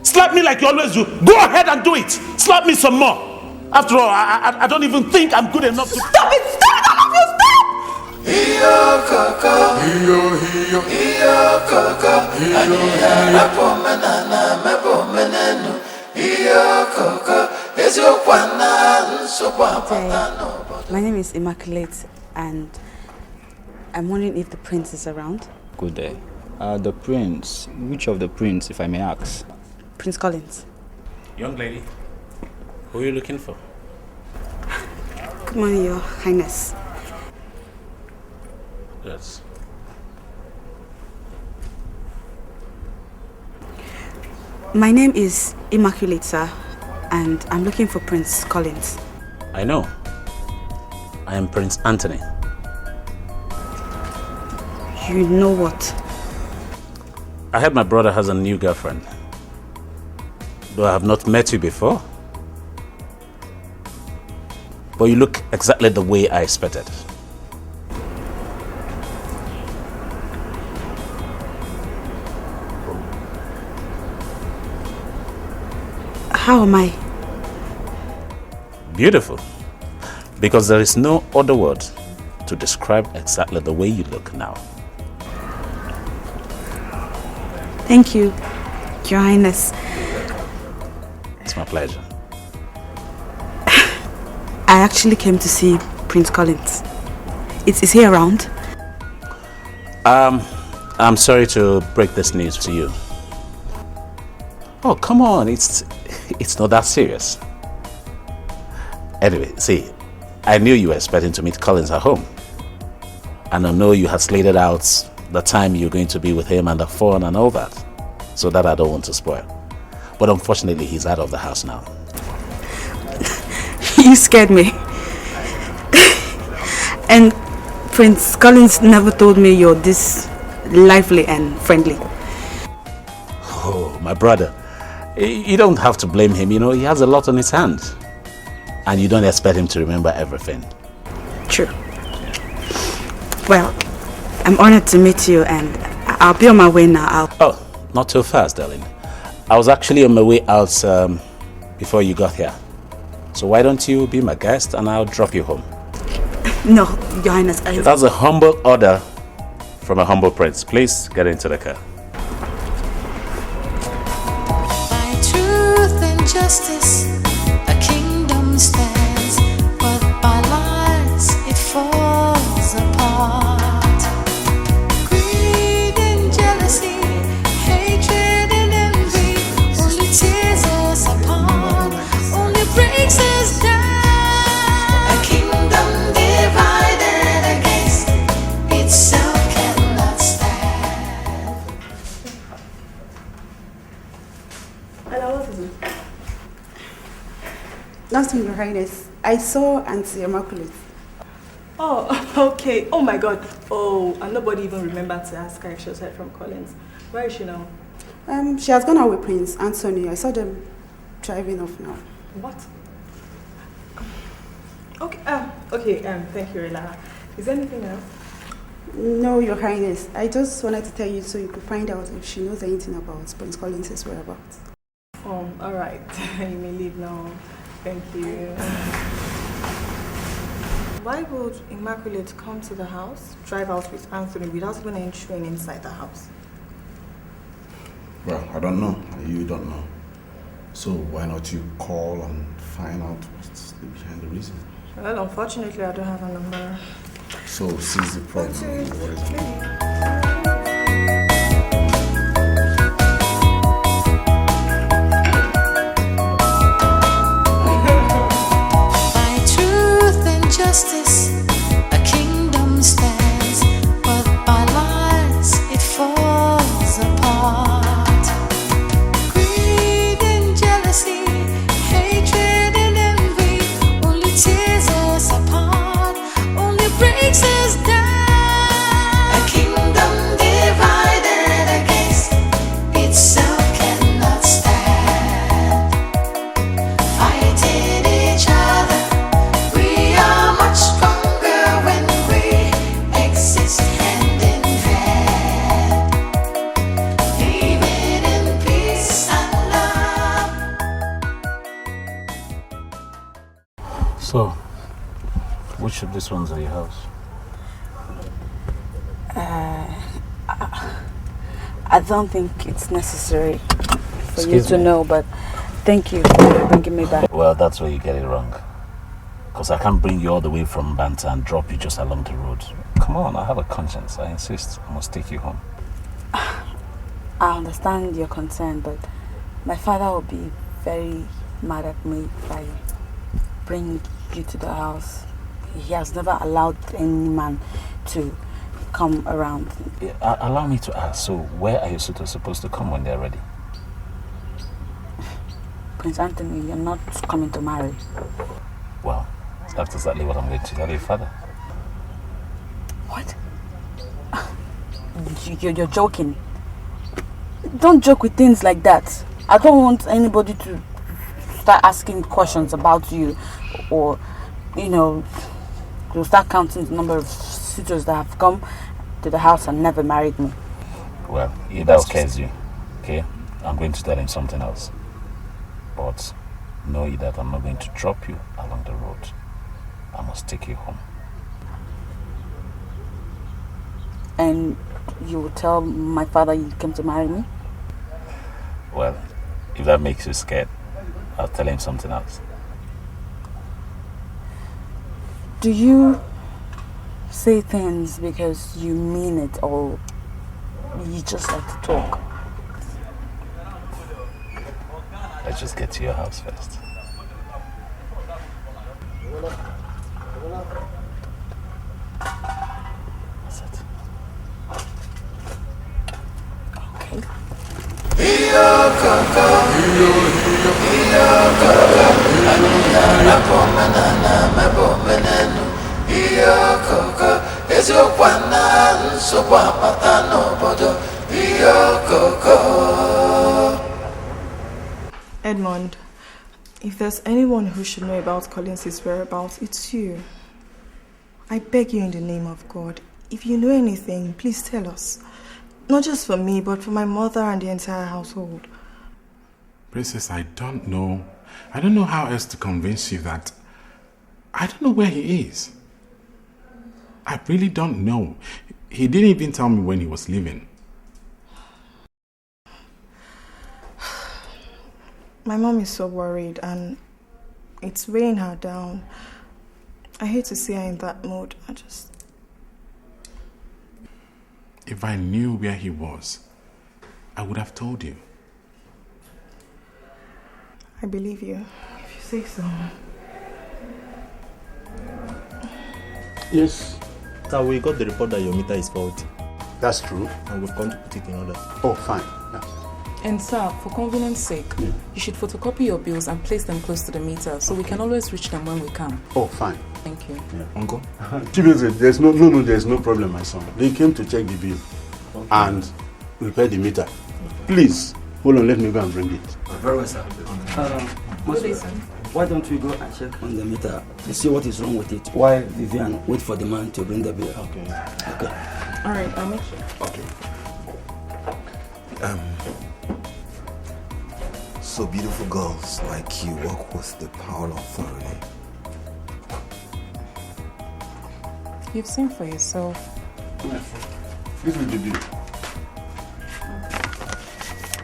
Slap me like you always do. Go ahead and do it. Slap me some more. After all, I don't even think I'm good enough to... Stop it! Stop it! All of you, stop! Iyo kaka, iyo kaka, mepo menana, mepo menenu. Iyo kaka, ezokwana, nsopapatano. My name is Immaculate and I'm wondering if the prince is around. Good day. The prince, which of the prince, if I may ask? Prince Collins. Young lady, who are you looking for? Good morning, Your Highness. Yes. My name is Immaculate, sir, and I'm looking for Prince Collins. I know. I am Prince Anthony. You know what? I heard my brother has a new girlfriend. Though I have not met you before. But you look exactly the way I expected. How am I? Beautiful. Because there is no other word to describe exactly the way you look now. Thank you, Your Highness. It's my pleasure. I actually came to see Prince Collins. Is he around? I'm sorry to break this news to you. Oh, come on, it's not that serious. Anyway, see, I knew you were expecting to meet Collins at home. And I know you had slated out the time you're going to be with him and the fun and all that. So that I don't want to spoil. But unfortunately, he's out of the house now. You scared me. And Prince Collins never told me you're this lively and friendly. Oh, my brother. You don't have to blame him, you know, he has a lot on his hands. And you don't expect him to remember everything. True. Well, I'm honored to meet you and I'll be on my way now. Oh, not too fast, darling. I was actually on my way out before you got here. So why don't you be my guest and I'll drop you home? No, Your Highness, That's a humble order from a humble prince. Please get into the car. By truth and justice, a kingdom stands, but by lies it falls apart. Greed and jealousy, hatred and envy, only tears us apart, only breaks us down. A kingdom divided against itself cannot stand. Hello, what is it? Nothing, Your Highness. I saw Auntie Immaculate. Oh, okay. Oh my God. Oh, and nobody even remembered to ask her if she was heard from Collins. Where is she now? She has gone out with Prince Anthony. I saw them driving off now. What? Okay. Thank you, Rela. Is there anything else? No, Your Highness. I just wanted to tell you so you could find out if she knows anything about Prince Collins' whereabouts. Oh, all right. You may leave now. Thank you. Why would Immaculate come to the house, drive out with Anthony without even entering inside the house? Well, I don't know. You don't know. So why not you call and find out what's behind the reason? Well, unfortunately, I don't have a number. So seize the problem. What is it? By truth and justice, a kingdom stands, but by lies it falls apart. Greed and jealousy, hatred and envy, only tears us apart, only breaks us down. A kingdom divided against itself cannot stand. Fighting each other, we are much stronger when we exist hand in hand, living in peace and love. So, which of these ones are your house? I don't think it's necessary for you Excuse to me? know, but thank you for bringing me back. Well, that's where you get it wrong. Because I can't bring you all the way from Banta and drop you just along the road. Come on, I have a conscience. I insist. I must take you home. I understand your concern, but my father will be very mad at me if I bring you to the house. He has never allowed any man to come around. Allow me to ask, so where are you supposed to come when they're ready? Prince Anthony, you're not coming to marry. Well, that's exactly what I'm going to tell your father. What? You're joking. Don't joke with things like that. I don't want anybody to start asking questions about you, or, you know, to start counting the number of suitors that have come to the house and never married me. Well, if that scares you, okay, I'm going to tell him something else. But know that I'm not going to drop you along the road. I must take you home. And you will tell my father you came to marry me? Well, if that makes you scared, I'll tell him something else. Do you say things because you mean it or you just like to talk? Let's just get to your house first. That's it. Edmond, if there's anyone who should know about Collins' whereabouts, it's you. I beg you in the name of God, if you know anything, please tell us. Not just for me, but for my mother and the entire household. Princess, I don't know. I don't know how else to convince you that I don't know where he is. I really don't know. He didn't even tell me when he was leaving. My mom is so worried and it's weighing her down. I hate to see her in that mood. If I knew where he was, I would have told you. I believe you, if you say so. Yes. So we got the report that your meter is faulty. That's true. And we've come to put it in order. Oh, fine. Yeah. And sir, for convenience sake, you should photocopy your bills and place them close to the meter so we can always reach them when we come. Oh, fine. Thank you. Yeah. Uncle? There's no problem, my son. They came to check the bill and repair the meter. Please, hold on, let me go and bring it. Very well, sir. Why don't we go and check on the meter to see what is wrong with it while Vivian wait for the man to bring the bill? Okay. All right, I'll make sure. Okay. So beautiful girls like you work with the power of authority. You've seen for yourself. This is the bill.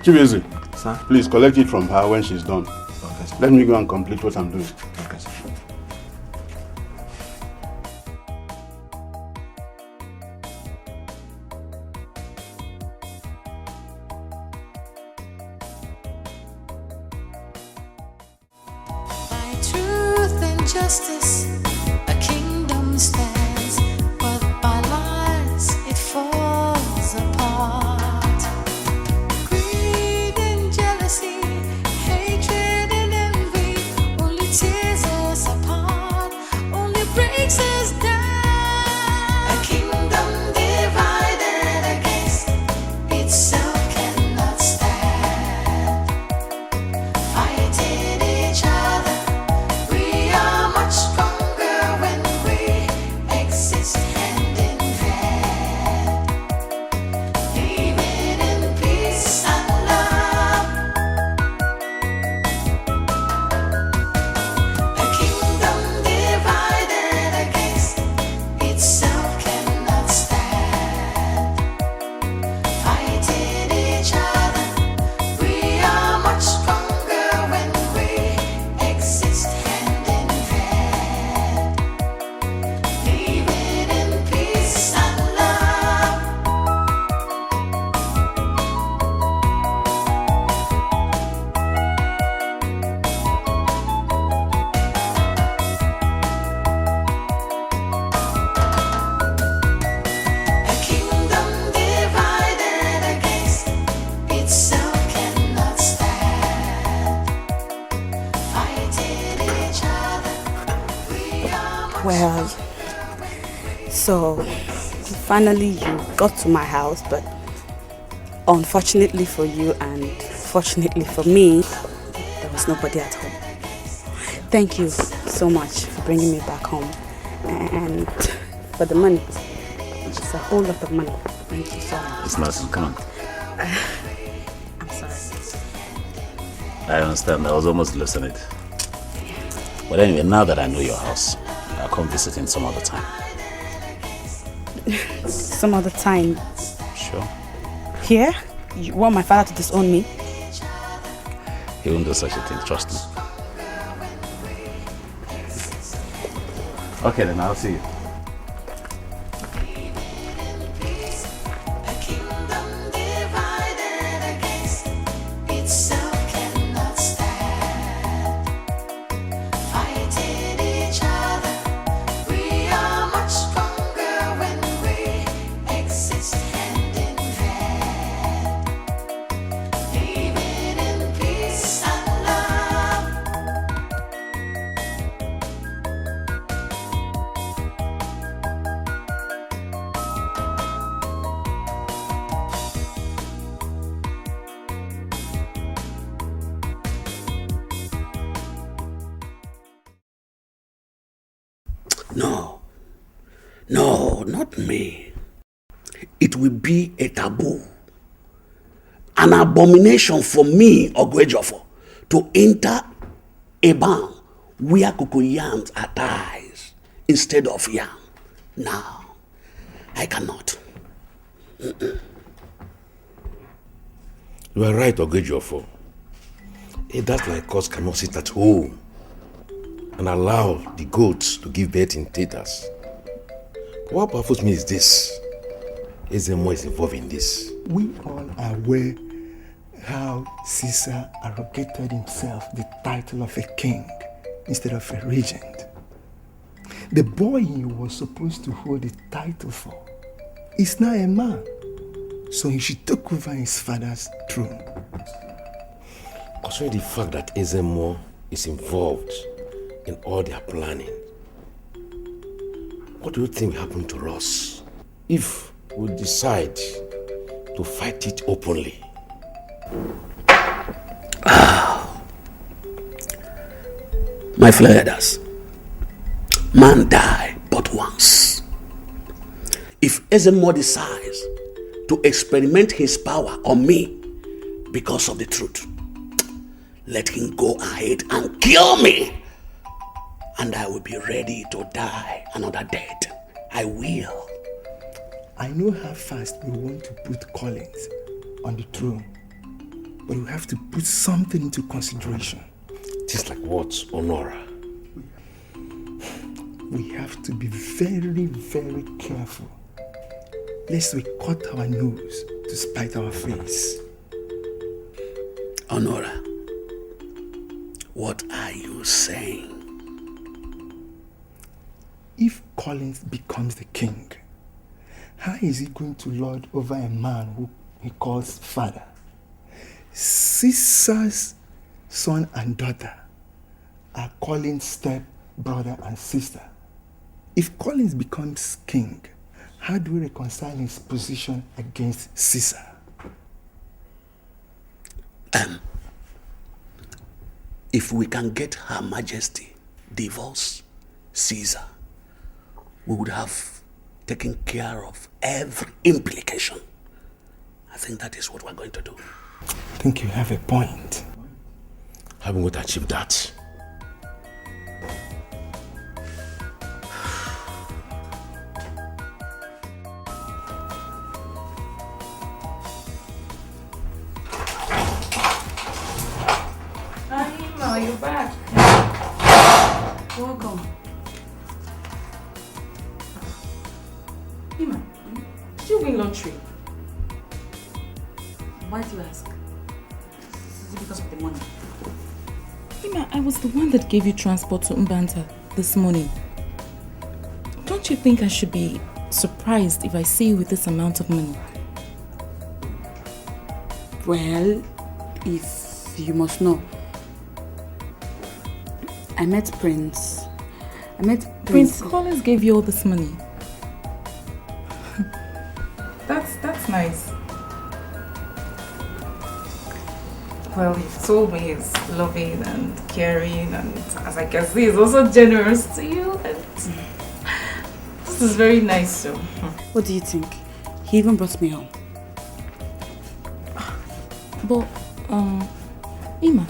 Chibueze, sir, please collect it from her when she's done. Okay, sir. Let me go and complete what I'm doing. Okay, sir. By truth and justice, a kingdom stands, but by lies it falls apart. Greed and jealousy, hatred and envy only tears us apart, only breaks us down. A kingdom divided against itself cannot stand. Fighting each other, we are much stronger when we exist hand in hand, living in peace and love. A kingdom divided against itself cannot stand. Fighting each other, we are much stronger when we exist hand in hand, living in peace and love. A kingdom divided against itself cannot stand. Fighting each other, we are much Well, so finally you got to my house, but unfortunately for you and fortunately for me, there was nobody at home. Thank you so much for bringing me back home and for the money. It's a whole lot of money. Thank you so much. It's not come. I'm sorry. I understand. I was almost losing it. But anyway, now that I know your house, I'll come visiting some other time. Some other time? Sure. Here? You want my father to disown me? He won't do such a thing, trust me. Okay then, I'll see you. No, not me. It will be a taboo, an abomination for me, Ogwejofo, to enter a barn where cocoyams are ties instead of yam. Now, I cannot. You are right, Ogwejofo. A dad like us cannot sit at home and allow the goats to give birth in theaters. What baffles me is this. Ezemo is involved in this. We all are aware how Caesar arrogated himself the title of a king instead of a regent. The boy he was supposed to hold the title for is now a man, so he should take over his father's throne. Considering the fact that Ezemo is involved in all their planning, what do you think will happen to us if we decide to fight it openly? My flathers, man die but once. If Ezemo decides to experiment his power on me because of the truth, let him go ahead and kill me, and I will be ready to die another death. I will. I know how fast we want to put Collins on the throne, but we have to put something into consideration. Just like what, Honora? We have to be very, very careful, lest we cut our nose to spite our face. Honora, what are you saying? If Collins becomes the king, how is he going to lord over a man who he calls father? Caesar's son and daughter are Collins' step brother and sister. If Collins becomes king, how do we reconcile his position against Caesar? If we can get Her Majesty divorce Caesar, we would have taken care of every implication. I think that is what we're going to do. I think you have a point. How are we going to achieve that? Are you back? Welcome. Ima, did you win lottery? Why do you ask? Is it because of the money? Ima, I was the one that gave you transport to Mbanta this morning. Don't you think I should be surprised if I see you with this amount of money? Well, if you must know, I met Prince. Prince Collins gave you all this money. That's nice. Well, you've told me he's loving and caring, and as I can see, he's also generous to you. And this is very nice too. What do you think? He even brought me home. But, Ima,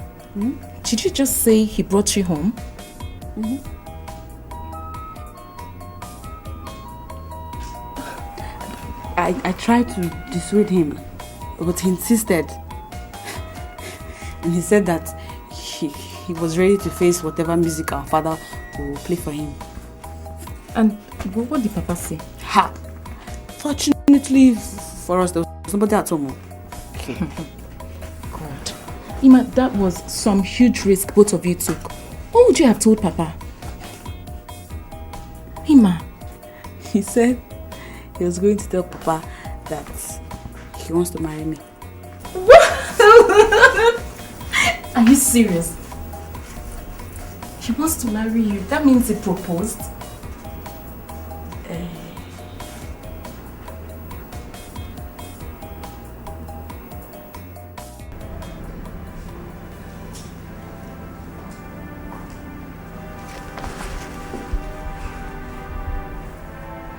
did you just say he brought you home? I tried to dissuade him, but he insisted. And he said that he was ready to face whatever music our father will play for him. And what did Papa say? Ha! Fortunately for us, there was nobody at home. God. Ima, that was some huge risk both of you took. What would you have told Papa? Ima. He said he was going to tell Papa that he wants to marry me. Are you serious? He wants to marry you. That means he proposed.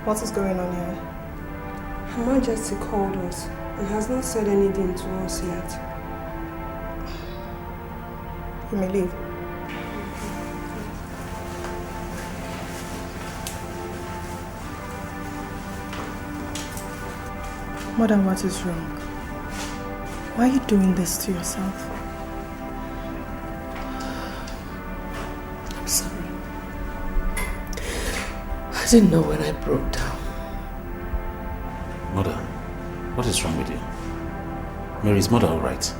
What is going on here? Her Majesty called us and has not said anything to us yet. You may leave. Madam, what is wrong? Why are you doing this to yourself? I'm sorry. I didn't know when I broke down. Mother, what is wrong with you? Mary's mother all right?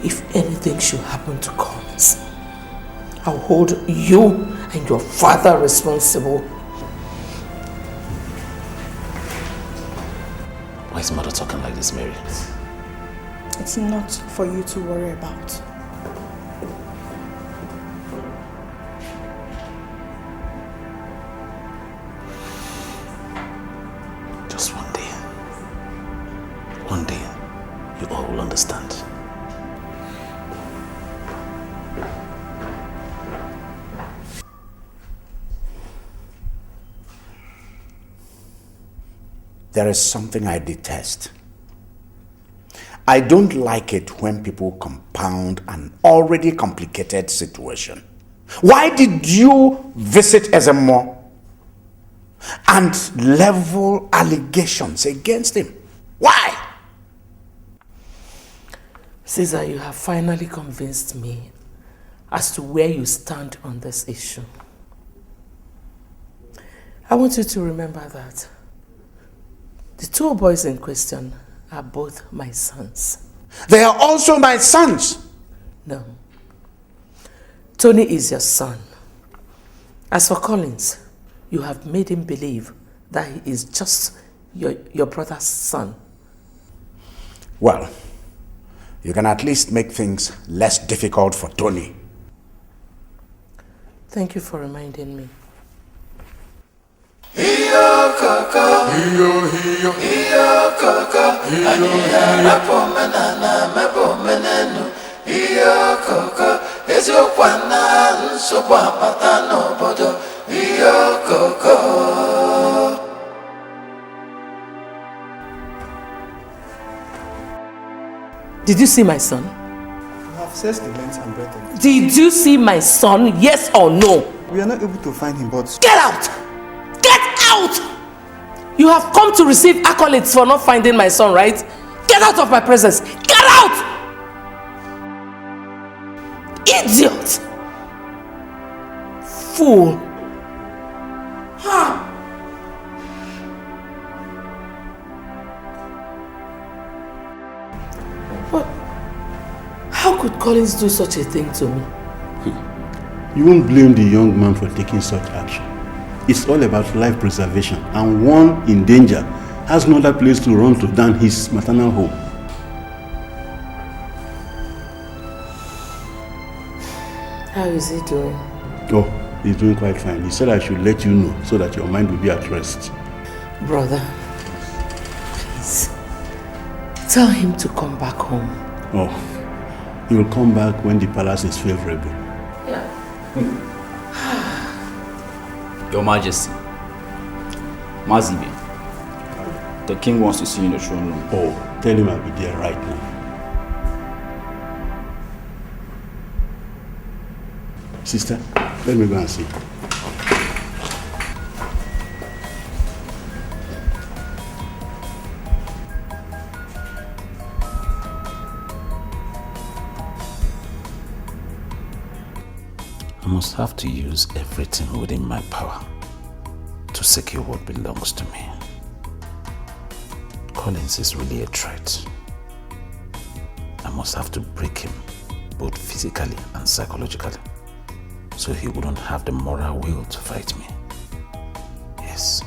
If anything should happen to Collins, I'll hold you and your father responsible. Why is mother talking like this, Mary? It's not for you to worry about. Just one day. One day, you all will understand. There is something I detest. I don't like it when people compound an already complicated situation. Why did you visit Ezemo and level allegations against him? Why? Caesar, you have finally convinced me as to where you stand on this issue. I want you to remember that the two boys in question are both my sons. They are also my sons. No. Tony is your son. As for Collins, you have made him believe that he is just your brother's son. Well, you can at least make things less difficult for Tony. Thank you for reminding me. Iyo koko, iyo koko, aniya rapo menana mebo menenu. Iyo koko, eziokwana nsogbu apata n'obodo. Iyo koko. Did you see my son? We have searched the length and breadth of it. Did you see my son? Yes or no? We are not able to find him, but... Get out! Get out! You have come to receive accolades for not finding my son, right? Get out of my presence! Get out! Idiot! Fool! Ha! What? How could Collins do such a thing to me? You won't blame the young man for taking such action. It's all about life preservation, and one in danger has no other place to run to than his maternal home. How is he doing? Oh, he's doing quite fine. He said I should let you know so that your mind will be at rest. Brother, please, tell him to come back home. Oh, he will come back when the palace is favorable. Yeah. Your Majesty, Mazibe, the king wants to see you in the throne room. Oh, tell him I'll be there right now. Sister, let me go and see. I must have to use everything within my power to secure what belongs to me. Collins is really a threat. I must have to break him, both physically and psychologically, so he wouldn't have the moral will to fight me. Yes.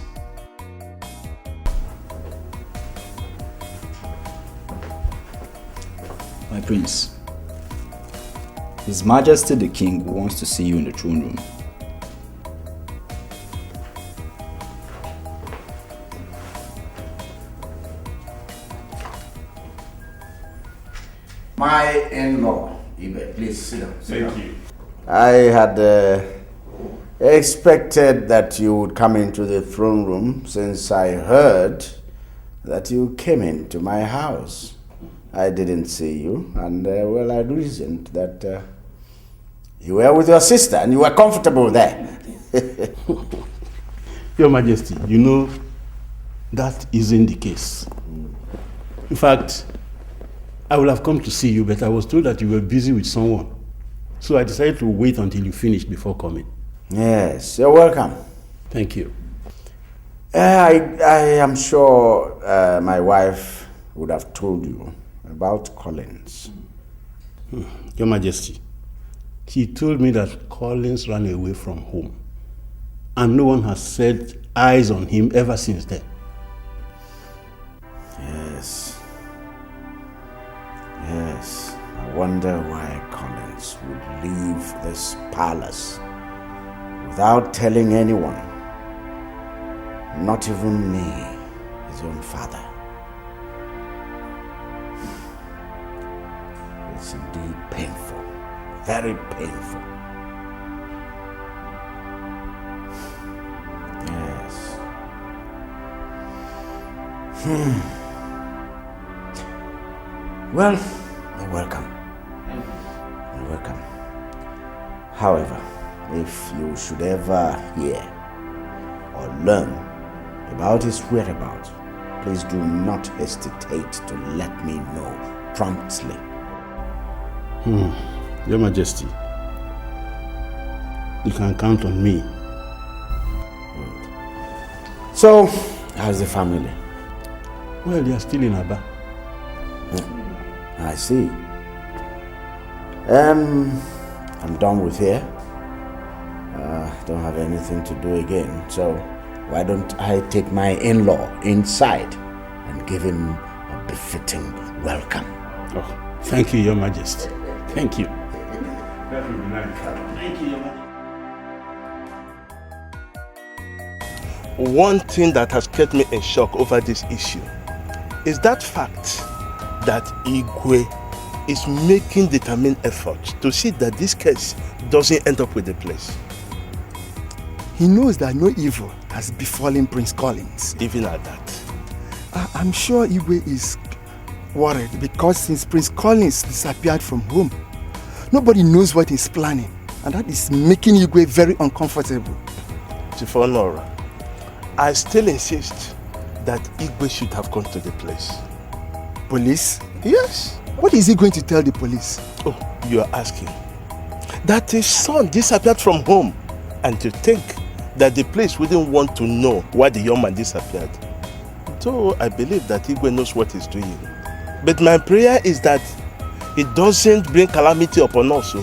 My prince, His Majesty the King wants to see you in the throne room. My in-law, Ibe, please sit down. Thank you. I had expected that you would come into the throne room since I heard that you came into my house. I didn't see you, and well, I reasoned that you were with your sister and you were comfortable there. Your Majesty, you know, that isn't the case. In fact, I would have come to see you, but I was told that you were busy with someone. So I decided to wait until you finished before coming. Yes, you're welcome. Thank you. I am sure my wife would have told you about Collins. Your Majesty, she told me that Collins ran away from home, and no one has set eyes on him ever since then. Yes. Yes, I wonder why Collins would leave this palace without telling anyone, not even me, his own father. It's indeed painful, very painful. Yes. Well, you're welcome. You're welcome. However, if you should ever hear or learn about his whereabouts, please do not hesitate to let me know promptly. Your Majesty, you can count on me. So, how's the family? Well, they are still in Aba. I see. I'm done with here. Don't have anything to do again, so why don't I take my in-law inside and give him a befitting welcome? Oh, thank you, Your Majesty. Thank you. That would be nice. Thank you, Your Majesty. One thing that has kept me in shock over this issue is that fact that Igwe is making determined efforts to see that this case doesn't end up with the place. He knows that no evil has befallen Prince Collins. Even at that. I'm sure Igwe is worried because since Prince Collins disappeared from home, nobody knows what he's planning, and that is making Igwe very uncomfortable. Chief Honora, I still insist that Igwe should have gone to the place. Police? Yes. What is he going to tell the police? Oh, you are asking. That his son disappeared from home, and to think that the place wouldn't want to know why the young man disappeared. Though I believe that Igwe knows what he's doing. But my prayer is that he doesn't bring calamity upon us. So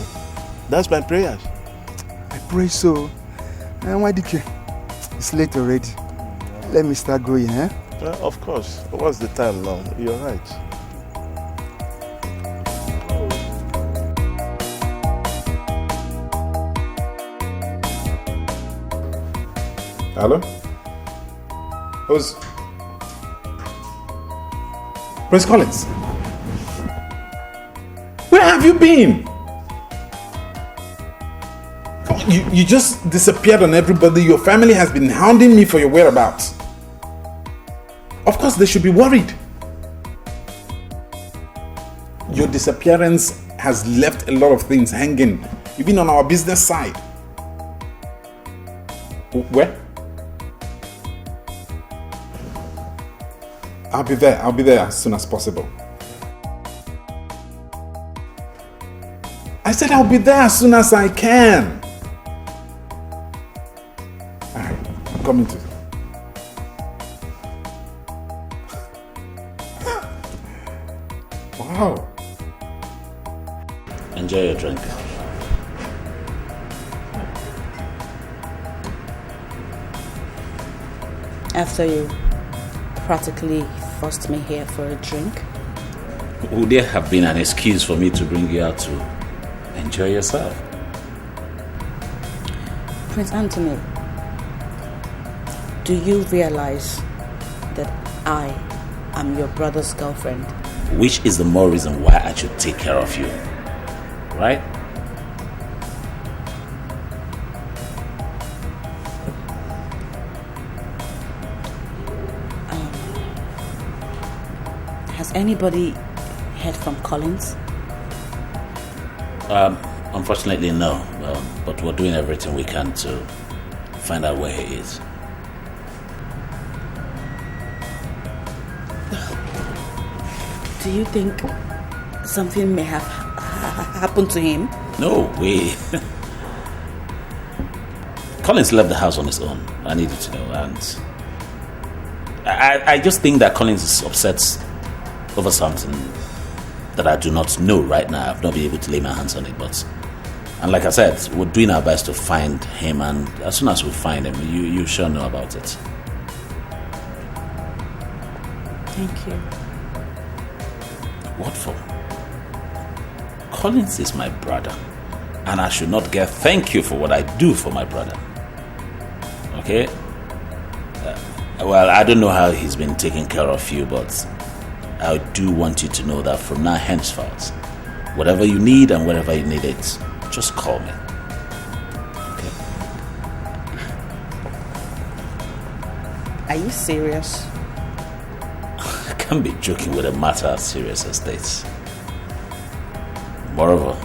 that's my prayer. I pray so. Wadike, it's late already. Let me start going, eh? Of course. What's the time now? You're right. Hello? Who's... Prince Collins? Where have you been? Come on, you just disappeared on everybody. Your family has been hounding me for your whereabouts. Of course, they should be worried. Your disappearance has left a lot of things hanging even on our business side. Where? I'll be there as soon as possible. I said I'll be there as soon as I can. Alright, I'm coming to. Wow. Enjoy your drink. After you practically forced me here for a drink. Would there have been an excuse for me to bring you out to enjoy yourself? Prince Anthony, do you realize that I am your brother's girlfriend? Which is the more reason why I should take care of you, right? Has anybody heard from Collins? Unfortunately, no. But we're doing everything we can to find out where he is. Do you think something may have happened to him? No way. Collins left the house on his own. I needed to know. And I just think that Collins is upset over something that I do not know right now. I've not been able to lay my hands on it. And like I said, we're doing our best to find him. And as soon as we find him, you sure know about it. Thank you. What for? Collins is my brother, and I should not get thank you for what I do for my brother. Okay? Well, I don't know how he's been taking care of you, but I do want you to know that from now henceforth, whatever you need and wherever you need it, just call me. Okay? Are you serious? I can't be joking with a matter as serious as this. Moreover,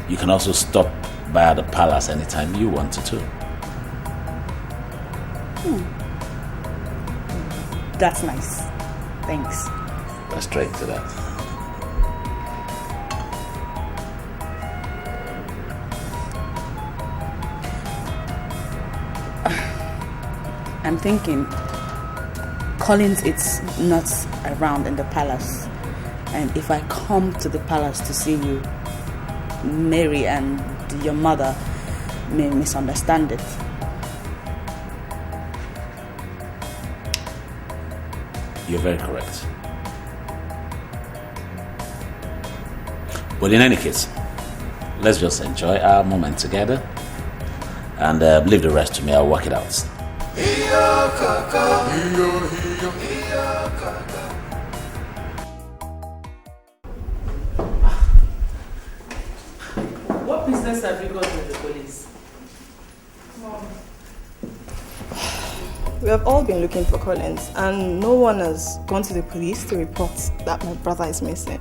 you can also stop by at the palace anytime you wanted to. That's nice. Thanks. Let's straight to that. I'm thinking Collins is not around in the palace, and if I come to the palace to see you, Mary and your mother may misunderstand it. You're very correct. But in any case, let's just enjoy our moment together and leave the rest to me. I'll work it out. What business have you got with the police? Mom, we have all been looking for Collins, and no one has gone to the police to report that my brother is missing.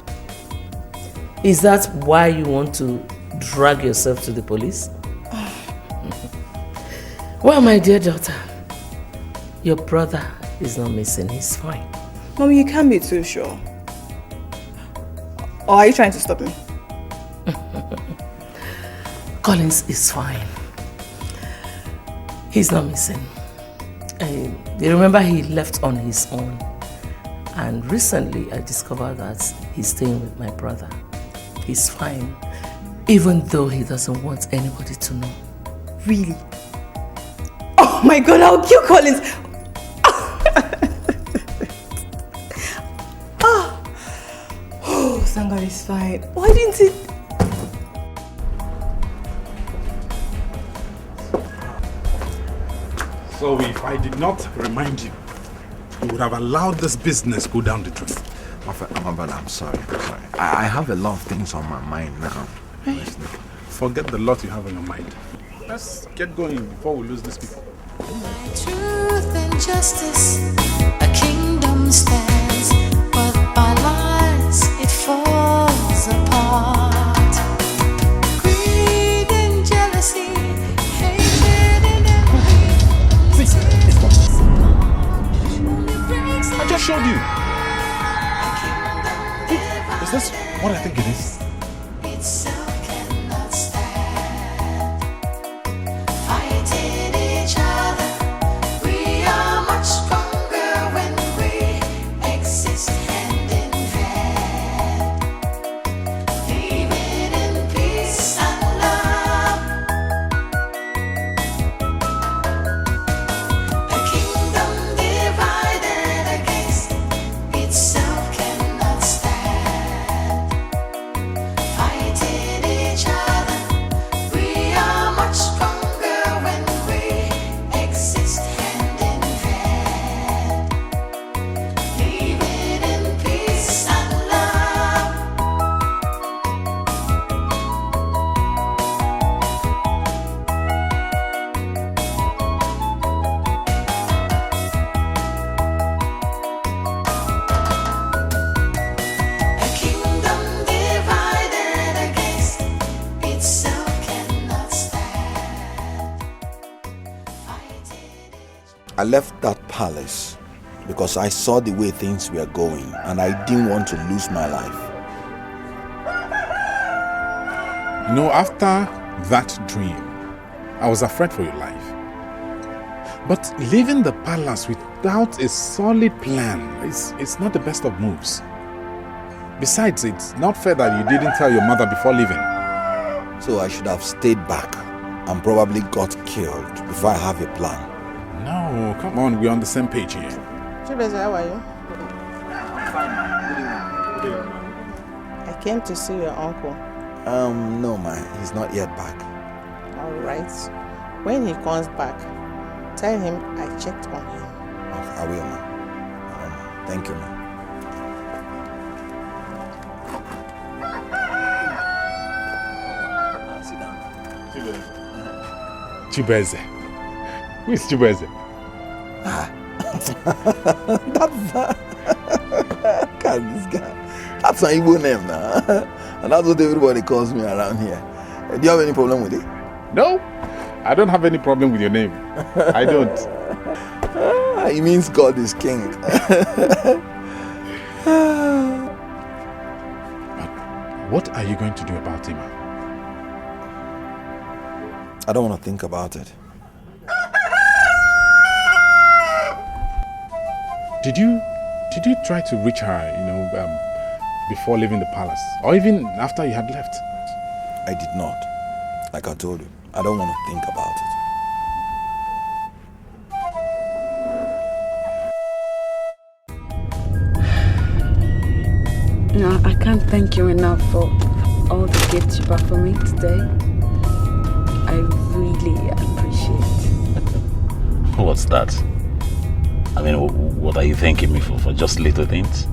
Is that why you want to drag yourself to the police? Well, my dear daughter, your brother is not missing. He's fine. Mommy, you can't be too sure. Or are you trying to stop me? Collins is fine. He's not missing. You remember he left on his own. And recently I discovered that he's staying with my brother. He's fine, even though he doesn't want anybody to know. Really? Oh my God, I'll kill Collins! Oh, thank God he's fine. Why didn't he? So if I did not remind you, you would have allowed this business go down the drain. My brother, I'm sorry. I have a lot of things on my mind now. Hey, forget the lot you have on your mind. Let's get going before we lose these people. Truth and justice, a kingdom stands, but by lies it falls apart. Greed just showed you. Is this what I think it is? Itself cannot stand. Fighting each other, we are much stronger when we exist hand in hand. Living in peace and love. A kingdom divided against itself cannot stand. Fighting each other, we are much stronger when we exist hand in hand. Living in peace and love. A kingdom divided against itself cannot stand. I left that palace because I saw the way things were going and I didn't want to lose my life. You know, after that dream, I was afraid for your life. But leaving the palace without a solid plan is not the best of moves. Besides, it's not fair that you didn't tell your mother before leaving. So I should have stayed back and probably got killed before I have a plan. No, come on, we're on the same page here. Chibeze, how are you? I came to see your uncle. No, man, he's not yet back. All right. When he comes back, tell him I checked on him. I will, man. Thank you, man. Chibeze. Who is Chibeze? God, this guy. That's an Igbo name now. And that's what everybody calls me around here. Do you have any problem with it? No, I don't have any problem with your name. I don't. It means God is king. What are you going to do about him? I don't want to think about it. Did you try to reach her, before leaving the palace? Or even after you had left? I did not. Like I told you, I don't want to think about it. No, I can't thank you enough for all the gifts you brought for me today. I really appreciate it. What's that? I mean, what are you thanking me for just little things?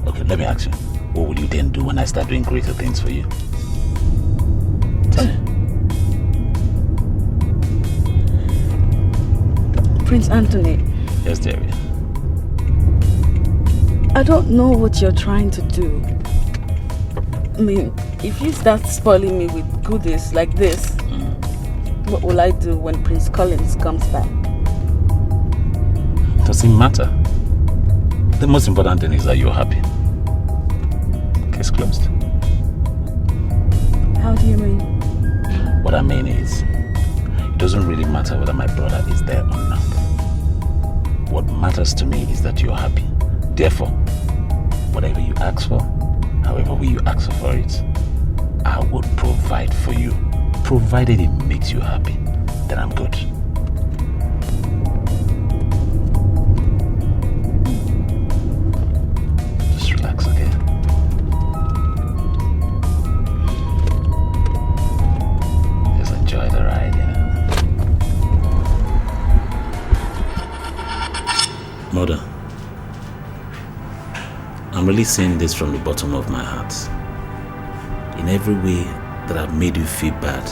Okay, let me ask you. What will you then do when I start doing greater things for you? Prince Anthony. Yes, dearie. I don't know what you're trying to do. I mean, if you start spoiling me with goodies like this, what will I do when Prince Collins comes back? Doesn't matter. The most important thing is that you're happy. Case closed. How do you mean? What I mean is, it doesn't really matter whether my brother is there or not. What matters to me is that you're happy. Therefore, whatever you ask for, however way you ask for it, I will provide for you. Provided it makes you happy, then I'm good. Just relax, okay? Just enjoy the ride, Mother, I'm really saying this from the bottom of my heart. In every way that I've made you feel bad,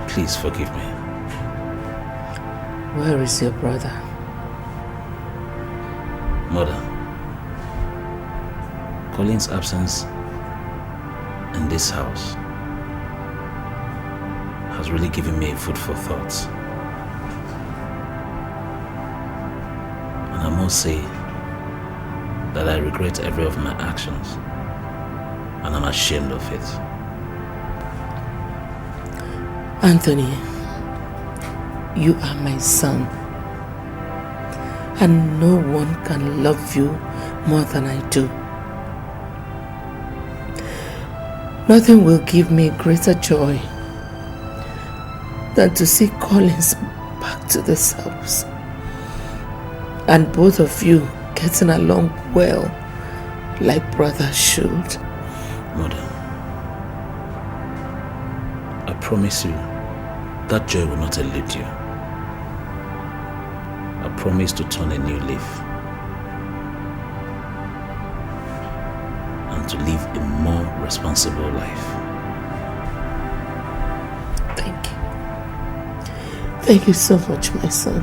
please forgive me. Where is your brother? Mother, Colin's absence in this house has really given me food for thought. must say that I regret every of my actions, and I'm ashamed of it. Anthony, you are my son, and no one can love you more than I do. Nothing will give me greater joy than to see Collins back to this house, and both of you getting along well like brothers should. Mother, I promise you that joy will not elude you. I promise to turn a new leaf and to live a more responsible life. Thank you. Thank you so much, my son.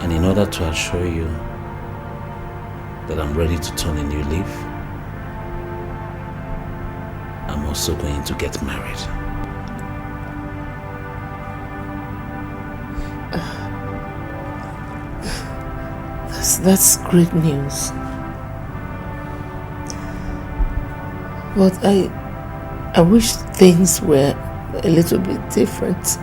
And in order to assure you that I'm ready to turn a new leaf, I'm also going to get married. That's great news. But I wish things were a little bit different.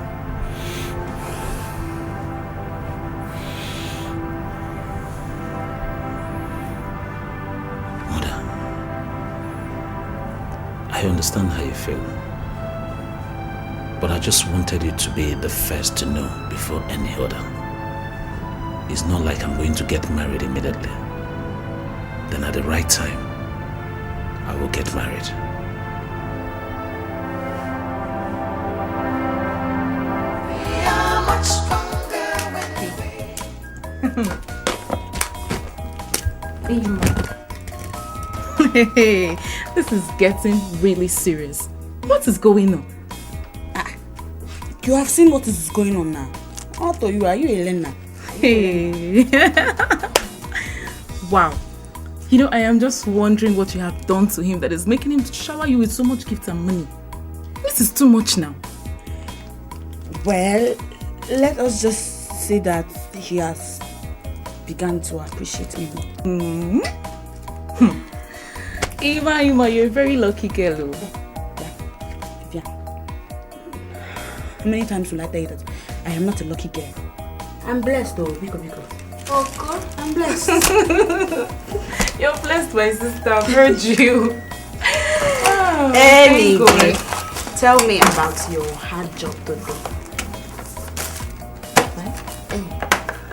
Mother, I understand how you feel. But I just wanted you to be the first to know before any other. It's not like I'm going to get married immediately. Then at the right time, I will get married. We are much stronger when we Hey, this is getting really serious. What is going on? You have seen what is going on now. How to you? Are you Elena? Hey. Wow. You know, I am just wondering what you have done to him that is making him shower you with so much gifts and money. This is too much now. Well, let us just say that he has begun to appreciate me. Ima, you're a very lucky girl. Yeah. How many times will I tell you that I am not a lucky girl? I'm blessed though, Biko. Oh God, I'm blessed. You're blessed, my sister. I've heard you. Oh, Anyway, tell me about your hard job today.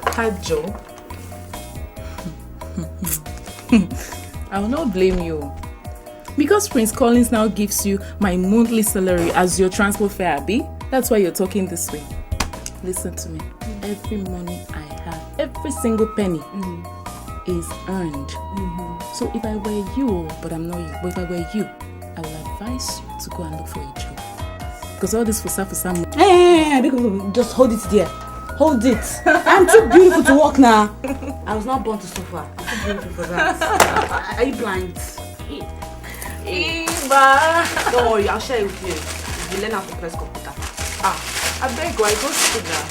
Hard job? I will not blame you. Because Prince Collins now gives you my monthly salary as your transport fare, Abi. That's why you're talking this way. Listen to me. Every money I have, every single penny is earned. So if I were you, but I'm not you, but if I were you, I would advise you to go and look for a job. Because all this for some. Hey, just hold it there. Hold it. I'm too beautiful to walk now. I was not born to suffer. I'm too beautiful for that. Are you blind? Iba. Don't worry, I'll share it with you. You learn how to press computer. I beg you, I go sit down.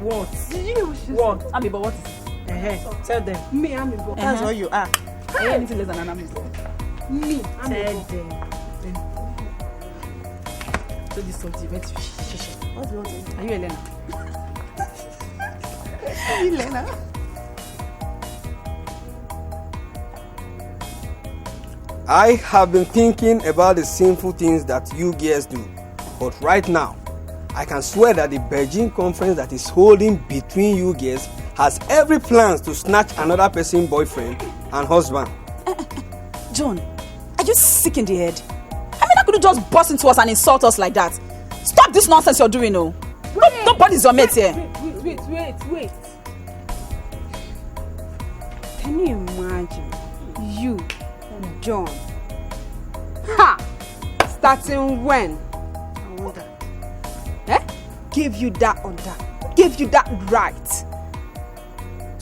What? Did you know what? Ami, but what is it? Tell them. Me, Ami, but that's what you are. Are you anything less than an Ami? Me, Ami. Tell them. So this something. What do you want to do? Are you Elena? Are you Elena? I have been thinking about the sinful things that you girls do. But right now, I can swear that the Beijing conference that is holding between you girls has every plans to snatch another person's boyfriend and husband. John, are you sick in the head? I mean, how could you just burst into us and insult us like that? Stop this nonsense you're doing, no. Nobody's your mate here. Wait. Can you imagine? You, John. Ha! Starting when? I wonder. Gave you that on that. Gave you that right.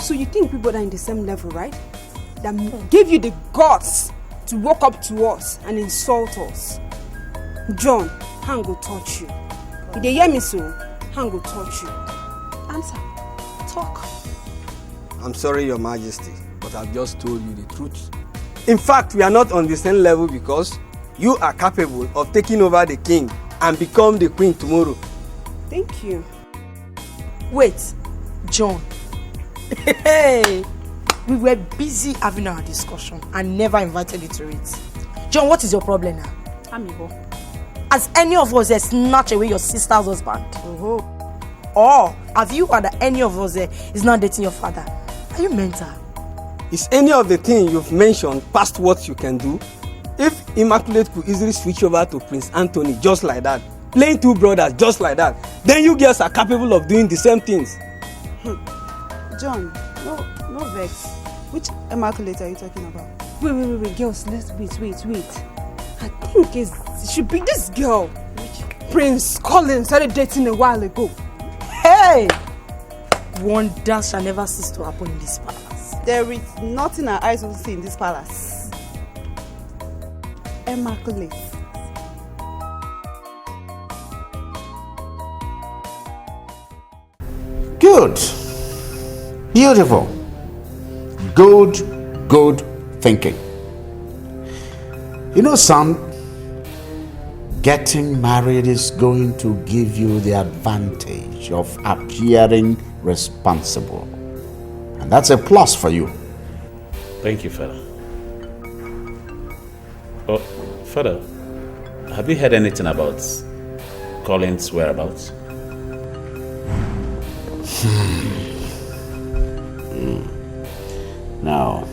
So you think people are in the same level, right? That gave you the guts to walk up to us and insult us. John, hand go touch you. If they hear me so, hand go touch you. Answer. Talk. I'm sorry, Your Majesty, but I've just told you the truth. In fact, we are not on the same level because you are capable of taking over the king and become the queen tomorrow. Thank you. Wait, John. Hey, we were busy having our discussion and never invited you to it. John, what is your problem now? Amigo. Has any of us snatched away your sister's husband? Oh. Or have you heard that any of us is not dating your father? Are you mental? Is any of the things you've mentioned past what you can do? If Immaculate could easily switch over to Prince Anthony just like that, playing two brothers just like that, then you girls are capable of doing the same things. John, no vex. Which Immaculate are you talking about? Wait, girls, let's wait. I think it should be this girl. Prince Colin started dating a while ago. Hey! Wonders shall never cease to happen in this palace. There is nothing our eyes will see in this palace. Immaculate. Good. Beautiful. Good thinking. You know, son, getting married is going to give you the advantage of appearing responsible. And that's a plus for you. Thank you, Father. Oh, Father, have you heard anything about Colin's whereabouts? Now,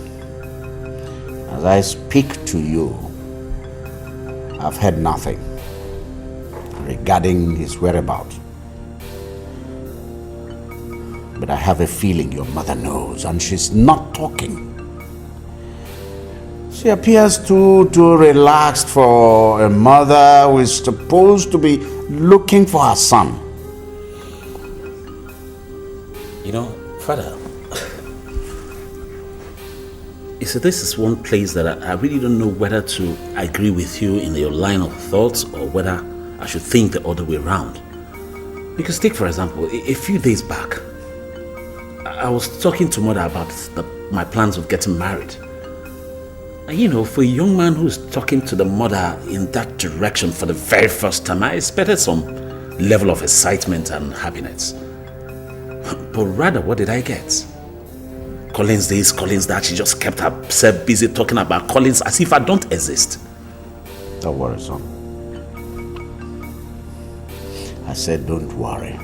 as I speak to you, I've heard nothing regarding his whereabouts. But I have a feeling your mother knows, and she's not talking. She appears too relaxed for a mother who is supposed to be looking for her son. You know, Father, you see, this is one place that I really don't know whether to agree with you in your line of thoughts or whether I should think the other way around. Because take, for example, a few days back, I was talking to Mother about my plans of getting married. And you know, for a young man who's talking to the mother in that direction for the very first time, I expected some level of excitement and happiness. But rather, what did I get? Collins this, Collins that. She just kept herself busy talking about Collins as if I don't exist. Don't worry, son. I said don't worry.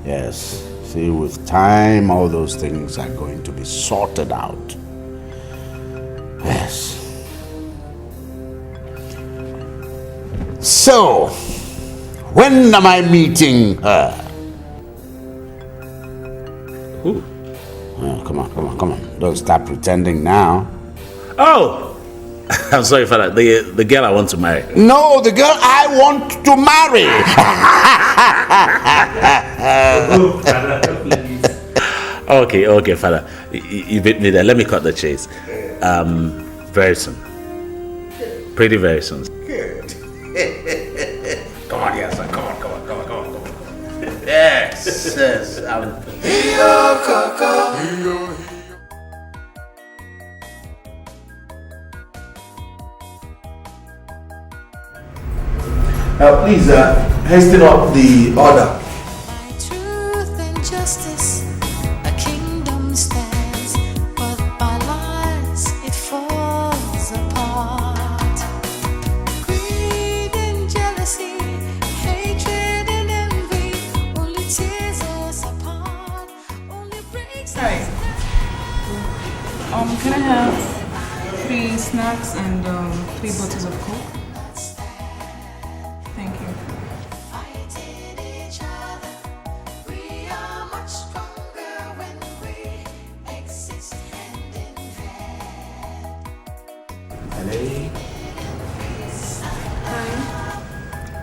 Yes, see, with time, all those things are going to be sorted out. Yes. So, when am I meeting her? Who? Oh, come on. Don't stop pretending now. Oh! I'm sorry, Father. The girl I want to marry. No, the girl I want to marry. Okay, Father. You beat me there. Let me cut the chase. Very soon. Pretty very soon. Good. Come on, yes, come on. Yes. Please, hasten up the order. Truth and justice, a kingdom stands, but by lies it falls apart. Greed and jealousy, hatred and envy, only tears us apart, only breaks us down. Can I have 3 snacks and 3 bottles of Coke? Thank you.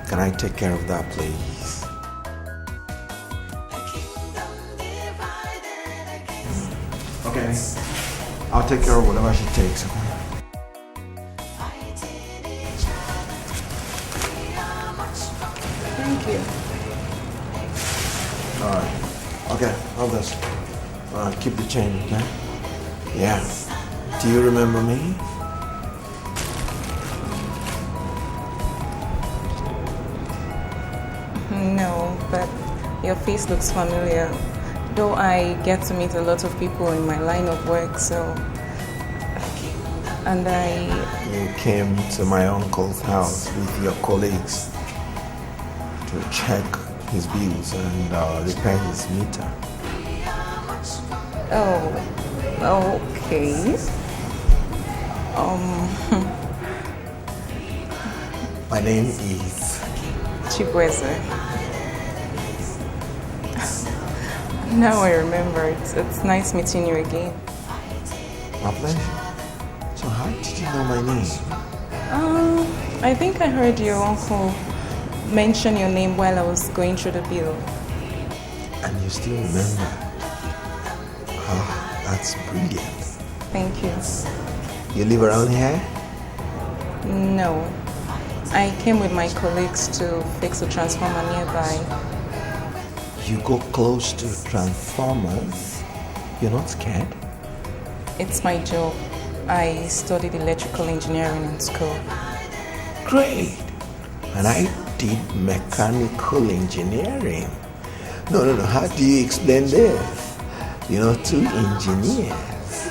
Can I take care of that, please? Okay. I'll take care of whatever she takes. Thank you. Alright. Okay, hold this. Keep the change, okay? Yeah. Do you remember me? No, but your face looks familiar. Though I get to meet a lot of people in my line of work, so... And You came to my uncle's house with your colleagues to check his bills and repair his meter. Oh, okay. My name is... Chibweze. Now I remember. It's nice meeting you again. My pleasure. So how did you know my name? I think I heard your uncle mention your name while I was going through the bill. And you still remember? Oh, that's brilliant. Thank you. You live around here? No. I came with my colleagues to fix a transformer nearby. You go close to transformers? You're not scared? It's my job. I studied electrical engineering in school. Great. And I did mechanical engineering. No. How do you explain this? You know, two engineers.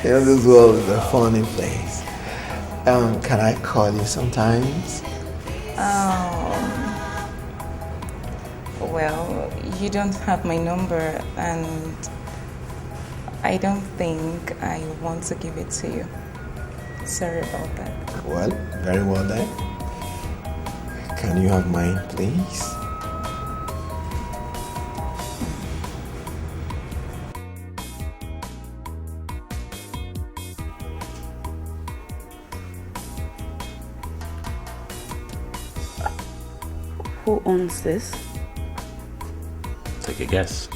You know, this world is a funny place. Can I call you sometimes? Well, you don't have my number, and I don't think I want to give it to you. Sorry about that. Well, very well then. Can you have mine, please? Who owns this? Take a guess.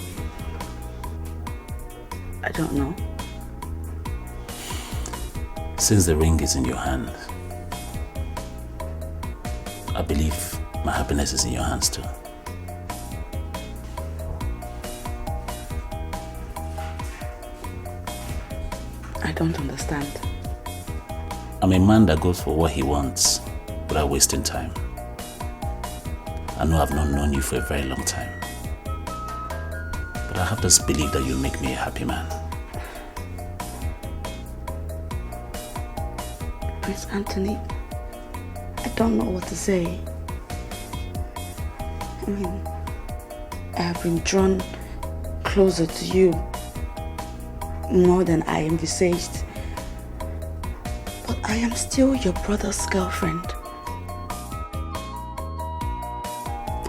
I don't know. Since the ring is in your hand, I believe my happiness is in your hands too. I don't understand. I'm a man that goes for what he wants without wasting time. I know I've not known you for a very long time, but I have this belief that you'll make me a happy man. Prince Anthony, I don't know what to say. I mean, I have been drawn closer to you more than I envisaged. But I am still your brother's girlfriend.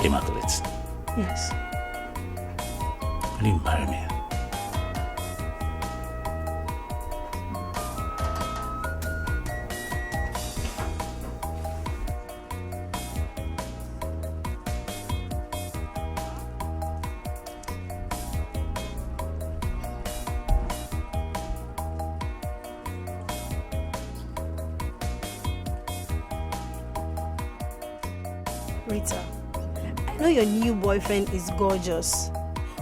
Immaculate. Yes. Will you marry me? Rita, I know your new boyfriend is gorgeous,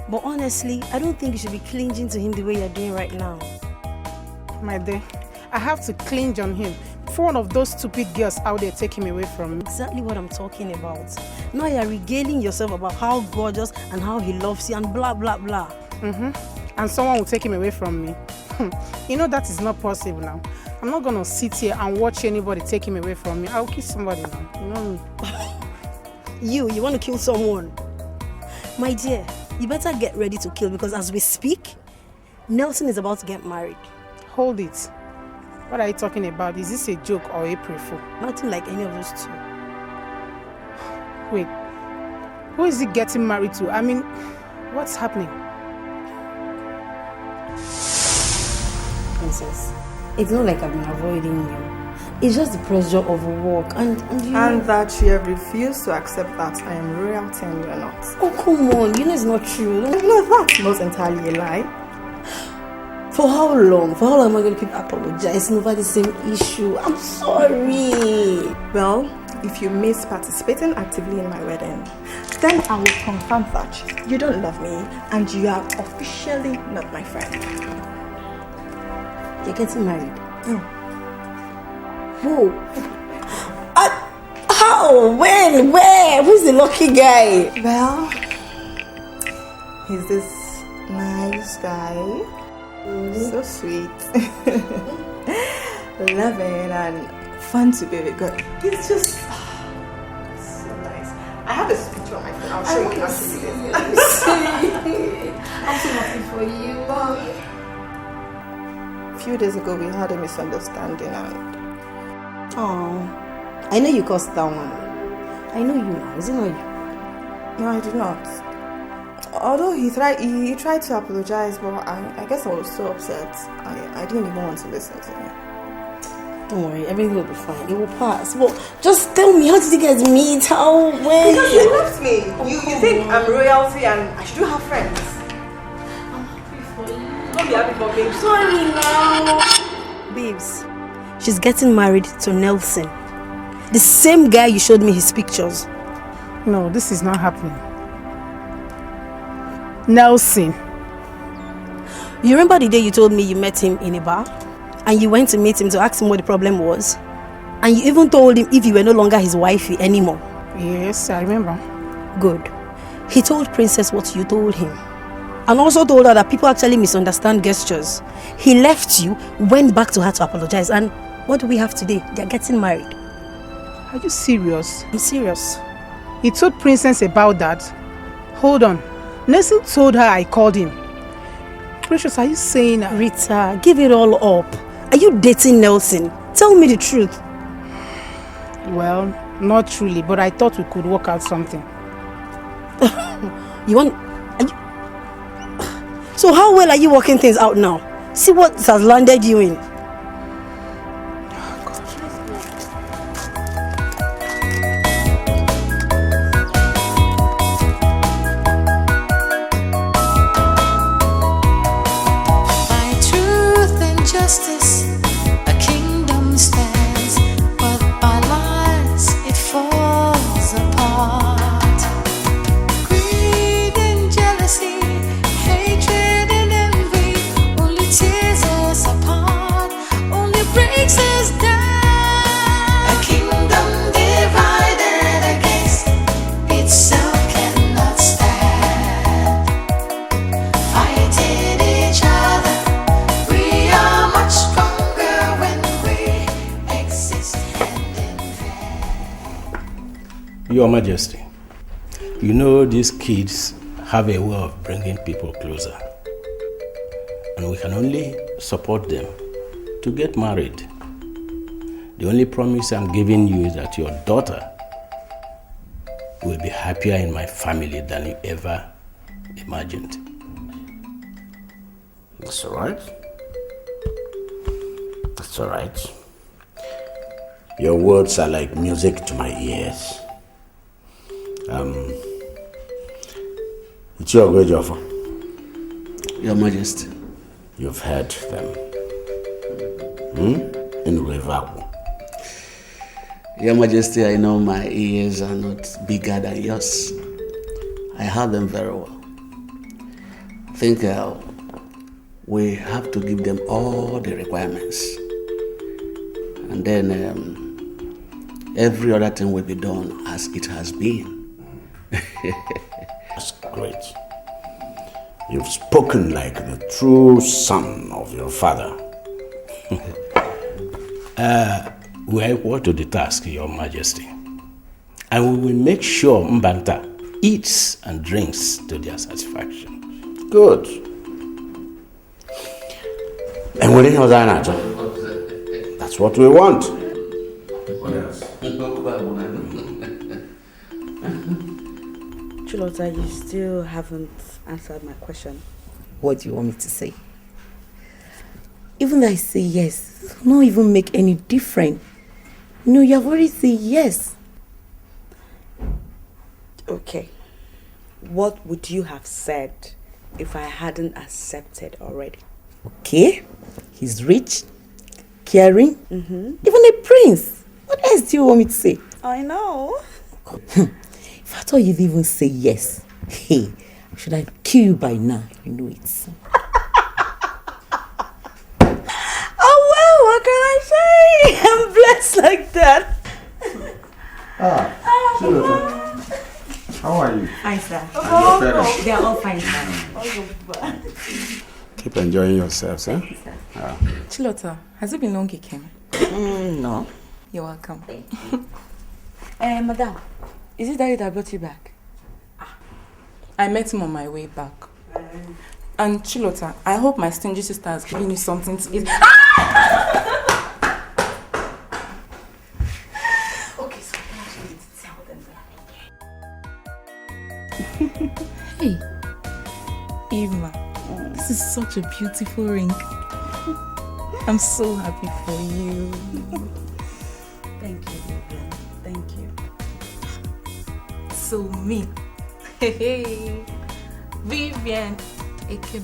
but honestly, I don't think you should be clinging to him the way you're doing right now. My dear, I have to clinch on him before one of those stupid girls out there take him away from me. Exactly what I'm talking about. Now you're regaling yourself about how gorgeous and how he loves you and blah, blah, blah. And someone will take him away from me. You know that is not possible now. I'm not going to sit here and watch anybody take him away from me. I'll kill somebody now. You know me. You want to kill someone? My dear, you better get ready to kill because as we speak, Nelson is about to get married. Hold it. What are you talking about? Is this a joke or April Fool? Nothing like any of those two. Wait, who is he getting married to? I mean, what's happening? Princess, it's not like I've been avoiding you. It's just the pressure of work and you And that you have refused to accept that I am royalty and you're not. Oh, come on. You know it's not true. No, that's not entirely a lie. For how long? For how long am I going to keep apologizing over the same issue? I'm sorry. Well, if you miss participating actively in my wedding, then I will confirm that you don't love me and you are officially not my friend. You're getting married? Who? How? When? Where? Who's the lucky guy? Well, he's this nice guy. So sweet. Loving and fun to be with. Good. He's just so nice. I have this picture on my phone. I'll show you. I'm so happy for you. A few days ago, we had a misunderstanding and... Oh, I know you caused that one. I know you now. Is it not you? No, I did not. Although he tried to apologize, but I guess I was so upset. I didn't even want to listen to him. Don't worry, everything will be fine. It will pass. Well, just tell me, how did you guys meet? How? When? Because he left me. You think I'm royalty and I should have friends? I'm happy for you. Don't be happy for me. Sorry now. Babes, she's getting married to Nelson. The same guy you showed me his pictures. No, this is not happening. Nelson. You remember the day you told me you met him in a bar? And you went to meet him to ask him what the problem was? And you even told him if you were no longer his wifey anymore. Yes, I remember. Good. He told Princess what you told him. And also told her that people actually misunderstand gestures. He left you, went back to her to apologize. And what do we have today? They're getting married. Are you serious? I'm serious. He told Princess about that? Hold on. Nelson told her I called him. Precious, are you saying... Rita, give it all up. Are you dating Nelson? Tell me the truth. Well, not truly, but I thought we could work out something. You want... So how well are you working things out now? See what has landed you in. Your Majesty, you know these kids have a way of bringing people closer. And we can only support them to get married. The only promise I'm giving you is that your daughter will be happier in my family than you ever imagined. That's all right. That's all right. Your words are like music to my ears. It's your great offer. Your Majesty. You've heard them. In Revaku. Your Majesty, I know my ears are not bigger than yours. I heard them very well. I think we have to give them all the requirements. And then every other thing will be done as it has been. That's great. You've spoken like the true son of your father. We are equal to the task, Your Majesty. And we will make sure Mbanta eats and drinks to their satisfaction. Good. And we're in that's what we want. What else? Chulota, you still haven't answered my question. What do you want me to say? Even though I say yes, it will not even make any difference. No, you have already said yes. Okay. What would you have said if I hadn't accepted already? Okay. He's rich, caring, even a prince. What else do you want me to say? I know. If I thought you'd even say yes, hey, should I kill you by now? You know it. Oh well, what can I say? I'm blessed like that. How are you? Fine, sir. Oh, They are all fine, sir. Keep enjoying yourselves, eh? Chilota, has it been long he came? No. You're welcome. Madam, is it Daddy that brought you back? I met him on my way back. And Chilota, I hope my stingy sister has given you something to eat. Okay, so I actually need to tell them that Hey, Eva, this is such a beautiful ring. I'm so happy for you. Thank you, Vivian. Thank you. So me, hey, Vivian Ekeh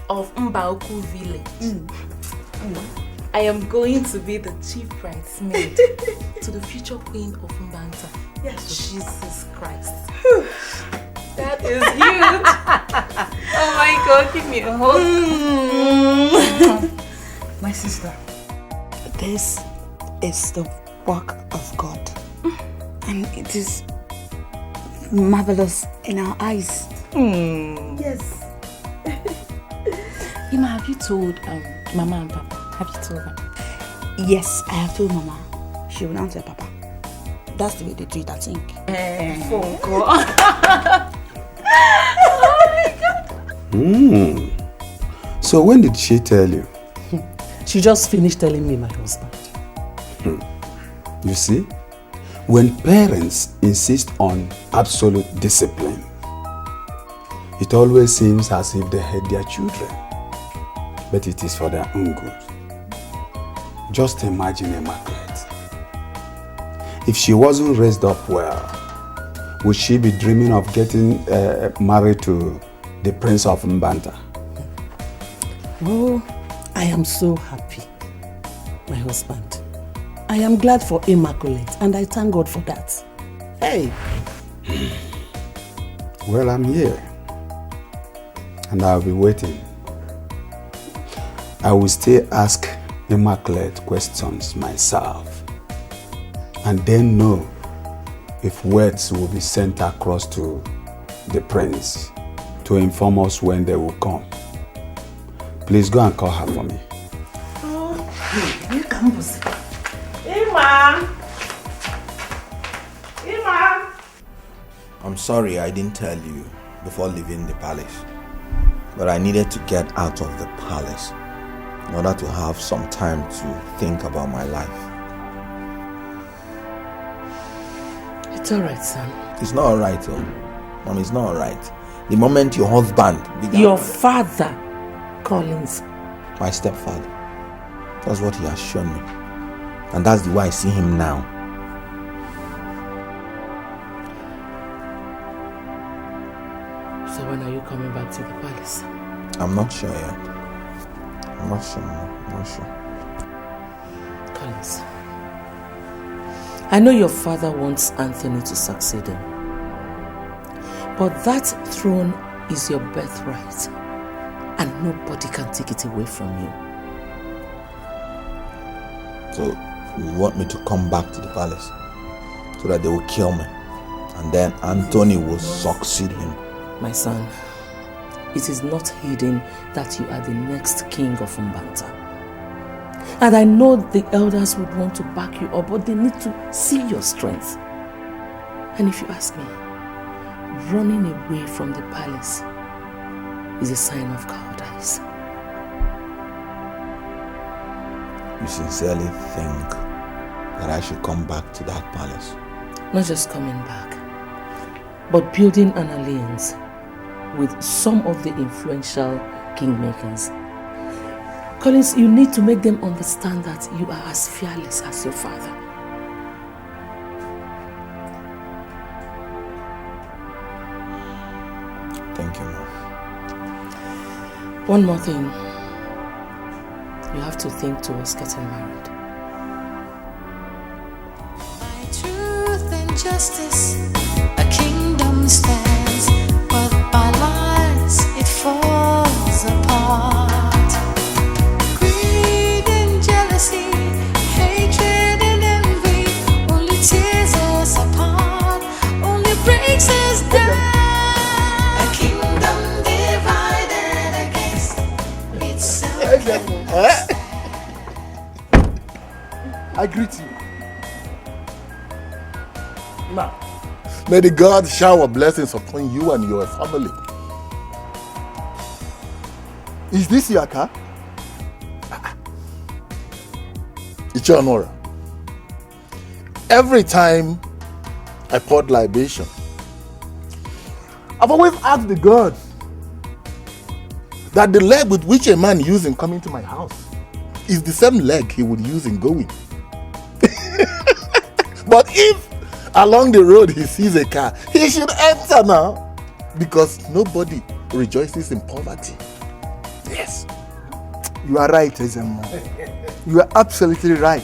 of Mbaoku village. I am going to be the chief bridesmaid to the future queen of Mbanta. Yes, Jesus Christ. That is huge. Oh my God, give me a hug. My sister, this is the work of God. And it is marvelous in our eyes. Yes. Ima, have you told Mama and Papa? Have you told them? Yes, I have told Mama. She will answer Papa. That's the way they do it, I think. Phone call. So when did she tell you? She just finished telling me, my husband. You see, when parents insist on absolute discipline, it always seems as if they hate their children, but it is for their own good. Just imagine Immaculate. If she wasn't raised up well, would she be dreaming of getting married to the Prince of Mbanta? Oh, I am so happy, my husband. I am glad for Immaculate, and I thank God for that. Hey! Well, I'm here, and I'll be waiting. I will still ask Immaculate questions myself, and then know if words will be sent across to the prince to inform us when they will come. Please go and call her for me. Ima! I'm sorry I didn't tell you before leaving the palace, but I needed to get out of the palace in order to have some time to think about my life. It's alright, son. It's not alright, though. Mom, it's not alright. The moment your husband began... Your father, Collins. My stepfather. That's what he has shown me. And that's the way I see him now. So when are you coming back to the palace? I'm not sure yet. I'm not sure. I'm not sure. Collins, I know your father wants Anthony to succeed him. But that throne is your birthright. And nobody can take it away from you. So, you want me to come back to the palace so that they will kill me, and then Anthony will succeed him? My son, it is not hidden that you are the next king of Mbanta. And I know the elders would want to back you up, but they need to see your strength. And if you ask me, running away from the palace is a sign of cowardice. You sincerely think that I should come back to that palace? Not just coming back, but building an alliance with some of the influential kingmakers. Collins, you need to make them understand that you are as fearless as your father. Thank you, Mom. One more thing. You have to think towards getting married. justice, a kingdom stands, but by lies it falls apart. Greed and jealousy, hatred and envy only tears us apart, only breaks us down. A kingdom divided against itself. I greet you. Now, may the God shower blessings upon you and your family. Is this your car? It's your Nora. Every time I poured libation, I've always asked the God that the leg with which a man used in coming to my house is the same leg he would use in going. But if along the road he sees a car, he should enter now, because nobody rejoices in poverty. Yes. You are right, Ezemo. You are absolutely right.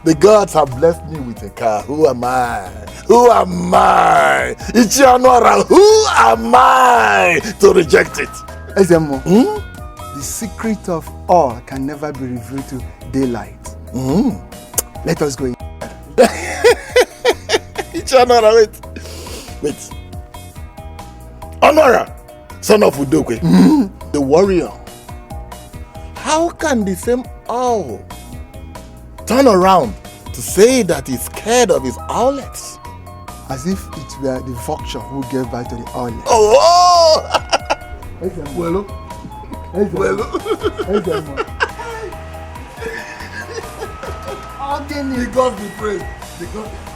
The gods have blessed me with a car. Who am I? Who am I? It's your Nora. Who am I to reject it? Ezemo, the secret of all can never be revealed to daylight. Let us go in. Honora, wait. Honora, son of Udokwe, the warrior. How can the same owl turn around to say that he's scared of his owlets? As if it were the vulture who gave birth to the owlet. Oh! Well, The gods be praised. The gods be praised.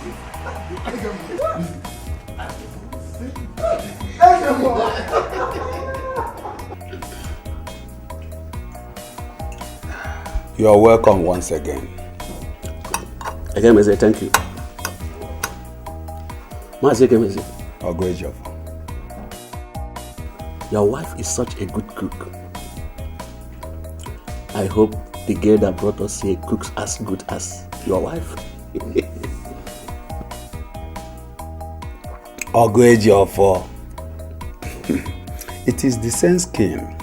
You are welcome once again. Again, I say thank you. Your wife is such a good cook. I hope the girl that brought us here cooks as good as your wife. Ogoejiofo. It is the same skin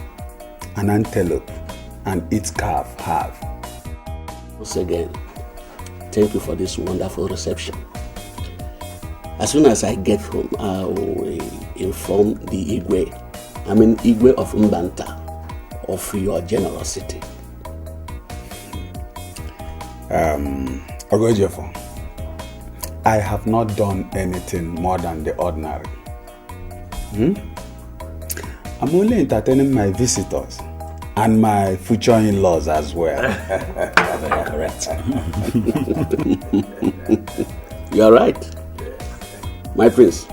an antelope and its calf have. Once again, thank you for this wonderful reception. As soon as I get home, I will inform the Igwe of Mbanta, of your generosity. Ogoejiofo, I have not done anything more than the ordinary. I'm only entertaining my visitors and my future in-laws as well. Correct. You are right. My prince.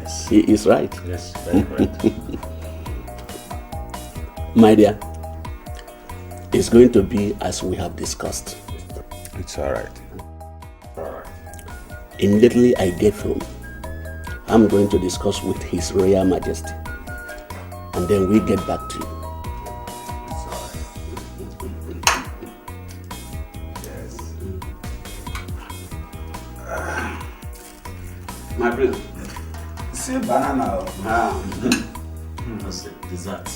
Yes. He is right. Yes, very right. My dear, it's going to be as we have discussed. It's all right. Immediately I get home, I'm going to discuss with His Royal Majesty, and then we get back to you. My prince. See banana. That's it. Dessert.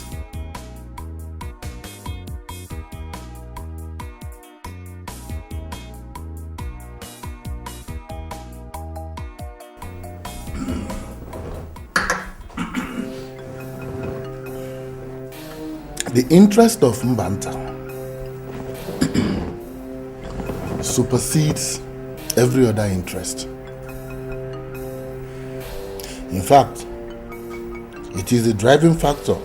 The interest of Mbanta supersedes every other interest. In fact, it is the driving factor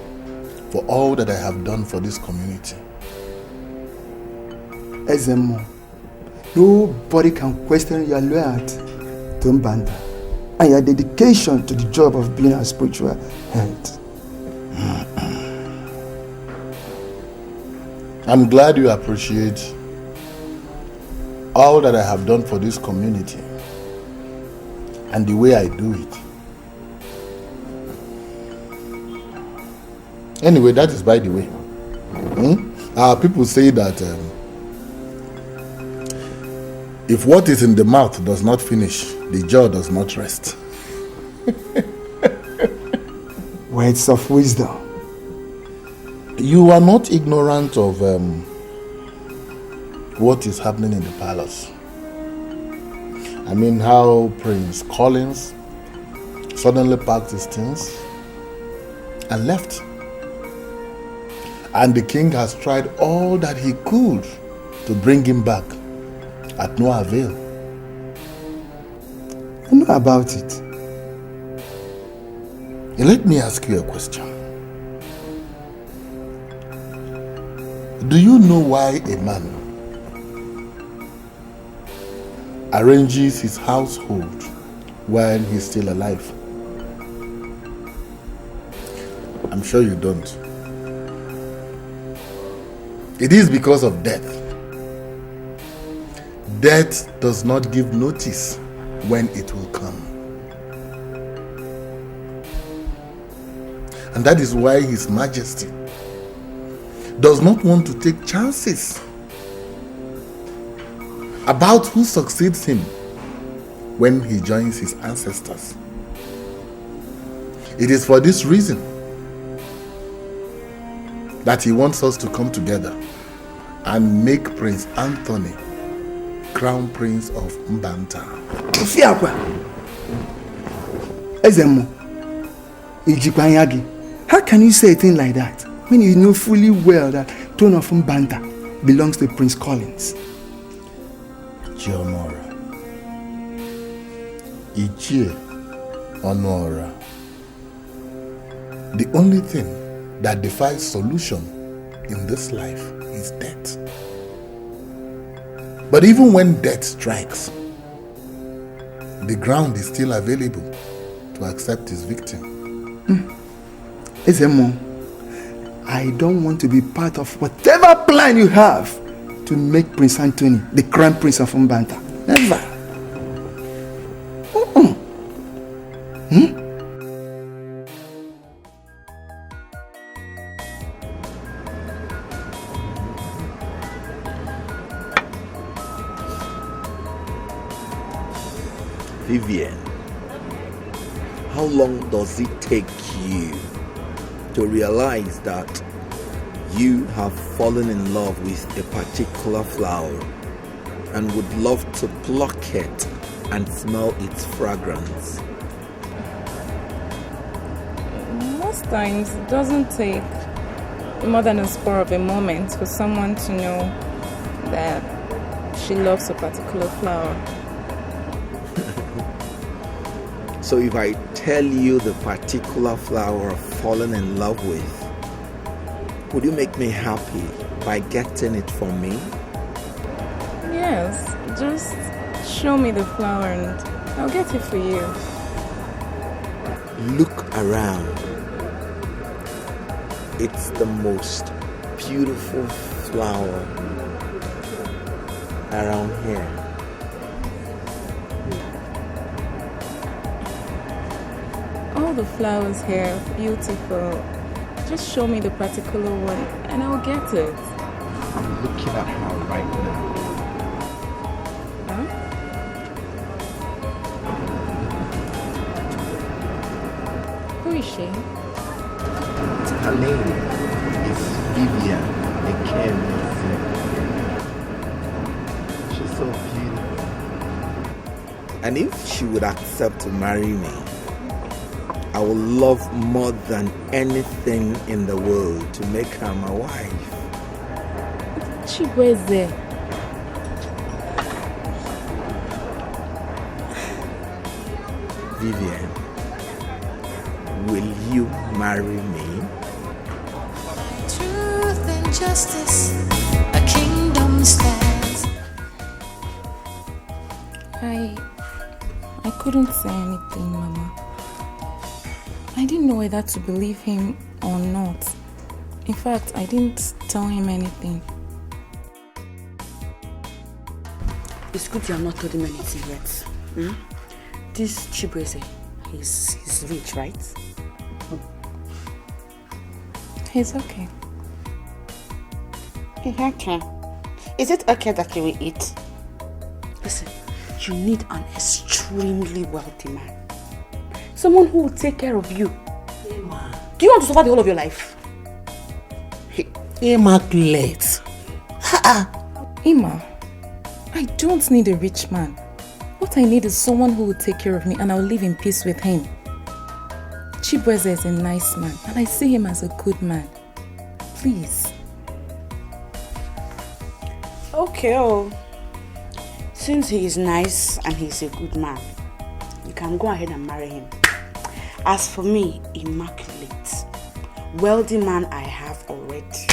for all that I have done for this community. Ezemo, nobody can question your loyalty to Mbanta and your dedication to the job of being a spiritual head. I'm glad you appreciate all that I have done for this community and the way I do it. Anyway, that is by the way. People say that If what is in the mouth does not finish, the jaw does not rest. Words of wisdom. You are not ignorant of what is happening in the palace. I mean, how Prince Collins suddenly packed his things and left. And the king has tried all that he could to bring him back, at no avail. I know about it. Let me ask you a question. Do you know why a man arranges his household while he's still alive? I'm sure you don't. It is because of death. Death does not give notice when it will come. And that is why His Majesty does not want to take chances about who succeeds him when he joins his ancestors. It is for this reason that he wants us to come together and make Prince Anthony Crown Prince of Mbanta. How can you say a thing like that when you know fully well that throne of Mbanta belongs to Prince Collins? Chiomora, Ichie Honora. The only thing that defies solution in this life is death. But even when death strikes, the ground is still available to accept his victim. Ezemo, I don't want to be part of whatever plan you have to make Prince Anthony the Crown Prince of Mbanta. Never. Vivian, how long does it take you to realize that you have fallen in love with a particular flower and would love to pluck it and smell its fragrance? Most times it doesn't take more than a spur of a moment for someone to know that she loves a particular flower. So if I tell you the particular flower I've fallen in love with, would you make me happy by getting it for me? Yes, just show me the flower and I'll get it for you. Look around. It's the most beautiful flower around here. All the flowers here are beautiful. Just show me the particular one and I'll get it. I'm looking at her right now. Huh? Who is she? Her name is Vivian Ekeh. She's so beautiful. And if she would accept to marry me, I will love more than anything in the world to make her my wife. She was there. Vivian, will you marry me? Truth and justice, a kingdom stands. I couldn't say anything, Mama. I didn't know whether to believe him or not. In fact, I didn't tell him anything. It's good you have not told him anything yet. This Chibueze, he's rich, right? He's okay. Ekeh, is it okay that you will eat? Listen, you need an extremely wealthy man. Someone who will take care of you. Emma. Do you want to suffer the whole of your life? Immaculate. Emma, I don't need a rich man. What I need is someone who will take care of me and I'll live in peace with him. Chibweze is a nice man and I see him as a good man. Please. Okay, since he is nice and he's a good man, you can go ahead and marry him. As for me, immaculate, wealthy man I have already.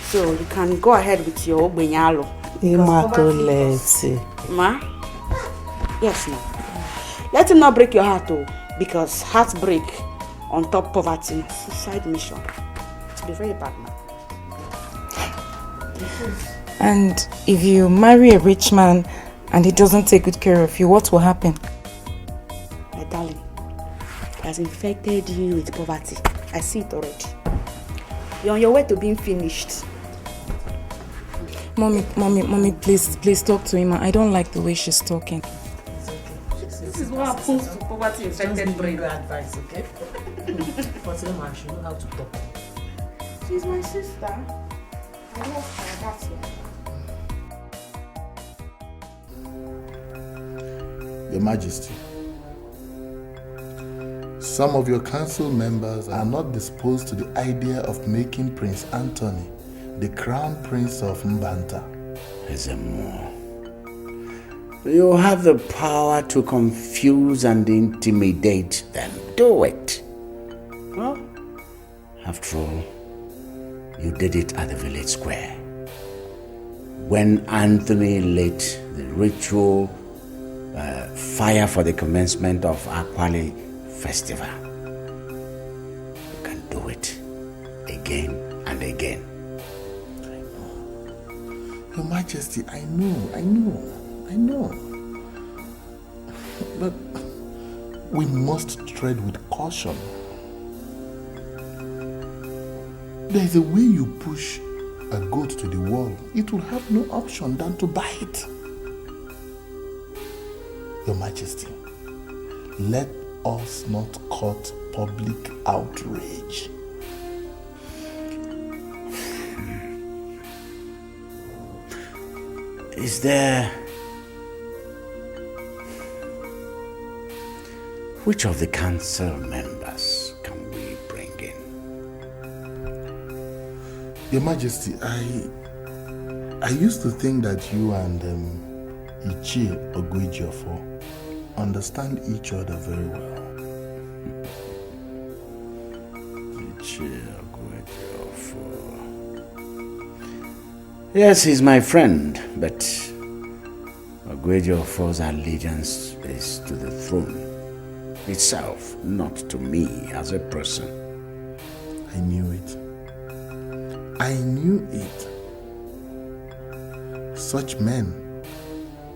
So you can go ahead with your Benyalo. Immaculate. Ma? Yes, no. Let him not break your heart, because heartbreak on top poverty, suicide mission. It's be very bad, man. And if you marry a rich man and he doesn't take good care of you, what will happen? My darling, he has infected you with poverty. I see it already. You're on your way to being finished. Mommy, please talk to him. I don't like the way she's talking. This is what happens to poverty infected brain. Your advice, okay? But Emma, she know how to talk. She's my sister. I love her, that's why. Your Majesty, some of your council members are not disposed to the idea of making Prince Anthony the crown prince of Mbanta. Ezemo, you have the power to confuse and intimidate them. Do it. Well, after all, you did it at the village square. When Anthony lit the ritual fire for the commencement of Akwali festival. You can do it again and again. Your Majesty, I know. But we must tread with caution. There is a way you push a goat to the wall. It will have no option than to bite. Your Majesty, let us not court public outrage. Is there... Which of the council members can we bring in? Your Majesty, I used to think that you and Ichie Ogwejiofo understand each other very well. Ichie Ogwejiofo. Yes, he's my friend, but Ogwejiofo's allegiance is to the throne itself, not to me as a person. I knew it. Such men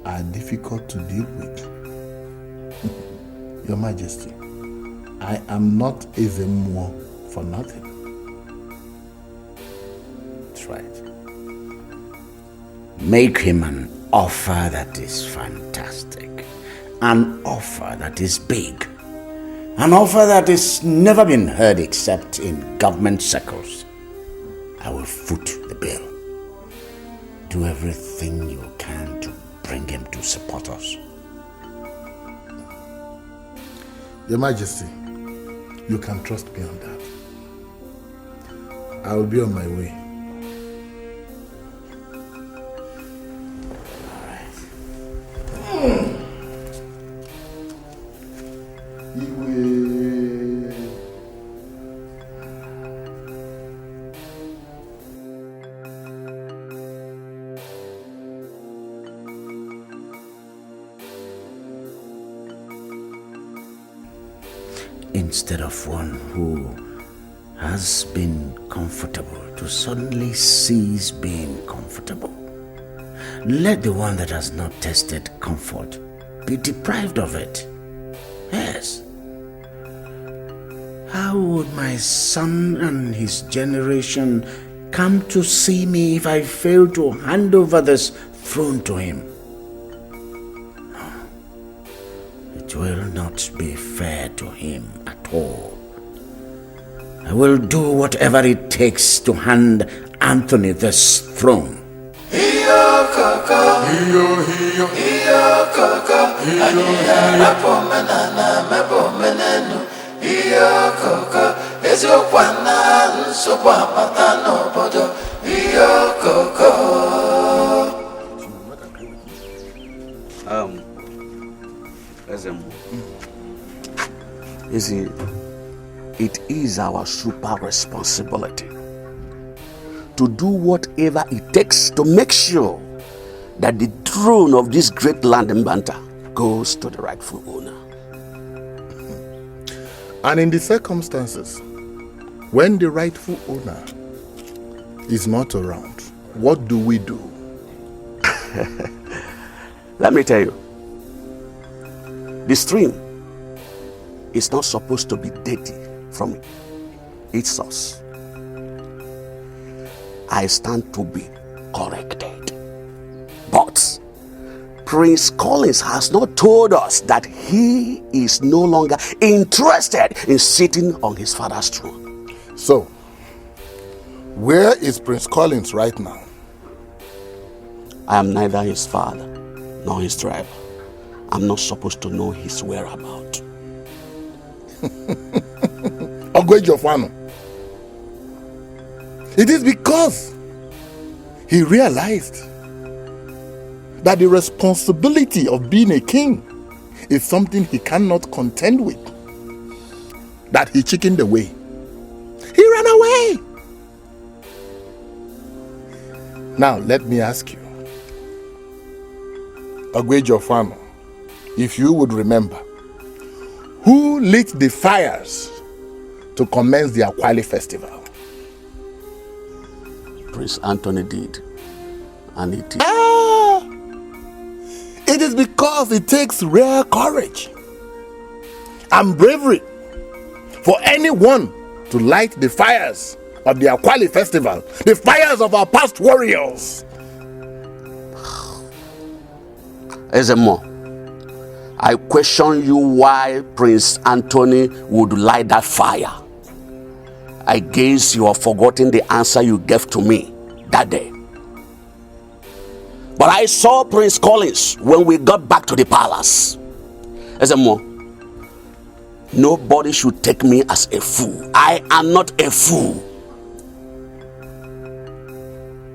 are difficult to deal with. Your Majesty, I am not a Zemuo for nothing. That's right. Make him an offer that is fantastic. An offer that is big. An offer that has never been heard except in government circles. I will foot the bill. Do everything you can to bring him to support us. Your Majesty, you can trust me on that. I will be on my way. Instead of one who has been comfortable to suddenly cease being comfortable. Let the one that has not tasted comfort be deprived of it. Yes. How would my son and his generation come to see me if I fail to hand over this throne to him? not be fair to him at all. I will do whatever it takes to hand Anthony this throne. You see, it is our super responsibility to do whatever it takes to make sure that the throne of this great land in Banta goes to the rightful owner. And in the circumstances, when the rightful owner is not around, what do we do? Let me tell you, the stream is not supposed to be dirty from its source. I stand to be corrected. But Prince Collins has not told us that he is no longer interested in sitting on his father's throne. So, where is Prince Collins right now? I am neither his father nor his driver. I'm not supposed to know his whereabouts. Ogwejofano. It is because he realized that the responsibility of being a king is something he cannot contend with, that he chickened away. He ran away. Now let me ask you, Ogwejofano, if you would remember, who lit the fires to commence the Akwali festival? Prince Anthony did, and it is. It is because it takes rare courage and bravery for anyone to light the fires of the Akwali festival, the fires of our past warriors. Ezemo, I question you why Prince Anthony would light that fire. I guess you have forgotten the answer you gave to me that day. But I saw Prince Collins when we got back to the palace. Ezemo, nobody should take me as a fool. I am not a fool.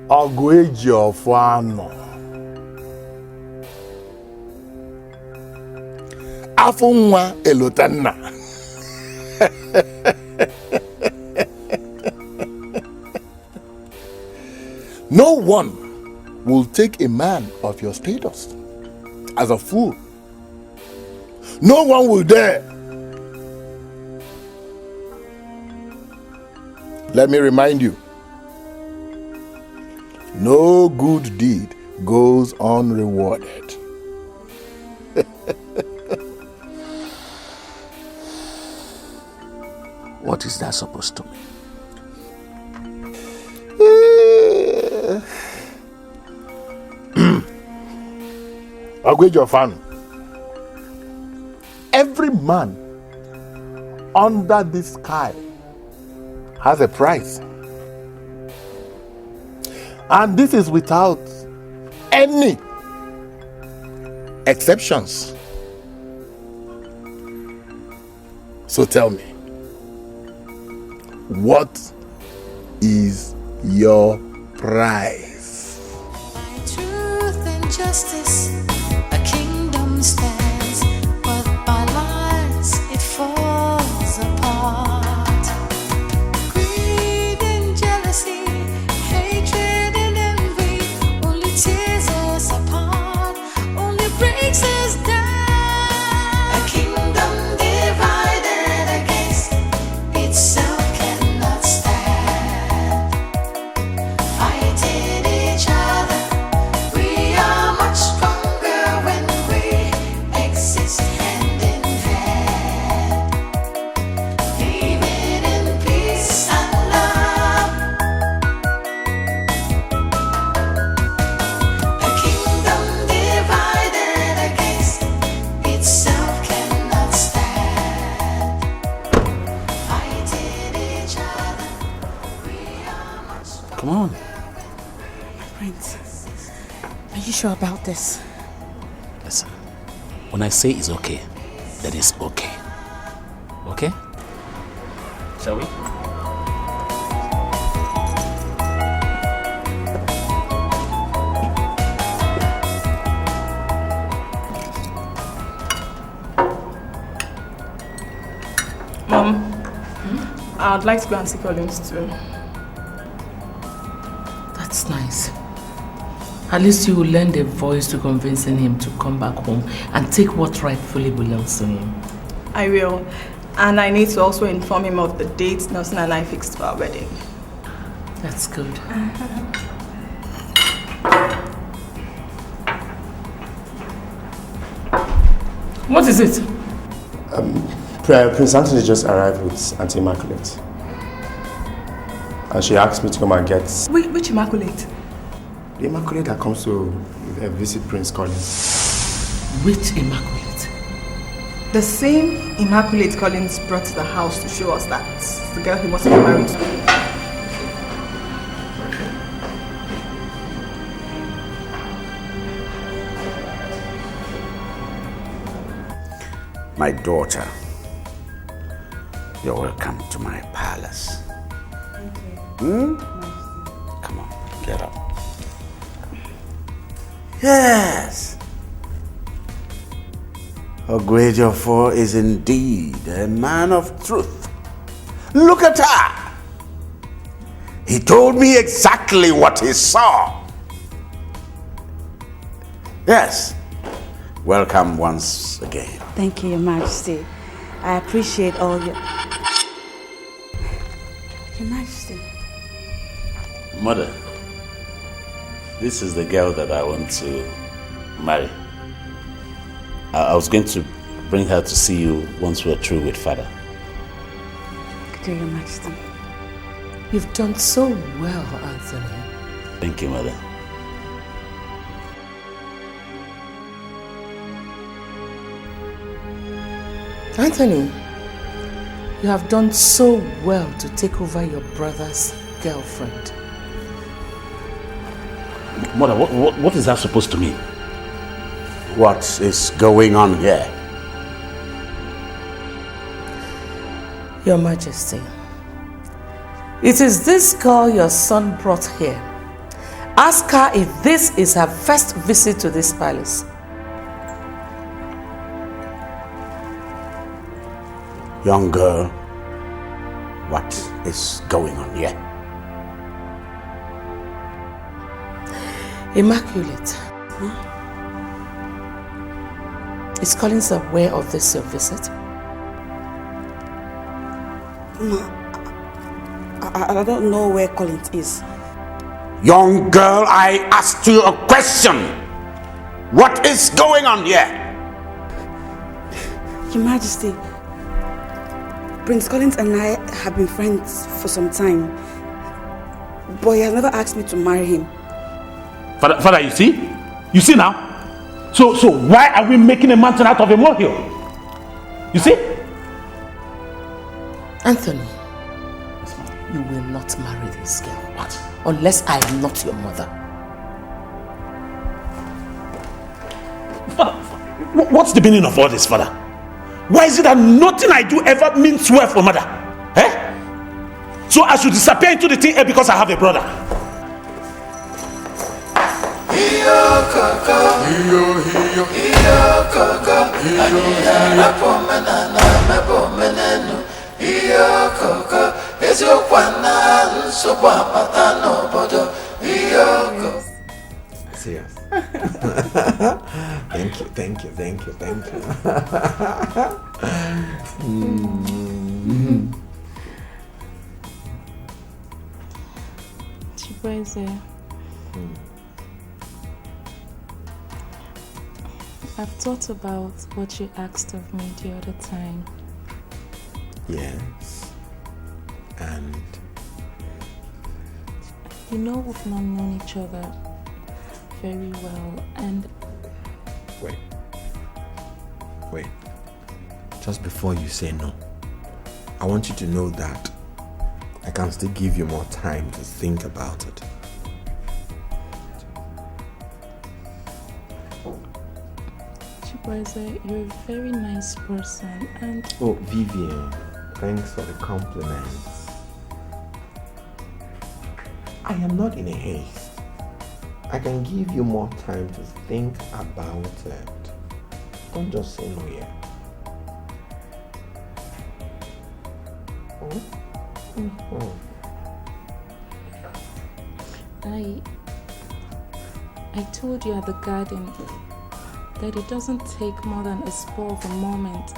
Ogwejofano. Afunwa Elotana. No one will take a man of your status as a fool. No one will dare. Let me remind you, no good deed goes unrewarded. What is that supposed to mean? Ogwejofano, every man under this sky has a price. And this is without any exceptions. So tell me, what is your price? Truth and justice, a kingdom stands, but by lies it falls apart. Greed and jealousy, hatred and envy, only tears us apart, only breaks us down. A kingdom divided against itself cannot stand. Fighting each other, we are much stronger when we exist hand in hand, living in peace and love. A kingdom divided against Prince, are you sure about this? Listen, when I say it's okay, that is okay. Okay? Shall we? Mom, I'd like to go and see Collins too. That's nice. At least you will lend a voice to convincing him to come back home and take what rightfully belongs to him. I will. And I need to also inform him of the date Nelson and I fixed for our wedding. That's good. What is it? Prince Anthony just arrived with Auntie Immaculate. And she asked me to come and get... Which Immaculate? The Immaculate that comes to visit Prince Collins. Which Immaculate? The same Immaculate Collins brought to the house to show us that the girl he wants to get married to. My daughter, you're welcome to my palace. Come on, get up. Yes. Okonkwo is indeed a man of truth. Look at her. He told me exactly what he saw. Yes. Welcome once again. Thank you, Your Majesty. I appreciate all your... Your Majesty. Mother, this is the girl that I want to marry. I was going to bring her to see you once we're through with Father. Good day, Your Majesty. You've done so well, Anthony. Thank you, Mother. Anthony, you have done so well to take over your brother's girlfriend. Mother, what is that supposed to mean? What is going on here? Your Majesty, it is this girl your son brought here. Ask her if this is her first visit to this palace. Young girl, what is going on here? Immaculate. Is Collins aware of this your visit? I don't know where Collins is. Young girl, I asked you a question. What is going on here? Your Majesty, Prince Collins and I have been friends for some time, but he has never asked me to marry him. Father, you see? You see now? So why are we making a mountain out of a molehill? You see? Anthony, you will not marry this girl. What? Unless I am not your mother. Father, what's the meaning of all this, Father? Why is it that nothing I do ever means well for Mother? Eh? So I should disappear into the thin air because I have a brother? Serious. Thank you. Chibueze, I've thought about what you asked of me the other time. Yes. And? You know we've not known each other very well, and... Wait. Just before you say no, I want you to know that I can still give you more time to think about it. Chibueze, you're a very nice person and... Oh, Vivian, thanks for the compliments. I am not in a haste. I can give you more time to think about it. Don't just say no yet. I told you at the garden that it doesn't take more than a spur of a moment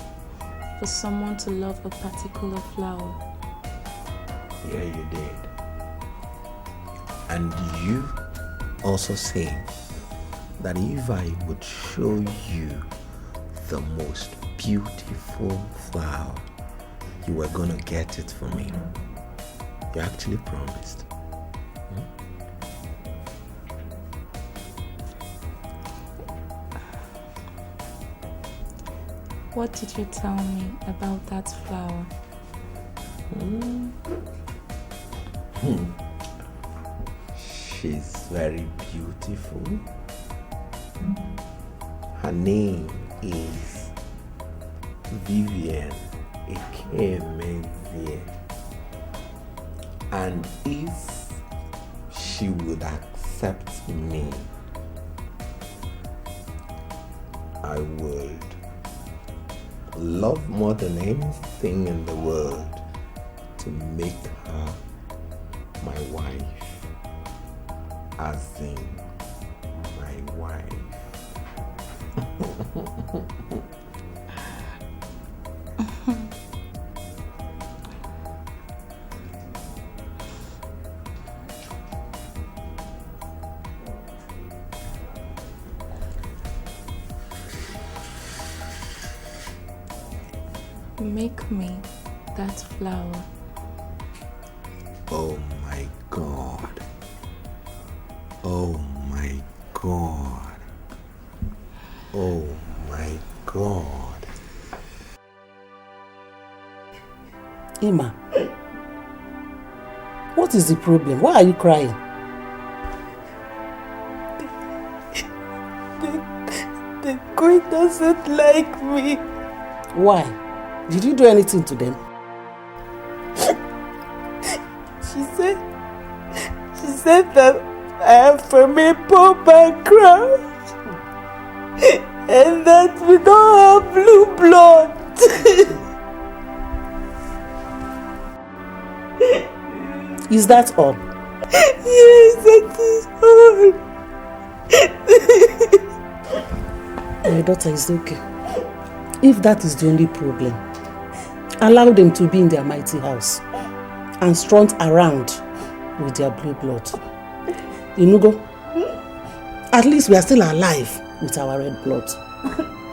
for someone to love a particular flower. Yeah, you did. And you also say that if I would show you the most beautiful flower, you were gonna get it for me. You actually promised. What did you tell me about that flower? She's very beautiful. Her name is Vivian Ekeh. And if she would accept me, I would love more than anything in the world to make her my wife, as in my wife. Make me that flower. Oh my God. Oh my God. Oh my God. Emma, what is the problem? Why are you crying? The queen doesn't like me. Why? Did you do anything to them? She said that I am from a poor background and that we don't have blue blood. Is that all? Yes, that is all. My daughter is okay. If that is the only problem, allow them to be in their mighty house and strut around with their blue blood. Inugo, at least we are still alive with our red blood.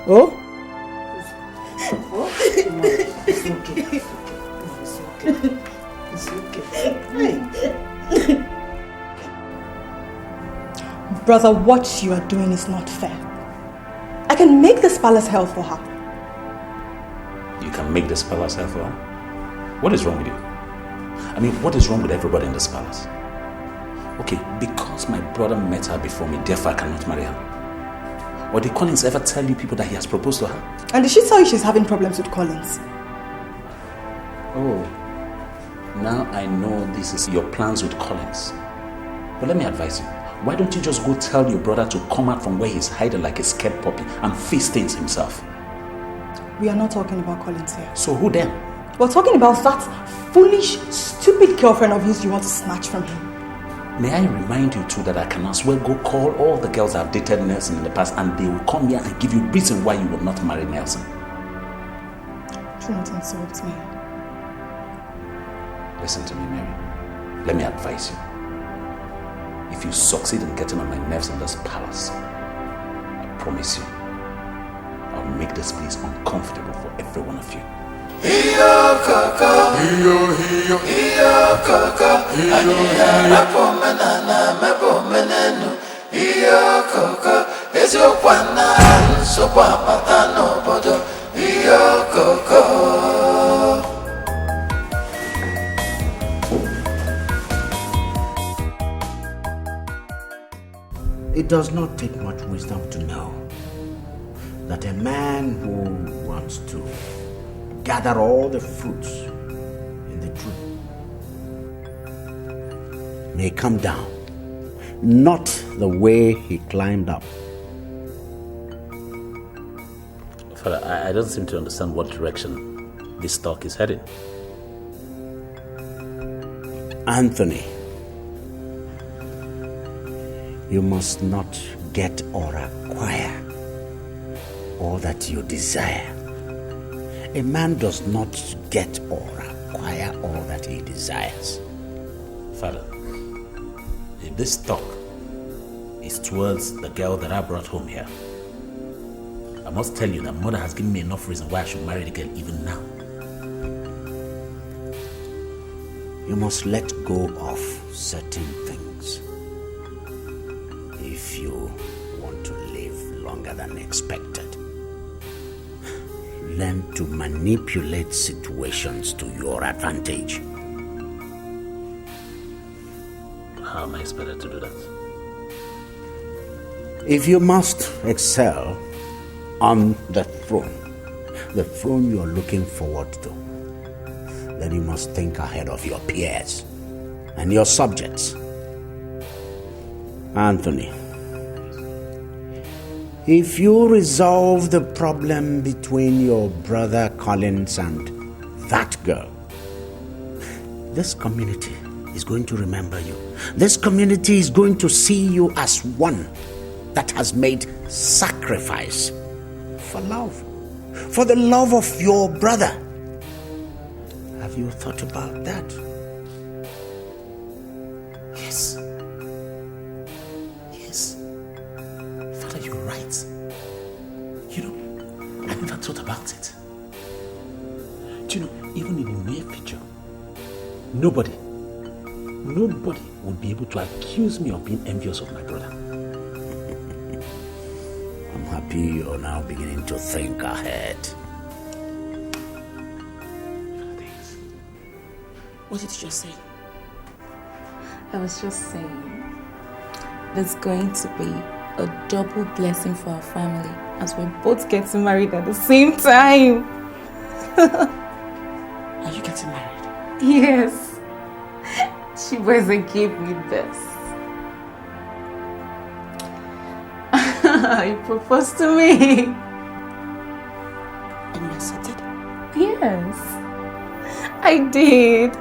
Oh? It's okay. It's okay. Brother, what you are doing is not fair. I can make this palace hell for her. You can make this palace hell for her? What is wrong with you? I mean, what is wrong with everybody in this palace? Okay, because my brother met her before me, therefore I cannot marry her. Or did Collins ever tell you people that he has proposed to her? And did she tell you she's having problems with Collins? Oh, now I know this is your plans with Collins. But let me advise you. Why don't you just go tell your brother to come out from where he's hiding like a scared puppy and face things himself? We are not talking about Collins here. So who then? We're talking about that foolish, stupid girlfriend of his you want to snatch from him. May I remind you too that I can as well go call all the girls I've dated Nelson in the past and they will come here and give you reason why you will not marry Nelson. Do not insult me. Listen to me, Mary. Let me advise you. If you succeed in getting on my nerves in this palace, I promise you, I'll make this place uncomfortable for every one of you. Iyo kaka, iyo kaka, aniya mepo menana, mepo menenu. Iyo kaka, ezio kwana, sopo apata no bodo. Iyo kaka. It does not take much wisdom to know that a man who wants to gather all the fruits in the tree may come down, not the way he climbed up. Father, I don't seem to understand what direction this talk is heading. Anthony, you must not get or acquire all that you desire. A man does not get or acquire all that he desires. Father, if this talk is towards the girl that I brought home here, I must tell you that mother has given me enough reason why I should marry the girl even now. You must let go of certain things if you want to live longer than expected. Learn to manipulate situations to your advantage. How am I expected to do that? If you must excel on the throne you are looking forward to, then you must think ahead of your peers and your subjects. Anthony, if you resolve the problem between your brother Collins and that girl, this community is going to remember you. This community is going to see you as one that has made sacrifice for love, for the love of your brother. Have you thought about that? Yes. Father, you're right. You know, I never thought about it. Do you know, even in the near future, nobody would be able to accuse me of being envious of my brother. I'm happy you're now beginning to think ahead. What did you just say? I was just saying, there's going to be a double blessing for our family as we're both getting married at the same time. Are you getting married? Yes. Chibueze gave me this. He proposed to me. And you accepted? Yes, I did.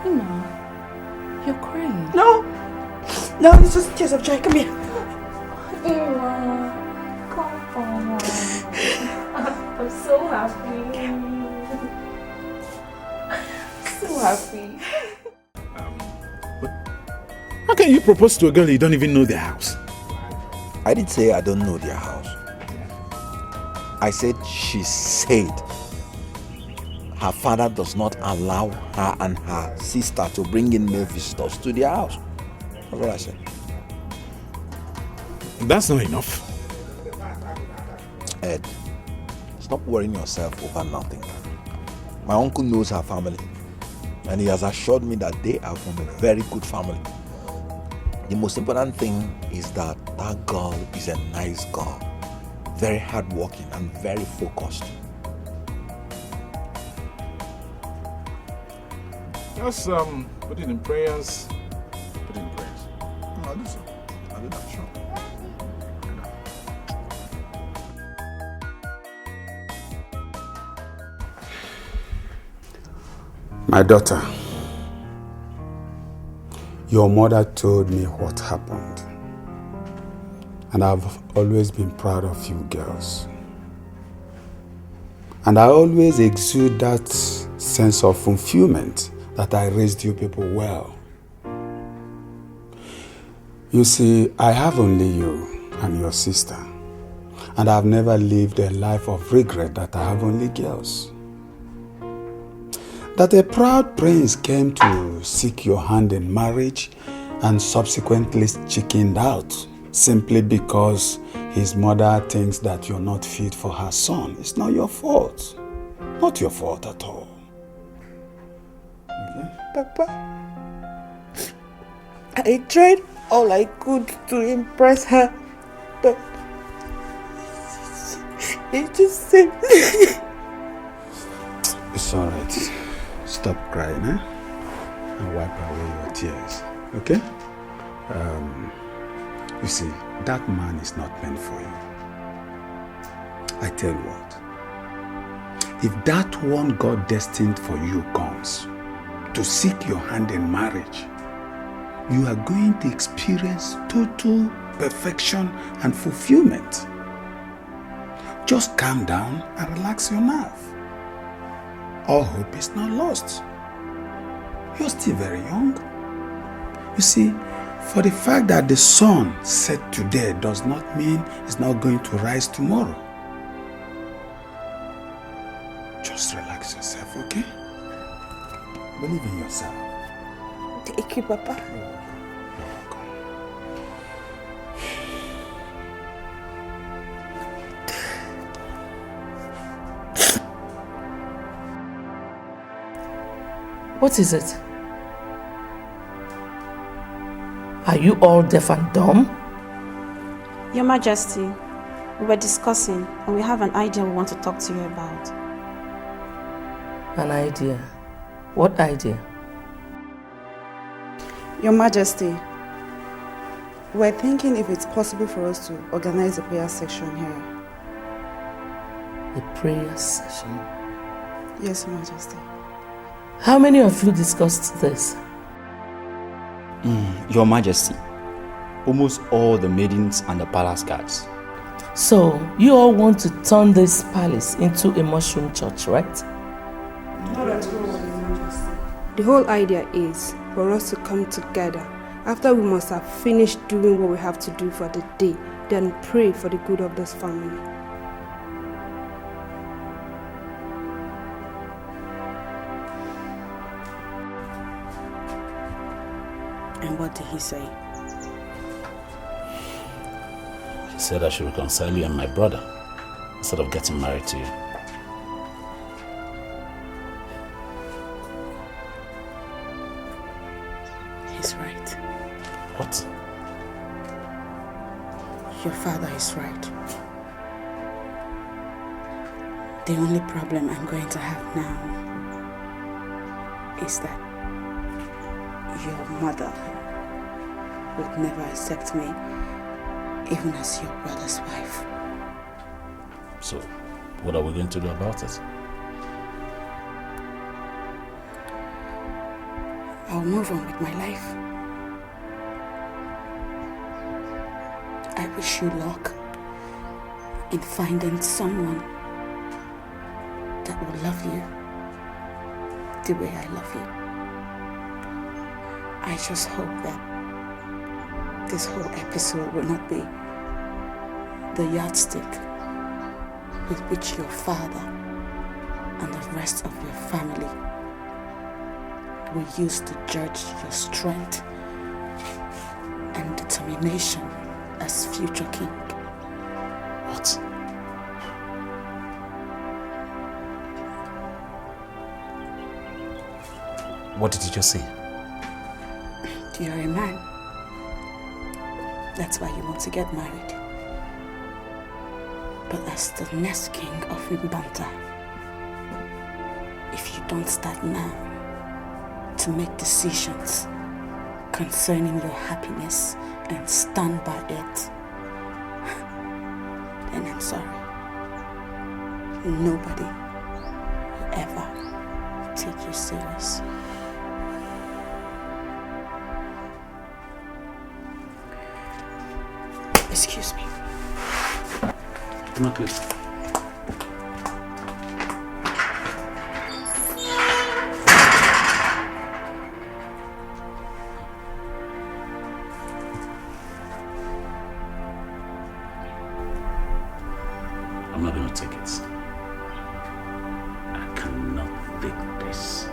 Emma, you're crying. No, it's just tears of joy. Come here. Emma, come on. I'm so happy. So happy. How can you propose to a girl you don't even know their house? I didn't say I don't know their house. I said she said her father does not allow her and her sister to bring in male visitors to their house. That's what I said. That's not enough. Ed, stop worrying yourself over nothing. My uncle knows her family, and he has assured me that they are from a very good family. The most important thing is that that girl is a nice girl, very hardworking and very focused. Just put it in prayers. Put it in prayers. I'll do so. I'll do that, sure. My daughter, your mother told me what happened, and I've always been proud of you girls. And I always exude that sense of fulfillment that I raised you people well. You see, I have only you and your sister, and I've never lived a life of regret that I have only girls. That a proud prince came to seek your hand in marriage and subsequently chickened out simply because his mother thinks that you're not fit for her son. It's not your fault. Not your fault at all. Papa, I tried all I could to impress her, but it just said... It's alright. Stop crying, eh? And wipe away your tears, okay? You see, that man is not meant for you. I tell you what, if that one God destined for you comes to seek your hand in marriage, you are going to experience total perfection and fulfillment. Just calm down and relax your nerve. All hope is not lost. You're still very young. You see, for the fact that the sun set today does not mean it's not going to rise tomorrow. Just relax yourself, okay? Believe in yourself. Thank you, Papa. What is it? Are you all deaf and dumb? Your Majesty, we were discussing and we have an idea we want to talk to you about. An idea? What idea? Your Majesty, we're thinking if it's possible for us to organize a prayer section here. A prayer session? Yes, Your Majesty. How many of you discussed this? Your Majesty, almost all the maidens and the palace guards. So, you all want to turn this palace into a mushroom church, right? Not at all, Your Majesty. The whole idea is for us to come together after we must have finished doing what we have to do for the day, then pray for the good of this family. And what did he say? He said I should reconcile you and my brother instead of getting married to you. He's right. What? Your father is right. The only problem I'm going to have now is that your mother would never accept me even as your brother's wife. So, what are we going to do about it? I'll move on with my life. I wish you luck in finding someone that will love you the way I love you. I just hope that this whole episode will not be the yardstick with which your father and the rest of your family will use to judge your strength and determination as future king. What? What did you just say? You're a man. That's why you want to get married. But as the next king of Mbanta, if you don't start now to make decisions concerning your happiness and stand by it, then I'm sorry. Nobody will ever take you serious. Excuse me. Come on, please. I'm not going to take it. I cannot take this.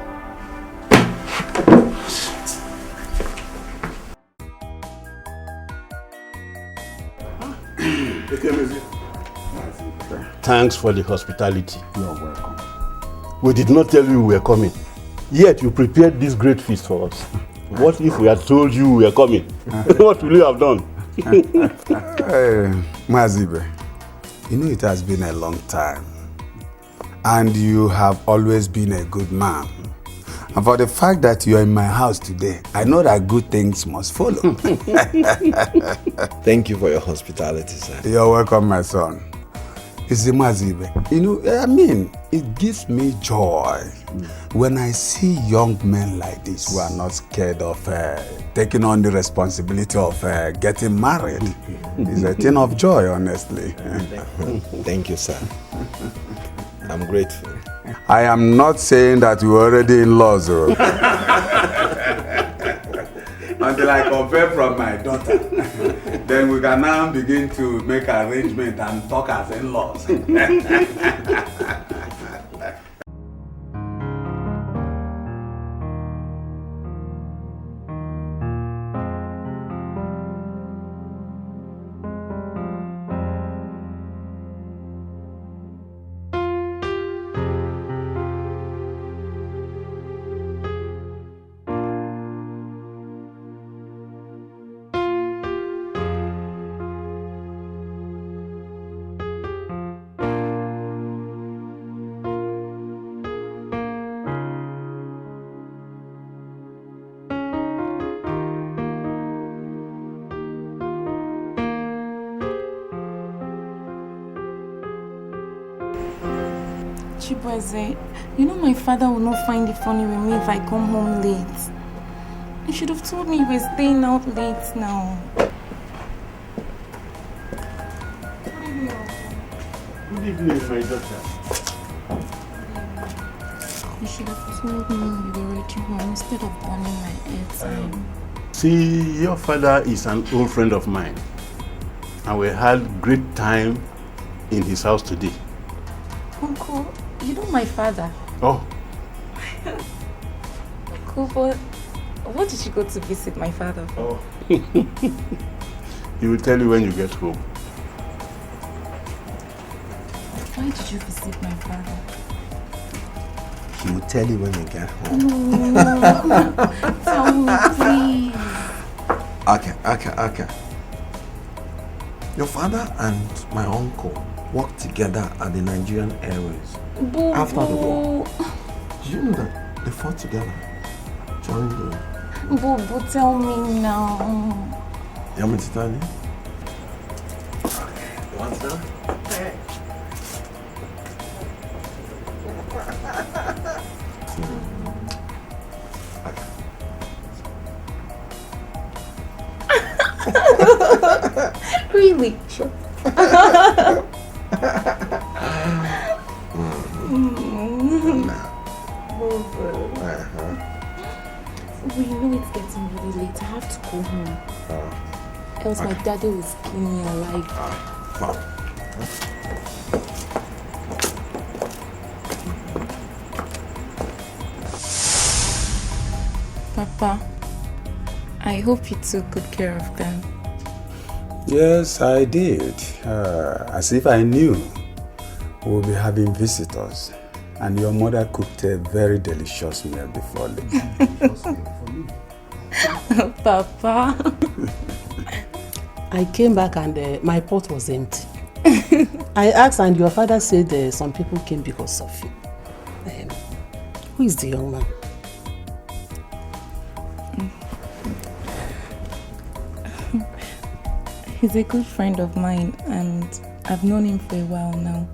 Thanks for the hospitality. You're welcome. We did not tell you we were coming. Yet you prepared this great feast for us. What if we had told you we were coming? What will you have done? Mazibe, you know it has been a long time. And you have always been a good man. And for the fact that you are in my house today, I know that good things must follow. Thank you for your hospitality, sir. You're welcome, my son. You see, Mazibe, you know, I mean, it gives me joy when I see young men like this who are not scared of taking on the responsibility of getting married. It's a thing of joy, honestly. Thank you, sir. I'm grateful. I am not saying that you're already in laws, though. Until I compare from my daughter. Then we can now begin to make arrangements and talk as in-laws. Chibueze, you know my father will not find it funny with me if I come home late. You should have told me you were staying out late now. Good evening, my daughter. You should have told me you were reaching home instead of burning my airtime. See, your father is an old friend of mine. And we had great time in his house today. Uncle, you know my father. Oh. Uncle, but what did you go to visit my father for? Oh. He will tell you when you get home. Why did you visit my father? He will tell you when you get home. No, tell me, please. Okay. Your father and my uncle worked together at the Nigerian Airways after the war. Did you know that they fought together during the... Bobo, tell me now. You want me to tell you? You want to know? Really? Sure. We know it's getting really late. I have to go home. Else my daddy will skin me alive. Papa, I hope you took good care of them. Yes, I did. As if I knew we'll be having visitors. And your mother cooked a very delicious meal before leaving. Papa. I came back and my pot was empty. I asked and your father said some people came because of you. Who is the young man? He's a good friend of mine and I've known him for a while now.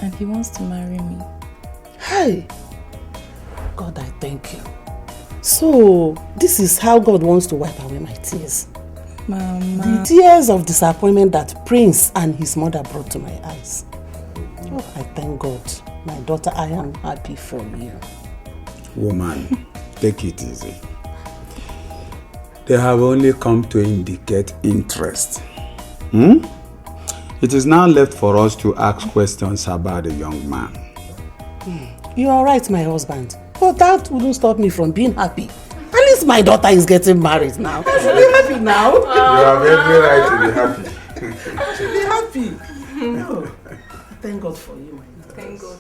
And he wants to marry me. Hey! God, I thank you. So, this is how God wants to wipe away my tears. Mama. The tears of disappointment that Prince and his mother brought to my eyes. Oh, I thank God. My daughter, I am happy for you. Woman, take it easy. They have only come to indicate interest. It is now left for us to ask questions about the young man. You are right, my husband. But that wouldn't stop me from being happy. At least my daughter is getting married now. I should be happy now. You have every right to be happy. I should be happy. No. Thank God for you, my daughter. Thank God.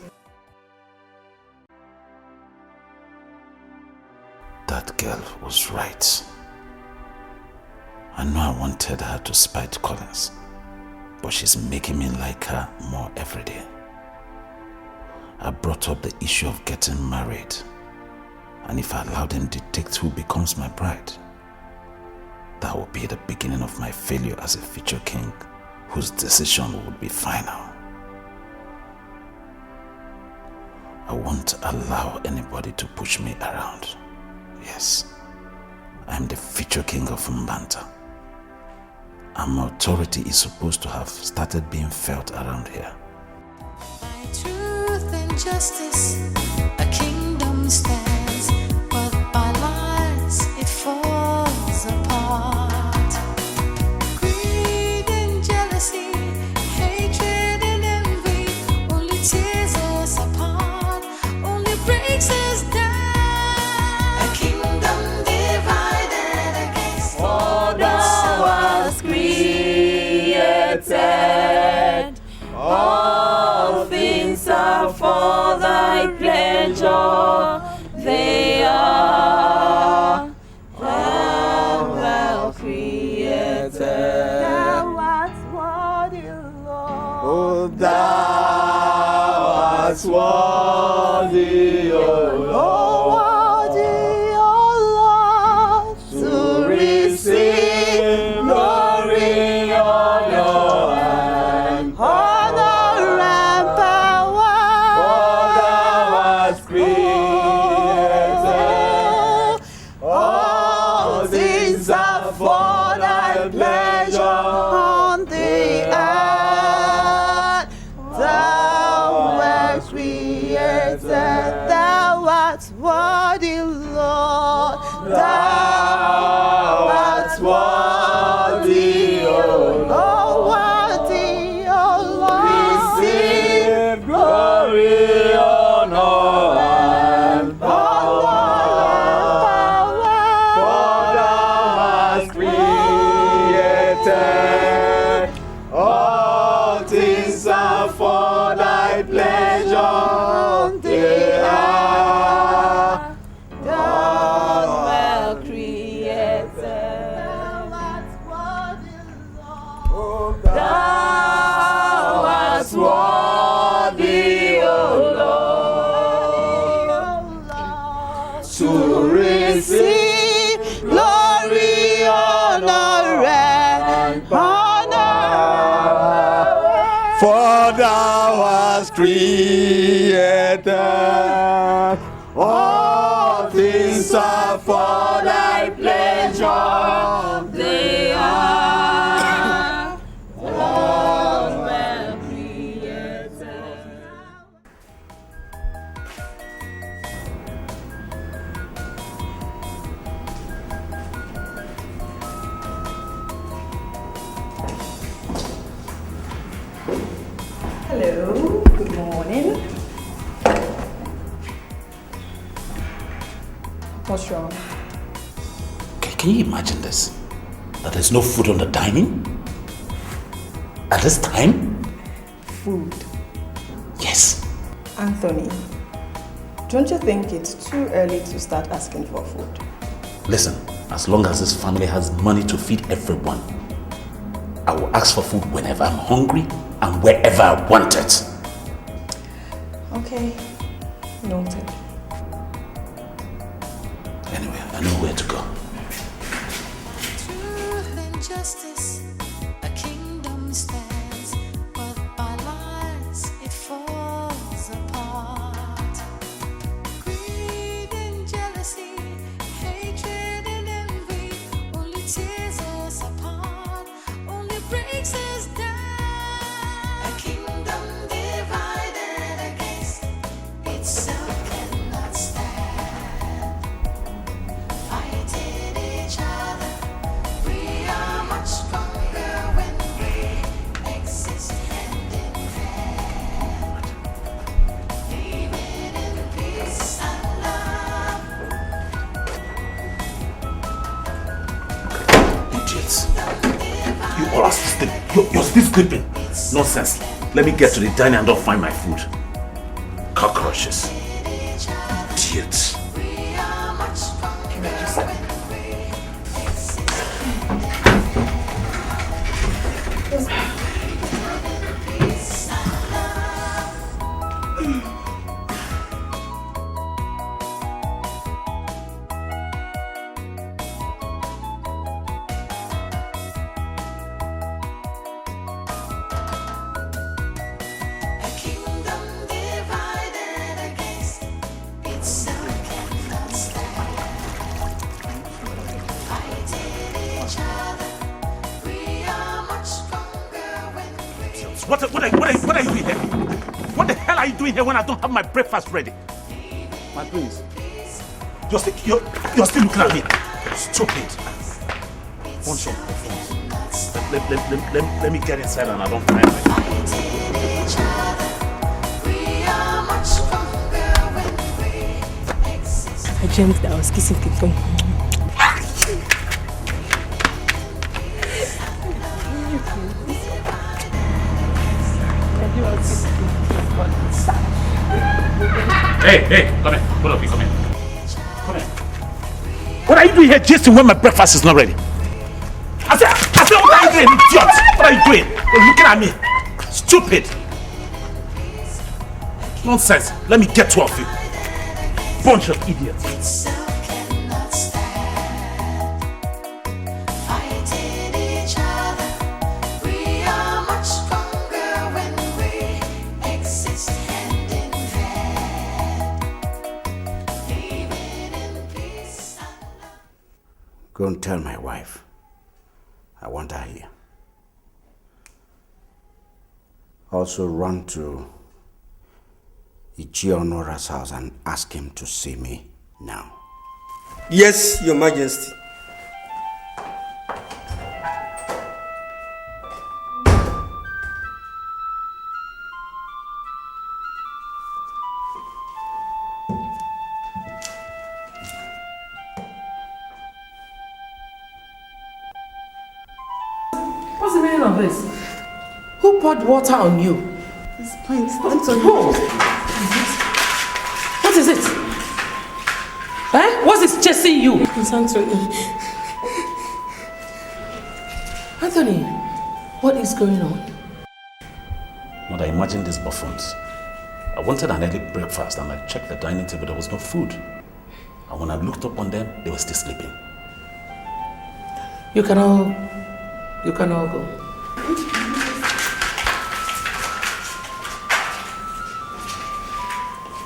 that girl was right. I know I wanted her to spite Collins, but she's making me like her more every day. I brought up the issue of getting married, and if I allow them to dictate who becomes my bride, that will be the beginning of my failure as a future king whose decision would be final. I won't allow anybody to push me around. Yes, I am the future king of Mbanta, and my authority is supposed to have started being felt around here. By truth and justice, a kingdom stands, but by lies it falls apart. Greed and jealousy, hatred and envy only tears us apart, only breaks us down. A kingdom divided against order was created. All things are for thy pleasure. They are well created. Thou art worthy, Lord. Oh, thou art worthy, O Lord. Worthy, O Lord, to receive glory, honor, and power. For thou art created. All things are for thy pleasure on the earth. Thou wert created. Thou art worthy, Lord. Thou art worthy, O Lord. Worthy, O Lord. Receive glory, honor, and power. For thou art created. All things are for thy pleasure. They are God well created. Thou art worthy, O Lord, to receive glory, honor, and honor. For thou hast created. All things are for thy pleasure. They are all well created. Hello, good morning. What's wrong? Can you imagine this? That there's no food on the dining? At this time? Food. Yes. Anthony, don't you think it's too early to start asking for food? Listen, as long as this family has money to feed everyone, I will ask for food whenever I'm hungry and wherever I want it. Okay, noted. Anyway, I know where to go. truth and justice, a kingdom stands, but by lies it falls apart. Greed and jealousy, hatred and envy only tears us apart, only breaks us down. A kingdom divided against itself cannot stand. Fighting each other, we are much stronger when we exist hand in hand. Living in peace and love. Idiots. You all are still sleeping. You're still sleeping. Nonsense. Let me get to the dining and don't find my food. Cockroaches. Idiots. We are much stronger What are you doing here? What the hell are you doing here when I don't have my breakfast ready? My prince. You're still looking at me. Stupid. Bunch of phones. Let me get inside and I don't find my I dreamt that I was kissing Kiko. Hey, come here. Both of you, come here. Come here. What are you doing here, Jason, when my breakfast is not ready? I said, what are you doing, idiot? What are you doing? You're looking at me. Stupid. Nonsense. Let me get two of you. Bunch of idiots. Go and tell my wife. I want her here. Also run to Ichionora's house and ask him to see me now. Yes, Your Majesty. What's the meaning of this? Who poured water on you? It's Prince Anthony. What is it? What is chasing you? Prince Anthony. Anthony, what is going on? Mother, imagine these buffoons. I wanted an early breakfast and I checked the dining table, there was no food. And when I looked up on them, they were still sleeping. You can all go.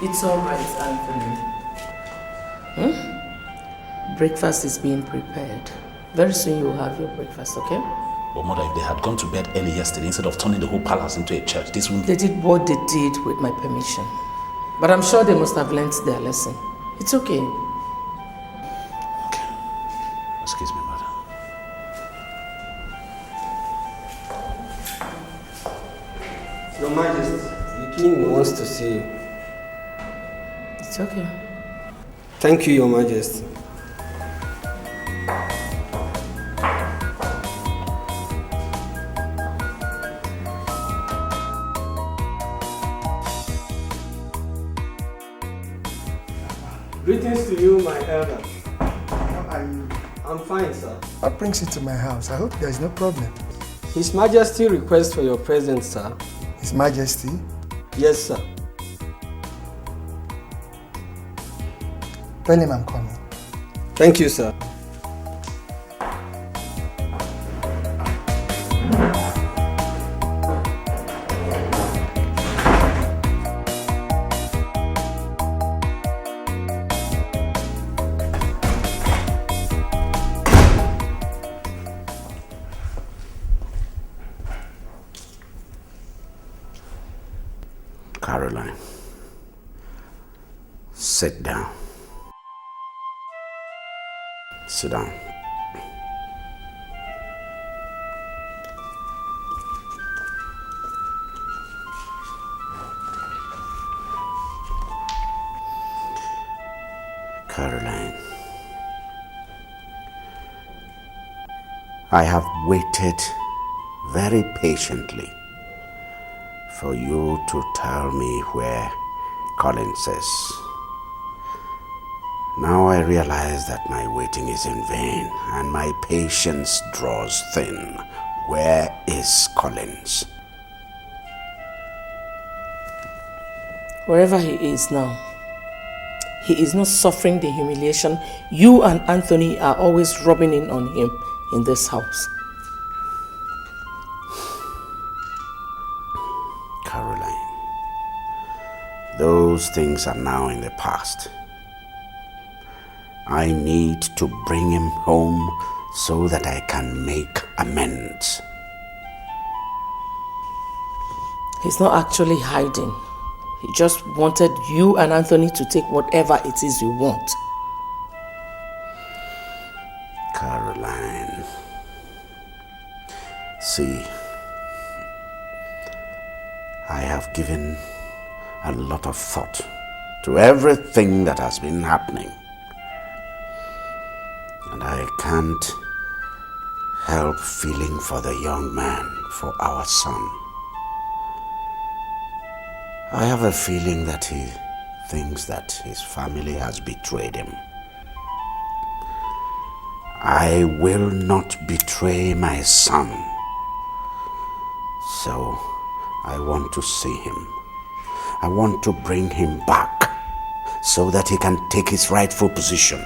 It's all right, Anthony. Breakfast is being prepared. Very soon you will have your breakfast, okay? But Mother, if they had gone to bed early yesterday instead of turning the whole palace into a church, this wouldn't... They did what they did with my permission. But I'm sure they must have learnt their lesson. It's okay. Excuse me, Mother. Your Majesty, the king wants to see you. It's okay. Thank you, Your Majesty. Greetings to you, my elder. How are you? I'm fine, sir. What brings you to my house? I hope there is no problem. His Majesty requests for your presence, sir. His Majesty? Yes, sir. Tell him I'm coming. Thank you, sir. Caroline, sit down. Sit down. Caroline, I have waited very patiently for you to tell me where Collins is. Now I realize that my waiting is in vain and my patience draws thin. Where is Collins? Wherever he is now, he is not suffering the humiliation you and Anthony are always rubbing in on him in this house. Caroline, those things are now in the past. I need to bring him home so that I can make amends. He's not actually hiding. He just wanted you and Anthony to take whatever it is you want. Caroline, see, I have given a lot of thought to everything that has been happening. And I can't help feeling for the young man, for our son. I have a feeling that he thinks that his family has betrayed him. I will not betray my son. So I want to see him. I want to bring him back so that he can take his rightful position.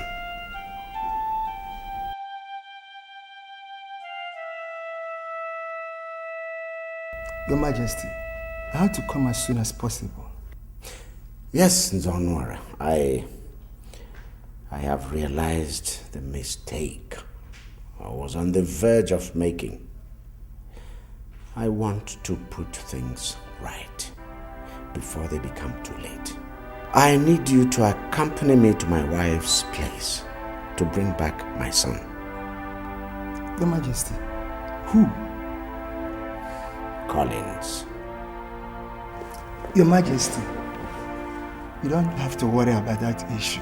Your Majesty, I have to come as soon as possible. Yes, Nzonwara, I have realized the mistake I was on the verge of making. I want to put things right before they become too late. I need you to accompany me to my wife's place to bring back my son. Your Majesty, who? Collins. Your Majesty, you don't have to worry about that issue.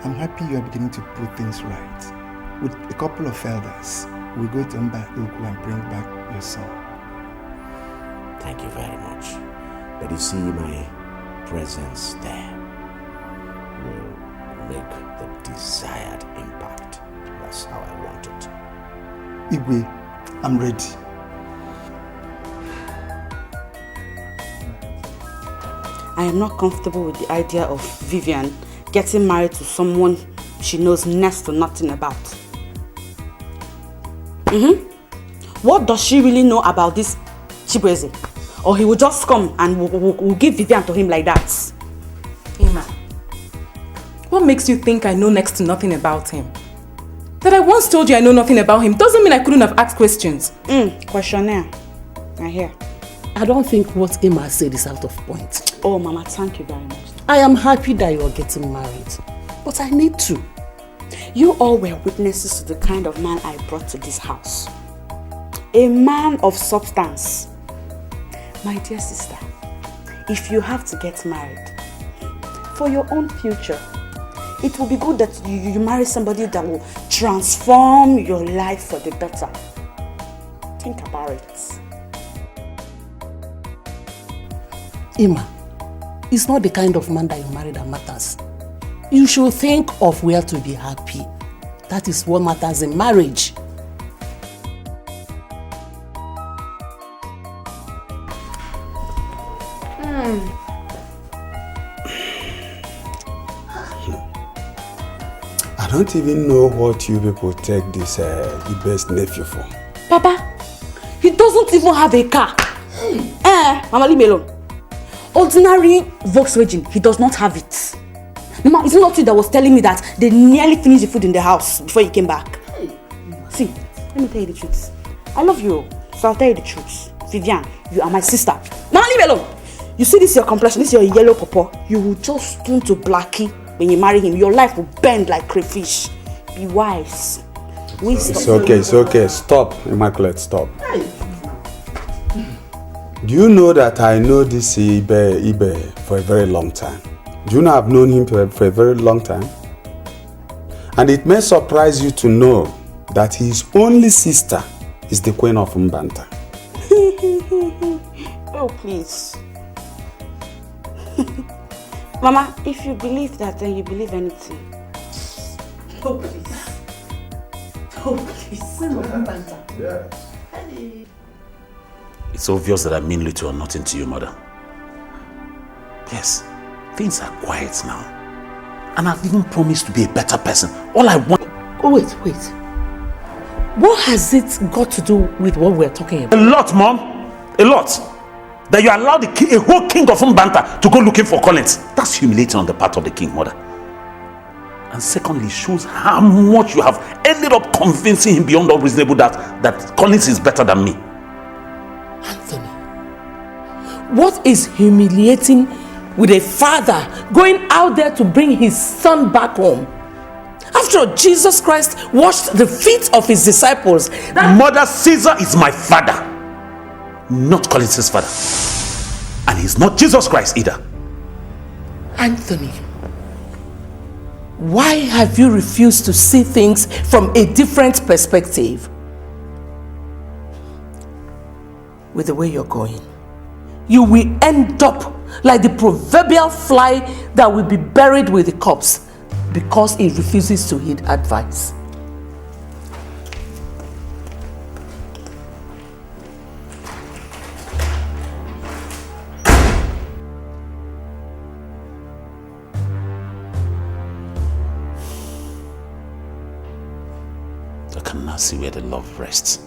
I'm happy you are beginning to put things right. With a couple of elders, we'll go to Okonkwo and bring back your son. Thank you very much. But you see, my presence there will make the desired impact. That's how I want it. Igwe, I'm ready. I am not comfortable with the idea of Vivian getting married to someone she knows next to nothing about. What does she really know about this Chibweze? Or he will just come and we'll give Vivian to him like that? Emma, what makes you think I know next to nothing about him? That I once told you I know nothing about him doesn't mean I couldn't have asked questions. Questionnaire. I hear. I don't think what Emma said is out of point. Oh, Mama, thank you very much. I am happy that you are getting married, but I need to. You all were witnesses to the kind of man I brought to this house. A man of substance. My dear sister, if you have to get married, for your own future, it will be good that you marry somebody that will transform your life for the better. Think about it. Emma, it's not the kind of man that you marry that matters. You should think of where to be happy. That is what matters in marriage. I don't even know what you people take this Ibe's nephew for. Papa, he doesn't even have a car. Mama, leave me alone. Ordinary Volkswagen, he does not have it. Mama, it's not you that was telling me that they nearly finished the food in the house before you came back. See, let me tell you the truth. I love you, so I'll tell you the truth. Vivian, you are my sister. Mama, leave me alone. You see this your complexion, this your yellow pawpaw. You will just turn to blackie when you marry him. Your life will bend like crayfish. Be wise. It's okay. Stop, Immaculate, stop. Do you know that I know this Ibe for a very long time? Do you know I've known him for a very long time? And it may surprise you to know that his only sister is the Queen of Mbanta. Oh, please. Mama, if you believe that, then you believe anything. Oh, please. Oh, please. Queen of Mbanta. Yes. It's obvious that I mean little or nothing to you, Mother. Yes, things are quiet now. And I've even promised to be a better person. All I want... Oh, wait. What has it got to do with what we're talking about? A lot, Mom. A lot. That you allowed a whole king of Mbanta to go looking for Collins. That's humiliating on the part of the king, Mother. And secondly, shows how much you have ended up convincing him beyond all reasonable doubt that Collins is better than me. Anthony, what is humiliating with a father going out there to bring his son back home? After all, Jesus Christ washed the feet of his disciples. Mother, Caesar is my father, not Collins' father. And he's not Jesus Christ either. Anthony, why have you refused to see things from a different perspective? With the way you're going, you will end up like the proverbial fly that will be buried with the corpse because it refuses to heed advice. I cannot see where the love rests.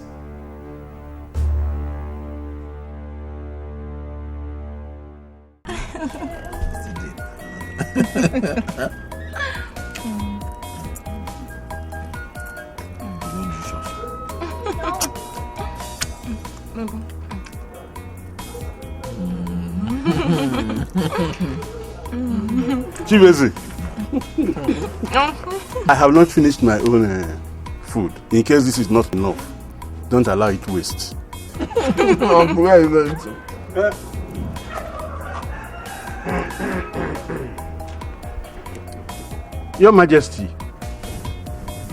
Chibeze, I have not finished my own food. In case this is not enough, don't allow it to waste. Where are you going to? Your Majesty,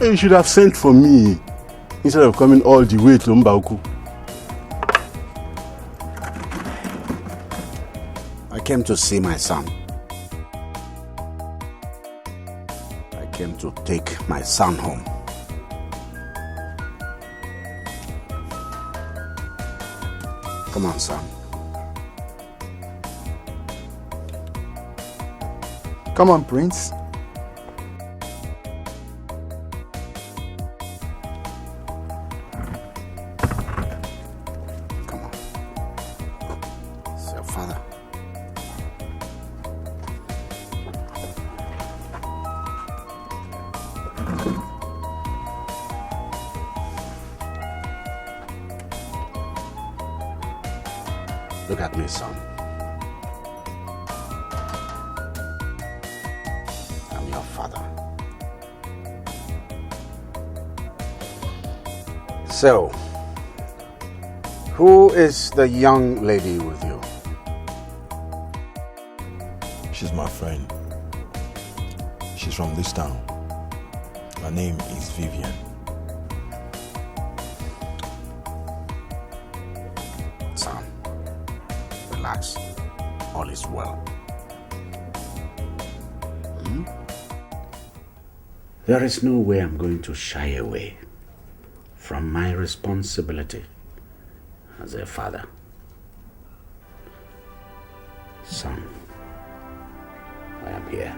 you should have sent for me instead of coming all the way to Mbauku. I came to see my son. I came to take my son home. Come on, son. Come on, Prince. Come on. It's your father. Look at me, son. I'm your father. So, who is the young lady with you? She's my friend. She's from this town. Her name is Vivian. Son, relax. All is well. There is no way I'm going to shy away from my responsibility as a father. Son, I am here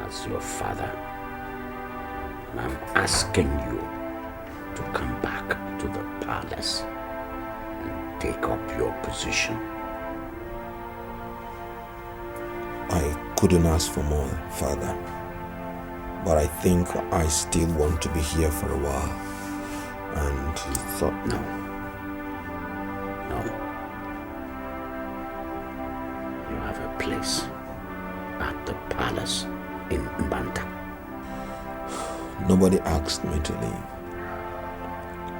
as your father, and I'm asking you to come back to the palace and take up your position. I couldn't ask for more, Father. But I think I still want to be here for a while. And thought... No. You have a place at the palace in Mbanta. Nobody asked me to leave.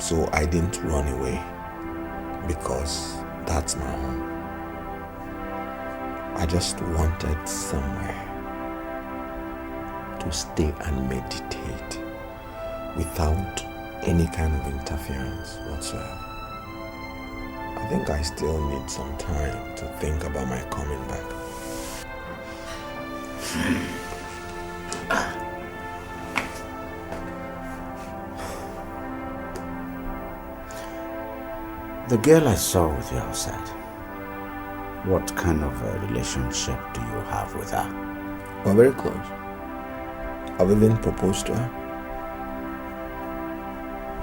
So I didn't run away. Because that's my home. I just wanted somewhere to stay and meditate without any kind of interference whatsoever. I think I still need some time to think about my coming back. The girl I saw with you outside, What kind of a relationship do you have with her? We're very close. I've even proposed to her.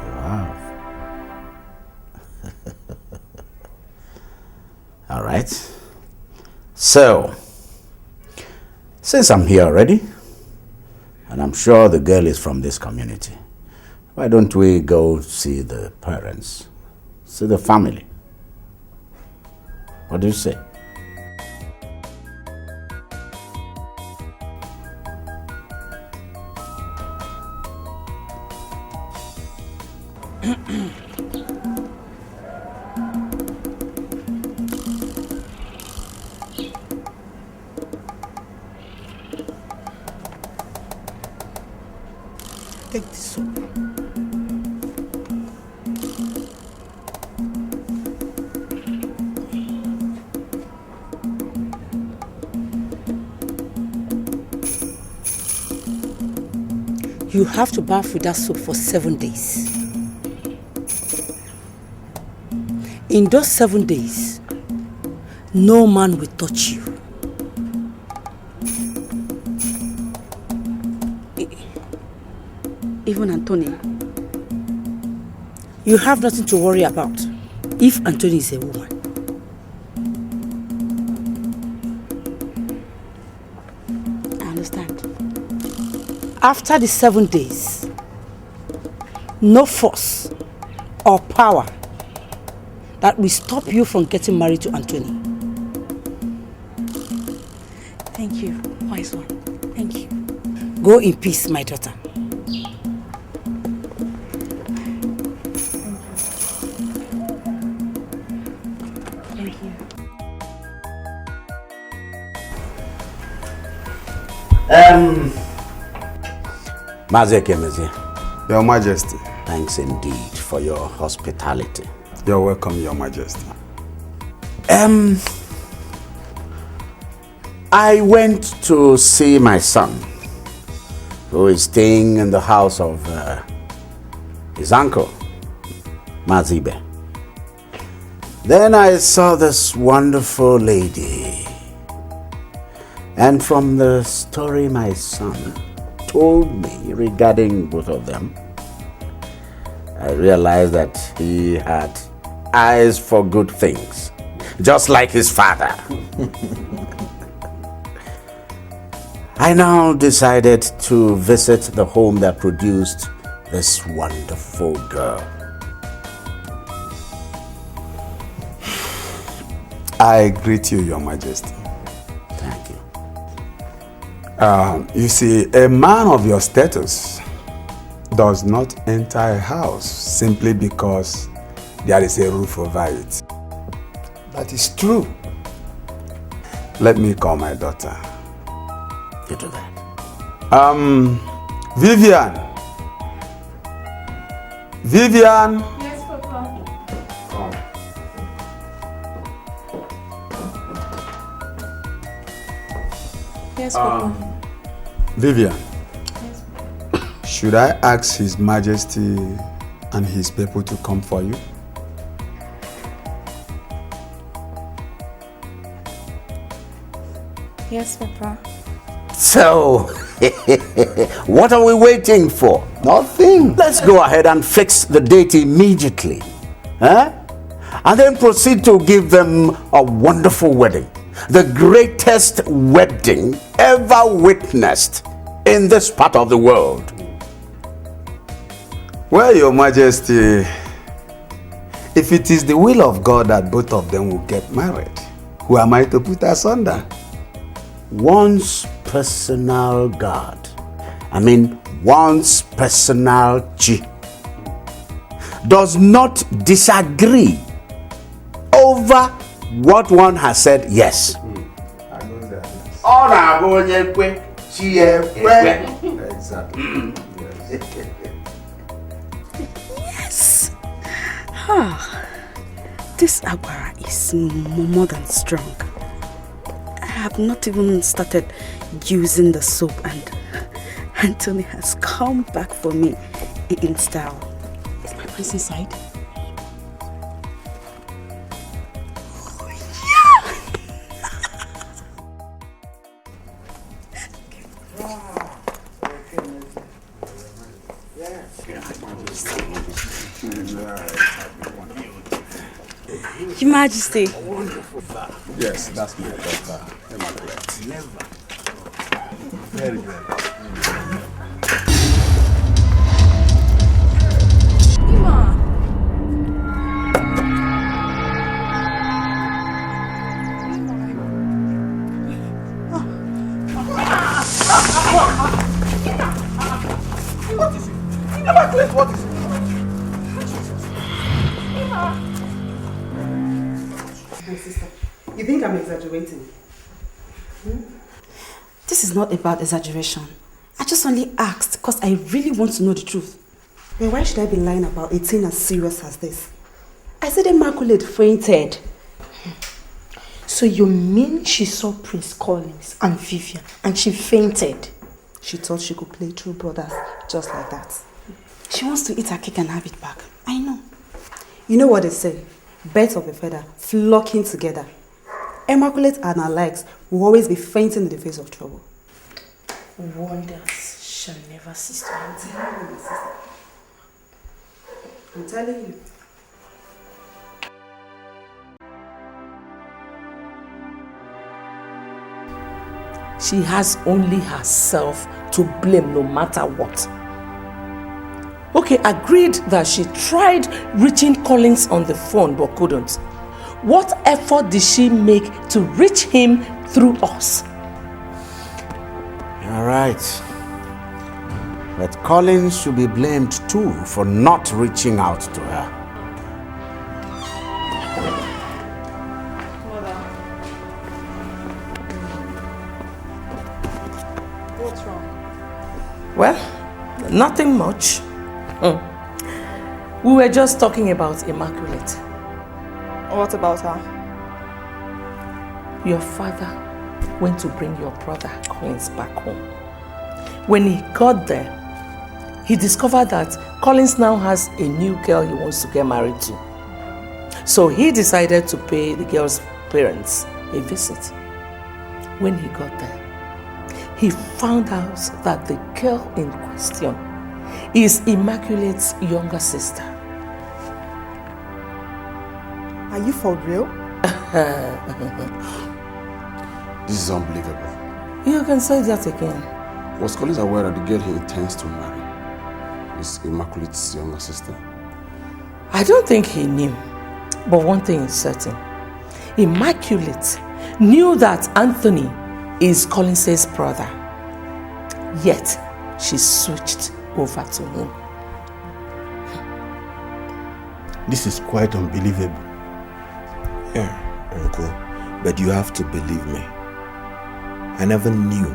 You have? All right. So, since I'm here already, and I'm sure the girl is from this community, why don't we go see the parents, see the family? What do you say? Take this soup. You have to bath with that soap for 7 days. In those 7 days, no man will touch you. Even Anthony. You have nothing to worry about if Anthony is a woman. I understand. After the 7 days, no force or power that will stop you from getting married to Anthony. Thank you, wise one. Thank you. Go in peace, my daughter. Ekeh, Your Majesty. Thanks indeed for your hospitality. You're welcome, Your Majesty. I went to see my son, who is staying in the house of his uncle, Mazibe. Then I saw this wonderful lady. And from the story my son told me regarding both of them, I realized that he had eyes for good things, just like his father. I now decided to visit the home that produced this wonderful girl. I greet you, Your Majesty. Thank you. You see, a man of your status does not enter a house simply because there is a roof over it. That is true. Let me call my daughter. You do that. Vivian. Vivian. Yes, Papa. Yes, Papa. Vivian. Should I ask His Majesty and his people to come for you? Yes, Papa. So, what are we waiting for? Nothing. Let's go ahead and fix the date immediately. Huh? And then proceed to give them a wonderful wedding. The greatest wedding ever witnessed in this part of the world. Well, Your Majesty, if it is the will of God that both of them will get married, who am I to put asunder? One's personal God. One's personal Chi does not disagree over what one has said yes. Exactly. Yes. This agbara is more than strong. I have not even started using the soap and Anthony has come back for me in style. Is my prince inside? Oh, yeah! Your Majesty. Yes, that's my daughter, Immaculate. Very good. What is it? Immaculate, what is it? My sister, you think I'm exaggerating? This is not about exaggeration. I just only asked because I really want to know the truth. Well, why should I be lying about a thing as serious as this? I said Immaculate fainted. So you mean she saw Prince Collins and Vivian and she fainted? She thought she could play true brothers just like that. She wants to eat her cake and have it back. I know. You know what they say? Birds of a feather flocking together. Immaculate and her likes will always be fainting in the face of trouble. Wonders shall never cease to happen. I'm telling you. She has only herself to blame no matter what. Okay, agreed that she tried reaching Collins on the phone but couldn't. What effort did she make to reach him through us? You're right. But Collins should be blamed too for not reaching out to her. What's wrong? Well, nothing much. We were just talking about Immaculate. What about her? Your father went to bring your brother Collins back home. When he got there, he discovered that Collins now has a new girl he wants to get married to. So he decided to pay the girl's parents a visit. When he got there, he found out that the girl in question is Immaculate's younger sister. Are you for real? This is unbelievable. You can say that again. Was Collins aware that the girl he intends to marry is Immaculate's younger sister? I don't think he knew. But one thing is certain. Immaculate knew that Anthony is Collins' brother. Yet, she switched over to him. This is quite unbelievable. Yeah, Uncle, but you have to believe me. I never knew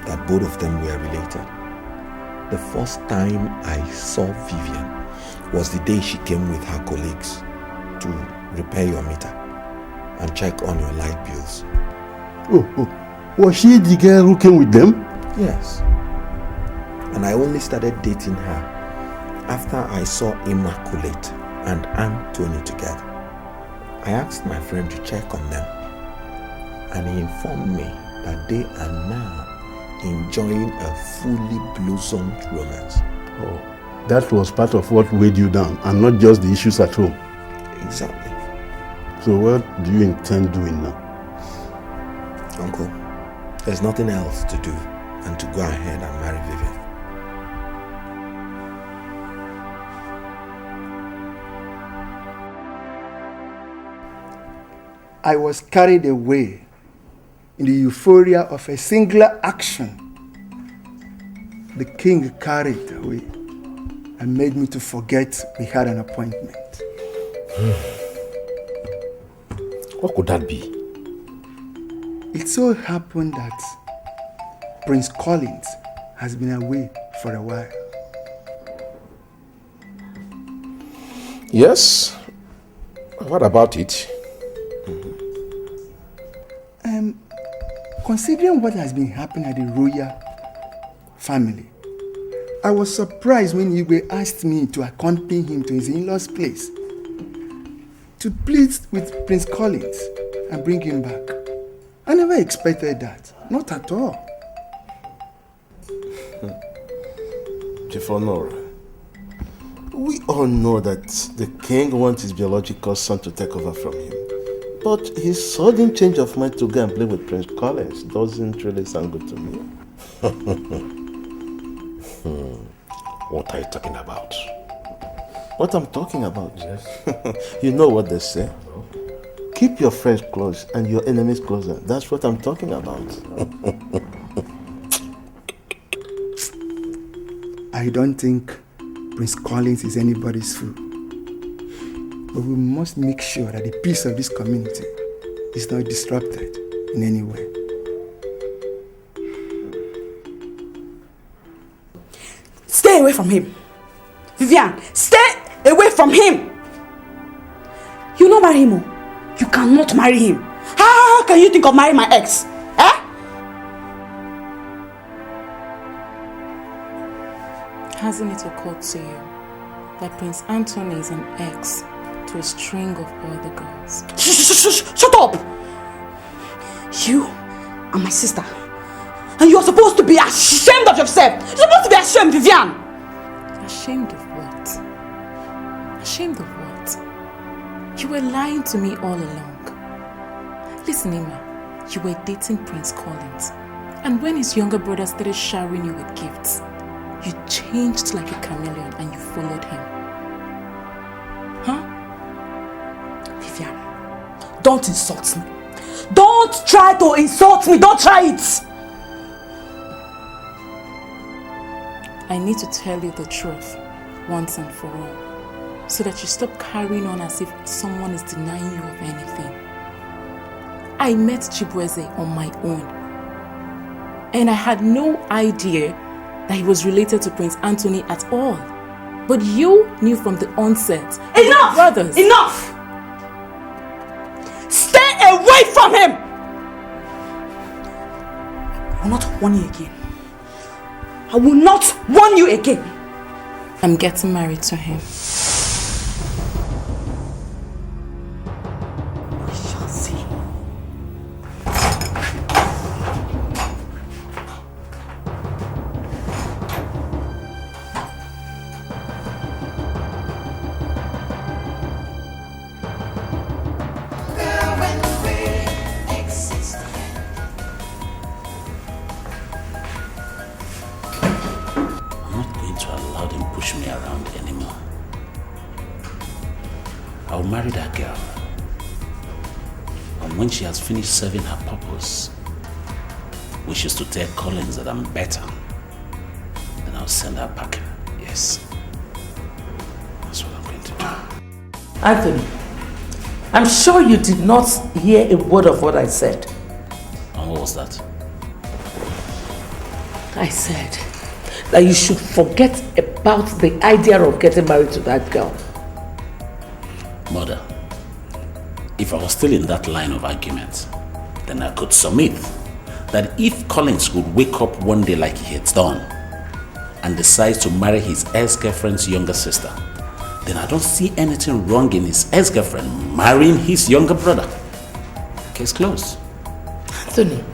that both of them were related. The first time I saw Vivian was the day she came with her colleagues to repair your meter and check on your light bills. Oh, was she the girl who came with them? Yes. And I only started dating her after I saw Immaculate and Anthony together. I asked my friend to check on them, and he informed me that they are now enjoying a fully blossomed romance. Oh, that was part of what weighed you down, and not just the issues at home. Exactly. So what do you intend doing now? Uncle, there's nothing else to do than to go ahead and marry Vivian. I was carried away in the euphoria of a singular action. The king carried away and made me to forget we had an appointment. What could that be? It so happened that Prince Collins has been away for a while. Yes. What about it? Considering what has been happening at the royal family, I was surprised when Igwe asked me to accompany him to his in-laws' place to plead with Prince Collins and bring him back. I never expected that. Not at all. Chief Honor, we all know that the king wants his biological son to take over from him. But his sudden change of mind to go and play with Prince Collins doesn't really sound good to me. What are you talking about? What I'm talking about? Yes. You know what they say. Keep your friends close and your enemies closer. That's what I'm talking about. I don't think Prince Collins is anybody's fool. But we must make sure that the peace of this community is not disrupted in any way. Stay away from him. Vivian, stay away from him. You not marry him. You cannot marry him. How can you think of marrying my ex? Hasn't it occurred to you that Prince Anthony is an ex to a string of other girls? Shut up! You are my sister. And you're supposed to be ashamed of yourself. You're supposed to be ashamed, Vivian. Ashamed of what? Ashamed of what? You were lying to me all along. Listen, Emma, you were dating Prince Collins. And when his younger brother started showering you with gifts, you changed like a chameleon and you followed him. Huh? Vivian, don't insult me. Don't try to insult me. Don't try it. I need to tell you the truth once and for all, so that you stop carrying on as if someone is denying you of anything. I met Chibueze on my own, and I had no idea that he was related to Prince Anthony at all. But you knew from the onset. Enough! Brothers. Enough! Stay away from him! I will not warn you again. I will not warn you again. I'm getting married to him. We shall see. Marry that girl. And when she has finished serving her purpose, which is to tell Collins that I'm better, then I'll send her packing. Yes. That's what I'm going to do. Anthony, I'm sure you did not hear a word of what I said. And what was that? I said that you should forget about the idea of getting married to that girl. Mother, if I was still in that line of argument, then I could submit that if Collins would wake up one day like he had done and decides to marry his ex-girlfriend's younger sister, then I don't see anything wrong in his ex-girlfriend marrying his younger brother. Case closed. Anthony,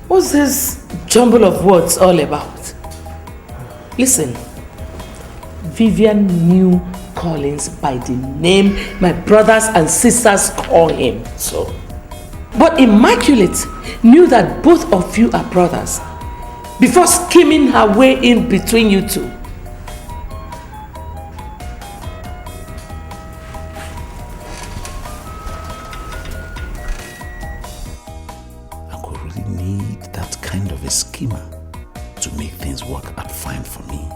what's this jumble of words all about? Listen, Vivian knew Collins by the name my brothers and sisters call him. So? But Immaculate knew that both of you are brothers before scheming her way in between you two. I could really need that kind of a schemer to make things work out fine for me.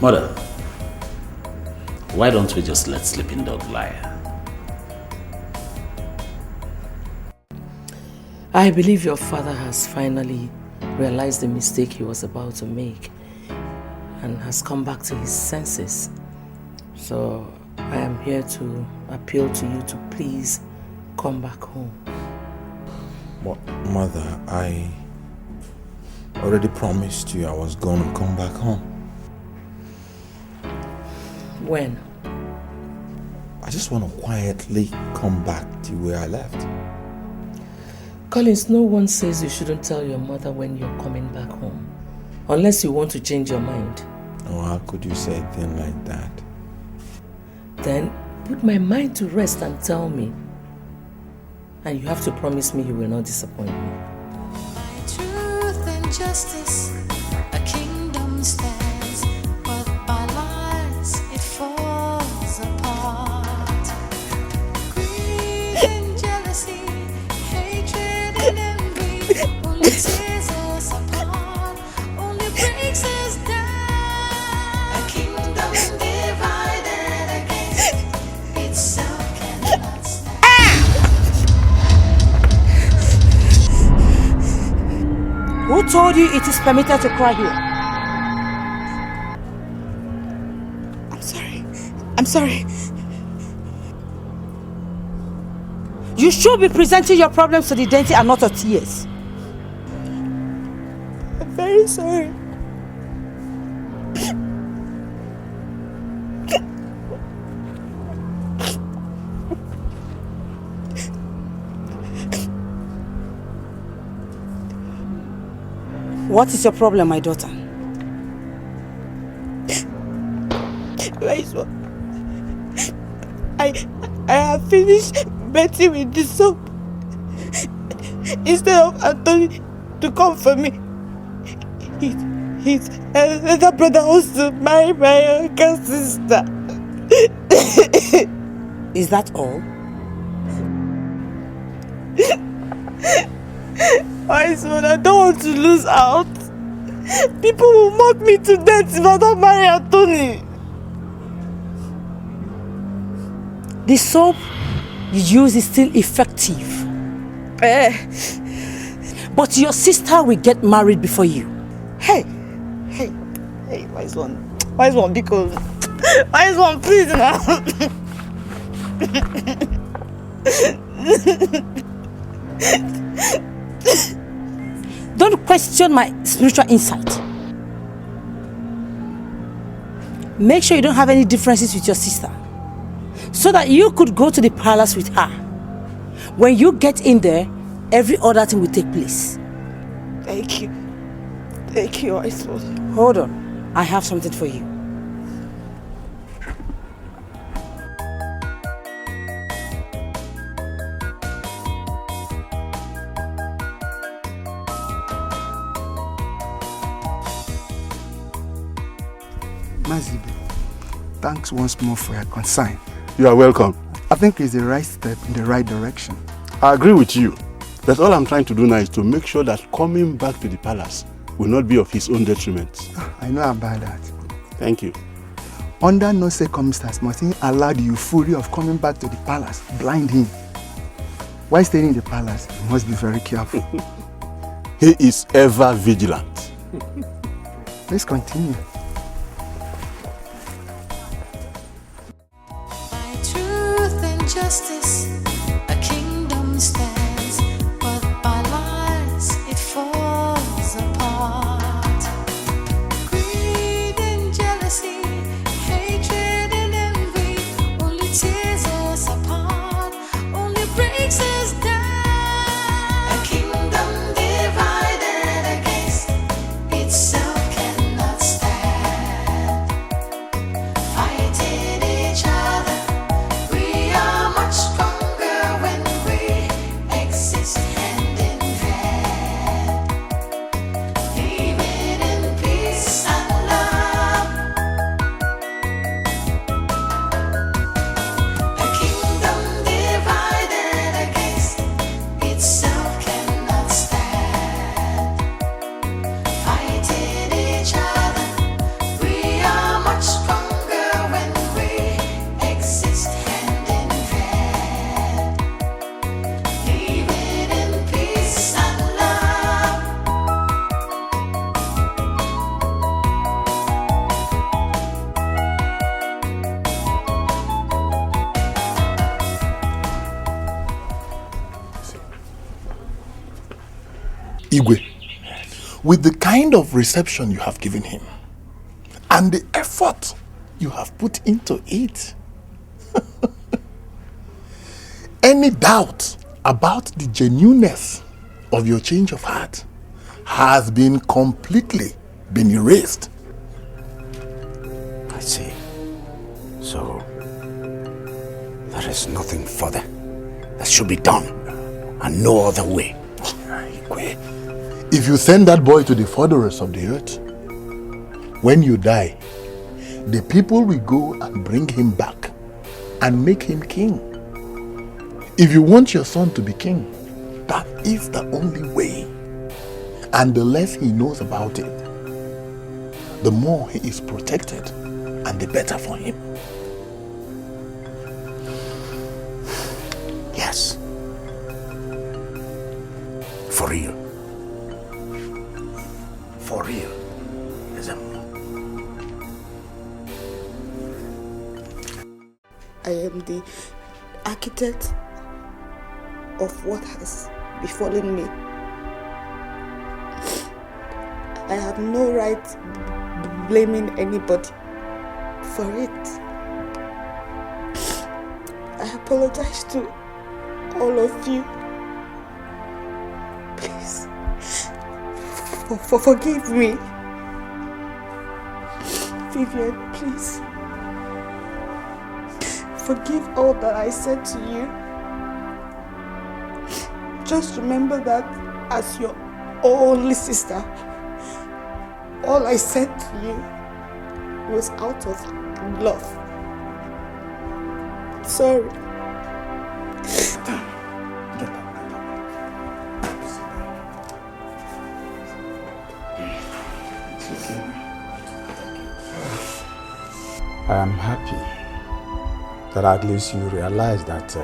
Mother, why don't we just let sleeping dog lie? I believe your father has finally realized the mistake he was about to make and has come back to his senses. So I am here to appeal to you to please come back home. Mother, I already promised you I was going to come back home. When? I just want to quietly come back to where I left. Collins, no one says you shouldn't tell your mother when you're coming back home. Unless you want to change your mind. Oh, how could you say a thing like that? Then put my mind to rest and tell me. And you have to promise me you will not disappoint me. Truth and justice, a kingdom stands, but by lies it falls apart. Greed and jealousy, hatred and envy, only tears us apart, only breaks us down. A kingdom divided against itself cannot stand. Who told you it is permitted to cry here? I'm sorry. You should be presenting your problems to the deity and not your tears. I'm very sorry. What is your problem, my daughter? I have finished bathing with the soap. Instead of Anthony to come for me, his elder brother wants to marry my younger sister. Is that all? My son, I don't want to lose out. People will mock me to death if I don't marry Anthony. The soap you use is still effective. But your sister will get married before you. Hey, my son, because my son, please now. Don't question my spiritual insight. Make sure you don't have any differences with your sister, so that you could go to the palace with her. When you get in there, every other thing will take place. Thank you, my son. Hold on, I have something for you. Mazibe, thanks once more for your concern. You are welcome. I think it's the right step in the right direction. I agree with you. But all I'm trying to do now is to make sure that coming back to the palace will not be of his own detriment. I know about that. Thank you. Under no circumstance must he allow the euphoria of coming back to the palace blind him. While staying in the palace, he must be very careful. He is ever vigilant. Let's continue. Truth and justice, a kingdom stands, but by lies it falls apart. Greed and jealousy, hatred and envy, only tears us apart, only breaks us down. A kingdom divided against itself cannot stand. Fighting each other, we are much stronger when we exist hand in hand, living in peace and love. A kingdom divided against itself cannot stand. Fighting each other, we are much stronger when we exist hand in hand, living in peace and love. Igwe, with the kind of reception you have given him and the effort you have put into it, any doubt about the genuineness of your change of heart has been completely erased. I see. So, there is nothing further that should be done, and no other way. If you send that boy to the furthest of the earth, when you die, the people will go and bring him back and make him king. If you want your son to be king, that is the only way. And the less he knows about it, the more he is protected and the better for him. Yes. For real. For real. I am the architect of what has befallen me. I have no right blaming anybody for it. I apologize to all of you. Please, forgive me. Vivian, please. Forgive all that I said to you. Just remember that as your only sister, all I said to you was out of love. Sorry. I am happy that at least you realize that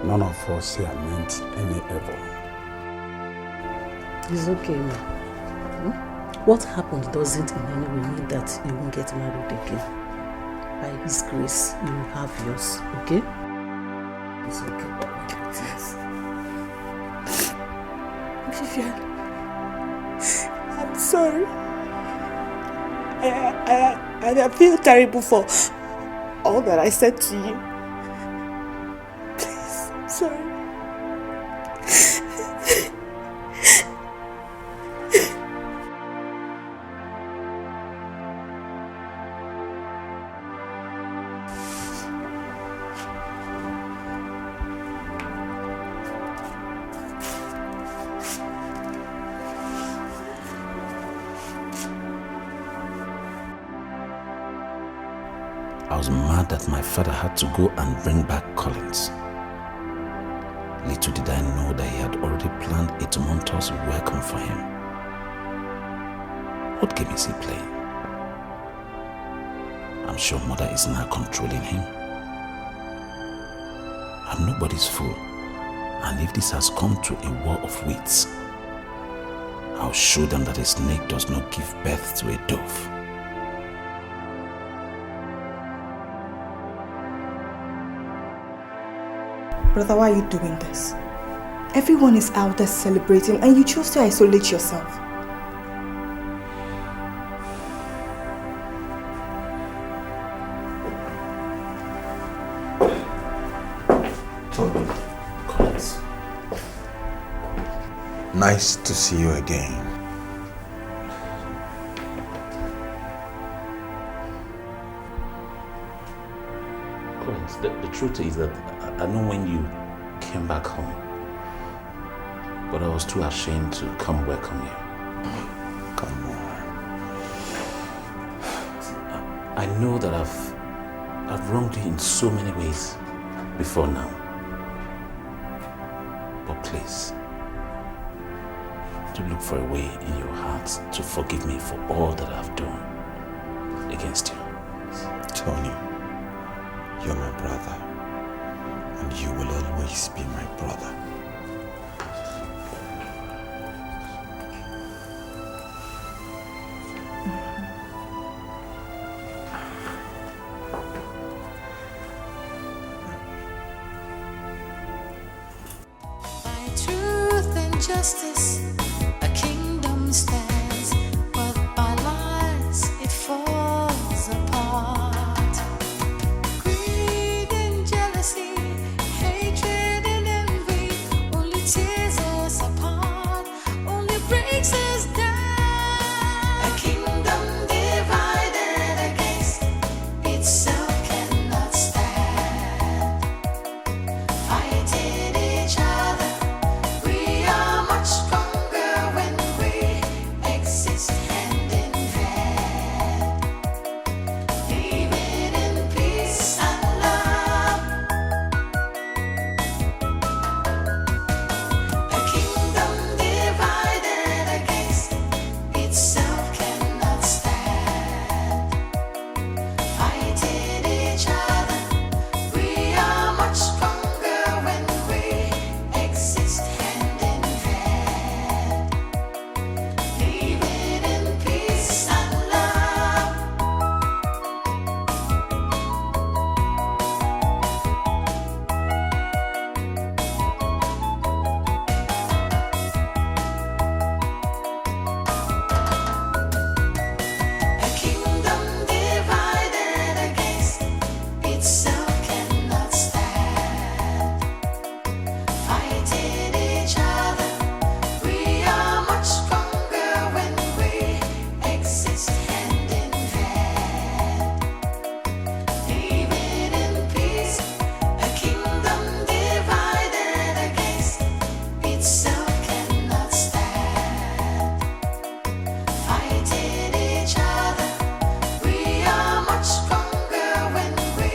none of us here meant any evil. It's okay, ma. What happened doesn't in any way mean that you won't get married again. By His grace, you will have yours, okay? It's okay. Vivian, I'm sorry. I feel terrible for all that I said to you. Please, I'm sorry. I was mad that my father had to go and bring back Collins. Little did I know that he had already planned a tumultuous welcome for him. What game is he playing? I'm sure mother is now controlling him. I'm nobody's fool, and if this has come to a war of wits, I'll show them that a snake does not give birth to a dove. Brother, why are you doing this? Everyone is out there celebrating and you choose to isolate yourself. Collins. Nice to see you again. Collins, the truth is that I know when you came back home, but I was too ashamed to come welcome you. Come on. I know that I've wronged you in so many ways before now. But please, do look for a way in your heart to forgive me for all that I've done against you. Tony, you're my brother, and you will always be my brother. By truth and justice, a kingdom stands, but by lies it falls apart. Greed and jealousy, hatred and envy only tears us apart. breaks us down. A kingdom divided against itself cannot stand. Fighting each other, we are much stronger when we exist hand in hand. Living in peace and love. A kingdom divided against itself cannot stand. Fighting each other, we are much stronger when we exist hand in hand. Living in peace and love. A kingdom divided against itself cannot stand. Fighting each other, we are much stronger when we exist hand in hand. Living in peace. A kingdom divided against itself cannot stand. Fighting each other, we are much stronger when we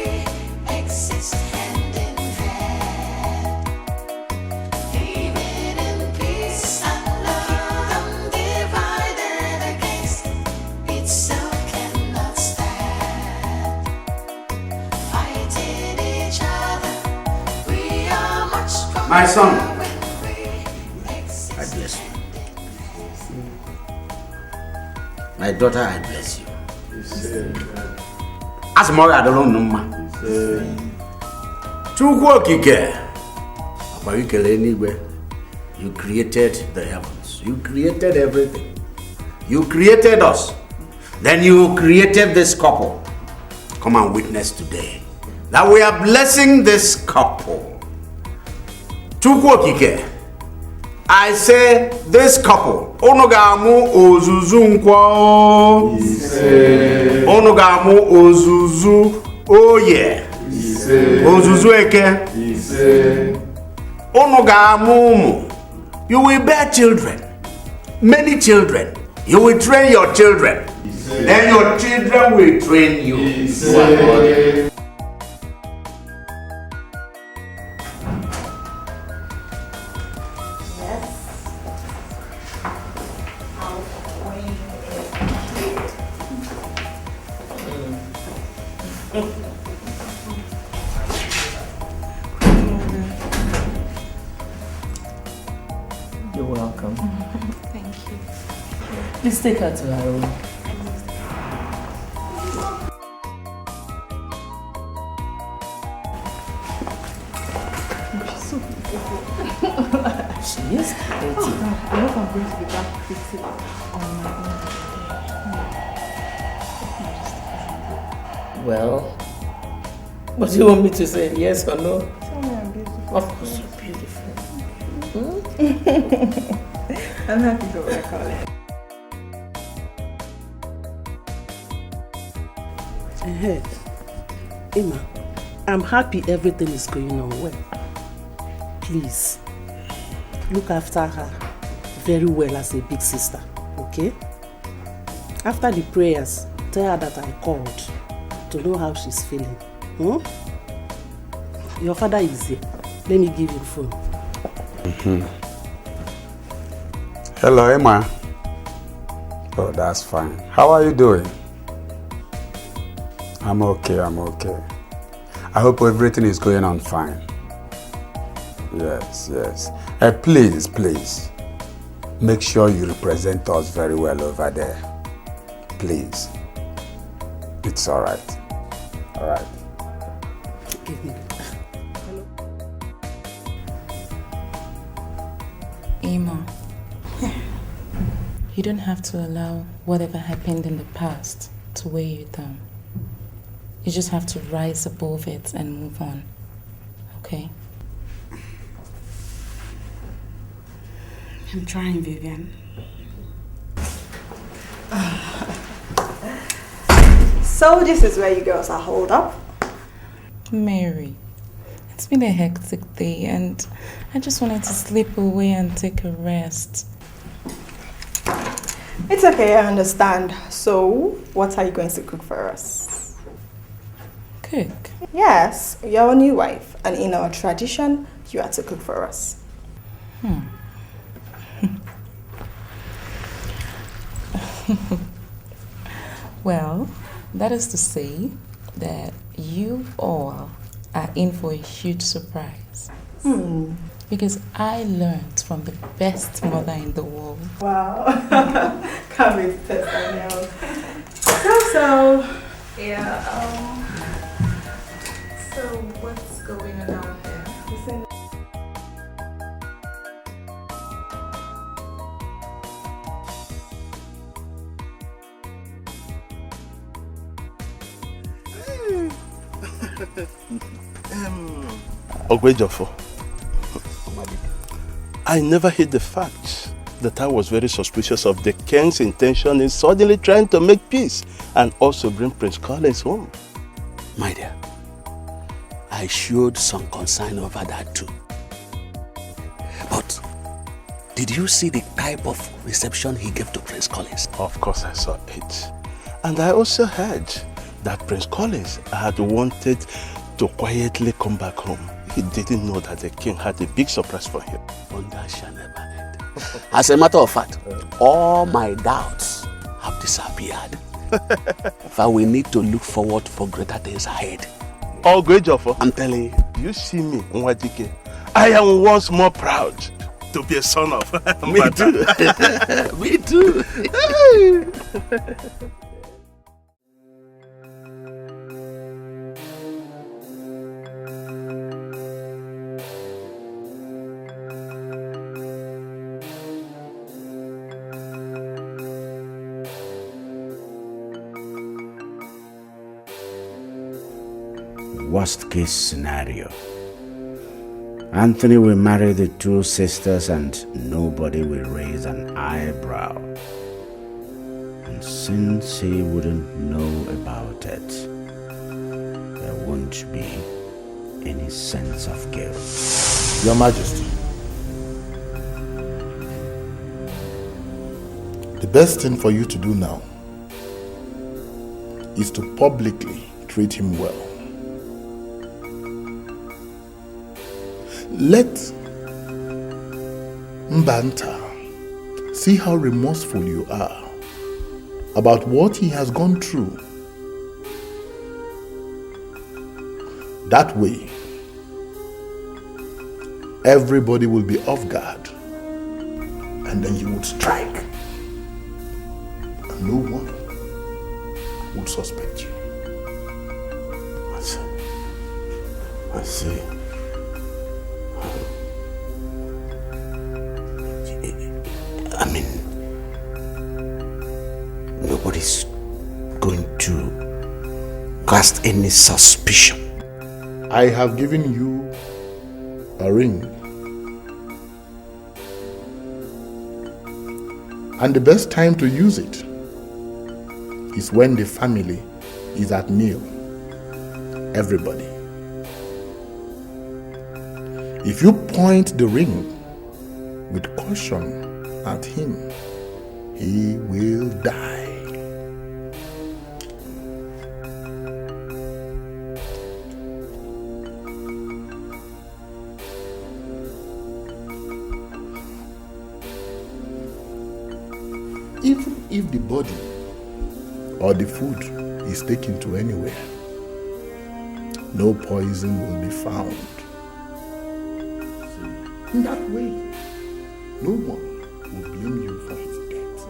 exist hand in hand. Living in peace and love. Divided against itself cannot stand. Fighting each other, we are much stronger. My son, when we exist. I bless you. My daughter, I bless you. As more I don't know, ma. Chukwu Okike, Papa, you can anywhere. You created the heavens. You created everything. You created us. Then you created this couple. Come and witness today that we are blessing this couple. Chukwu Okike, I say this couple. Onogamu ozuzu nkwo. Onogamu ozuzu oye. Ozuzu eke. Onogamu. You will bear children. Many children. You will train your children. Then your children will train you. You are God. You're welcome. Thank you. Please take her to her room. She's so beautiful. She is pretty. I hope I'm going to be that pretty on my own. Well, what do you want me to say? Yes or no? Tell me I'm beautiful. Of course you're beautiful. I'm happy to recall it. Hey, Emma, I'm happy everything is going on well. Please, look after her very well as a big sister, okay? After the prayers, tell her that I called to know how she's feeling. Your father is here. Let me give you the phone. Hello, Emma. Oh, that's fine. How are you doing? I'm okay. I hope everything is going on fine. Yes. Please, make sure you represent us very well over there. Please. It's all right. All right. Give me. Emma, you don't have to allow whatever happened in the past to weigh you down. You just have to rise above it and move on, okay? I'm trying, Vivian. So this is where you girls are holed up? Mary, it's been a hectic day and I just wanted to sleep away and take a rest. It's okay, I understand. So, what are you going to cook for us? Cook? Yes, you're a new wife, and in our tradition, you are to cook for us. Well, that is to say that you all are in for a huge surprise. Because I learned from the best mother in the world. Wow. Can't wait to test that now. So, yeah, so what's going on out there? Ogwejofo, I never hid the fact that I was very suspicious of the king's intention in suddenly trying to make peace and also bring Prince Collins home. My dear, I showed some concern over that too. But did you see the type of reception he gave to Prince Collins? Of course I saw it. And I also heard that Prince Collins had wanted to quietly come back home. He didn't know that the king had a big surprise for him. Wonder shall never end. As a matter of fact, all my doubts have disappeared. For we need to look forward for greater things ahead. Oh, Gwejofo, I'm telling you. You see me, Nwadike. I am once more proud to be a son of Me too. Me too. Worst case scenario. Anthony will marry the two sisters and nobody will raise an eyebrow. And since he wouldn't know about it, there won't be any sense of guilt. Your Majesty, the best thing for you to do now is to publicly treat him well. Let Mbanta see how remorseful you are about what he has gone through. That way, everybody will be off guard, and then you would strike, and no one would suspect you. I see. I mean, nobody's going to cast any suspicion. I have given you a ring, and the best time to use it is when the family is at meal. Everybody. If you point the ring with caution at him, he will die. Even if the body or the food is taken to anywhere, no poison will be found. In that way, no one will blame you for his death.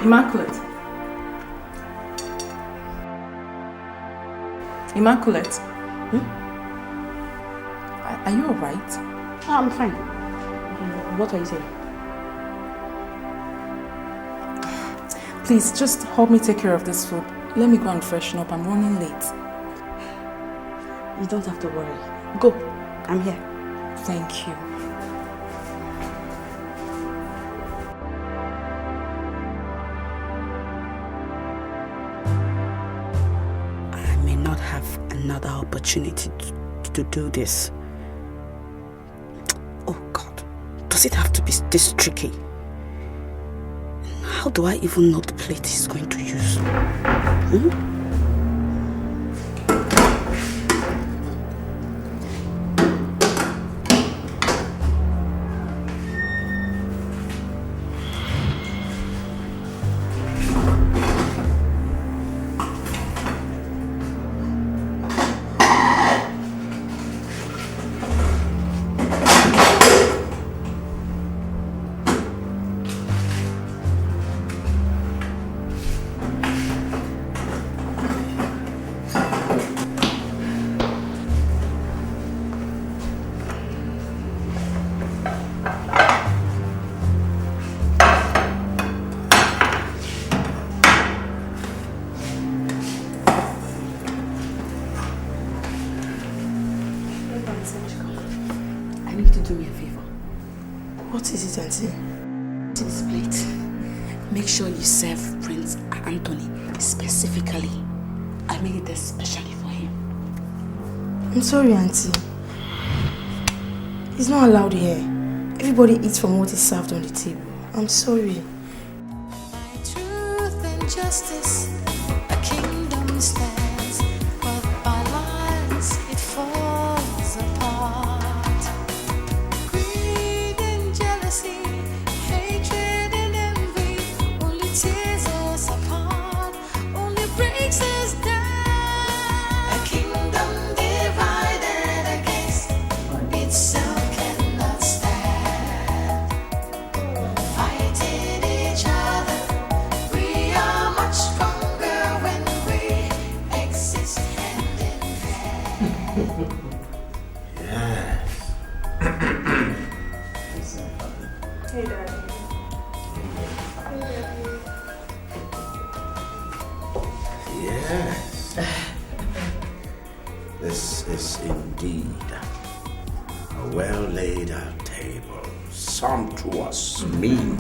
Immaculate. Immaculate. Are you alright? Oh, I'm fine. What are you saying? Please, just help me take care of this food. Let me go and freshen up. I'm running late. You don't have to worry. Go. I'm here. Thank you. I may not have another opportunity to do this. Oh God, does it have to be this tricky? How do I even know the plate he's going to use? Make sure you serve Prince Anthony specifically. I made it especially for him. I'm sorry, Auntie. It's not allowed here. Everybody eats from what is served on the table. I'm sorry. Truth and justice, a kingdom stands, but by lies it falls apart. Greed and jealousy, hatred and envy, only tears us apart, only breaks us down. A kingdom divided against itself cannot stand. Fighting each other, we are much stronger when we exist hand in hand. Hey, Daddy. Yes. This is indeed a well laid out table, sumptuous, mean.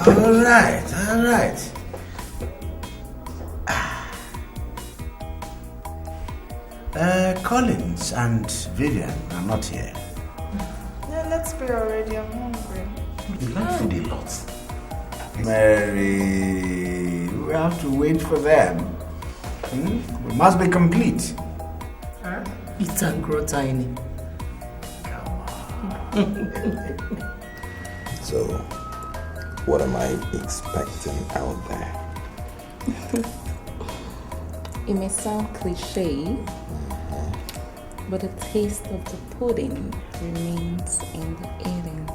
All right. Collins and Vivian are not here. Yeah, let's pray already. I'm hungry. You like food a lot. Mary, we have to wait for them. We must be complete. Eat and grow tiny. So, what am I expecting out there? It may sound cliche, but the taste of the pudding remains in the eating.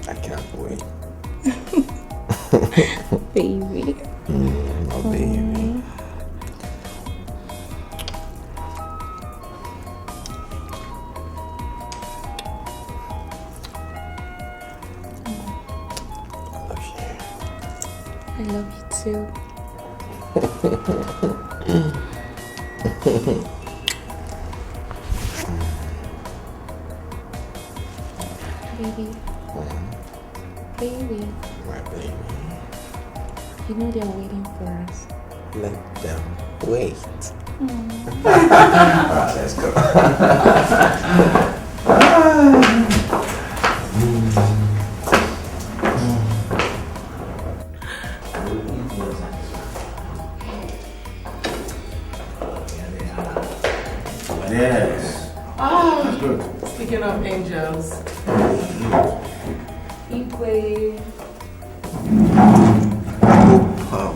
I can't wait. Baby. Oh, baby. I love you too. Baby. Baby. My baby. You know they're waiting for us. Let them wait. Alright, let's go. Yes. Oh, good. Speaking of angels. Ekeh.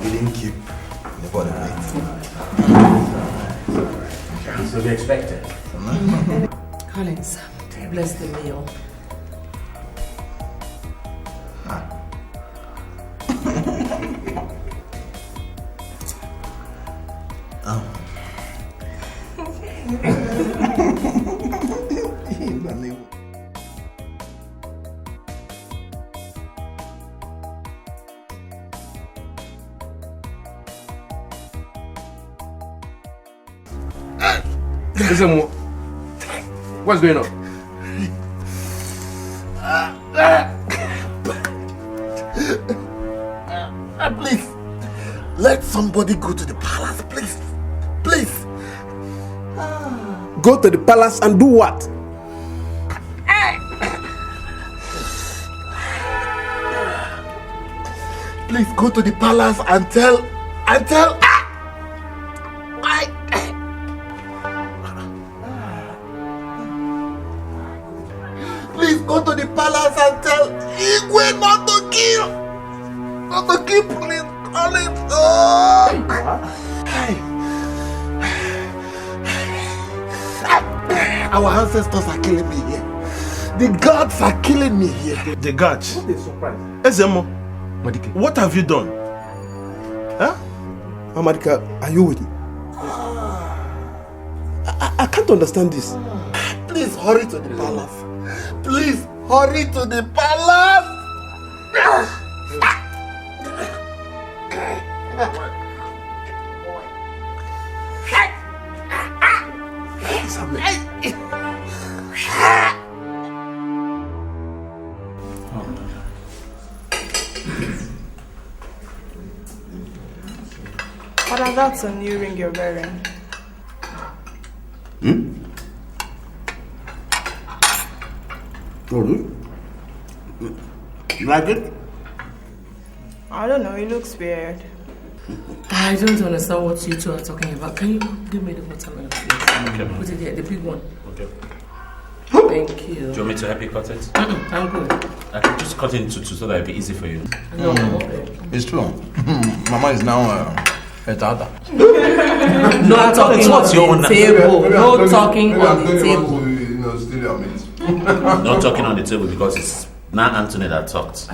We didn't keep the body plate. This will be expected. Collins, bless the meal. Listen, what's going on? Please, let somebody go to the palace, please. Please. Go to the palace and do what? Please go to the palace and tell. Please go to the palace and tell Igwe not to kill. Not to kill, please. Call it. Our ancestors are killing me here. The gods are killing me here. The gods? What a surprise. Ezemo, what have you done? Huh? Amadika, are you with me? I can't understand this. Please hurry to the palace. Please hurry to the palace. Father, that's a new ring you're wearing. You like it? I don't know, it looks weird. I don't understand what you two are talking about. Can you give me the watermelon, please? Okay. Put it here, the big one. Okay. Thank you. Do you want me to help you cut it? I'm good. I can just cut it into two so that it'll be easy for you. No, okay. It's true. Mama is now a tata. No talking on the table. No talking on the table. Steal your meat. Not talking on the table because it's not Anthony that talked.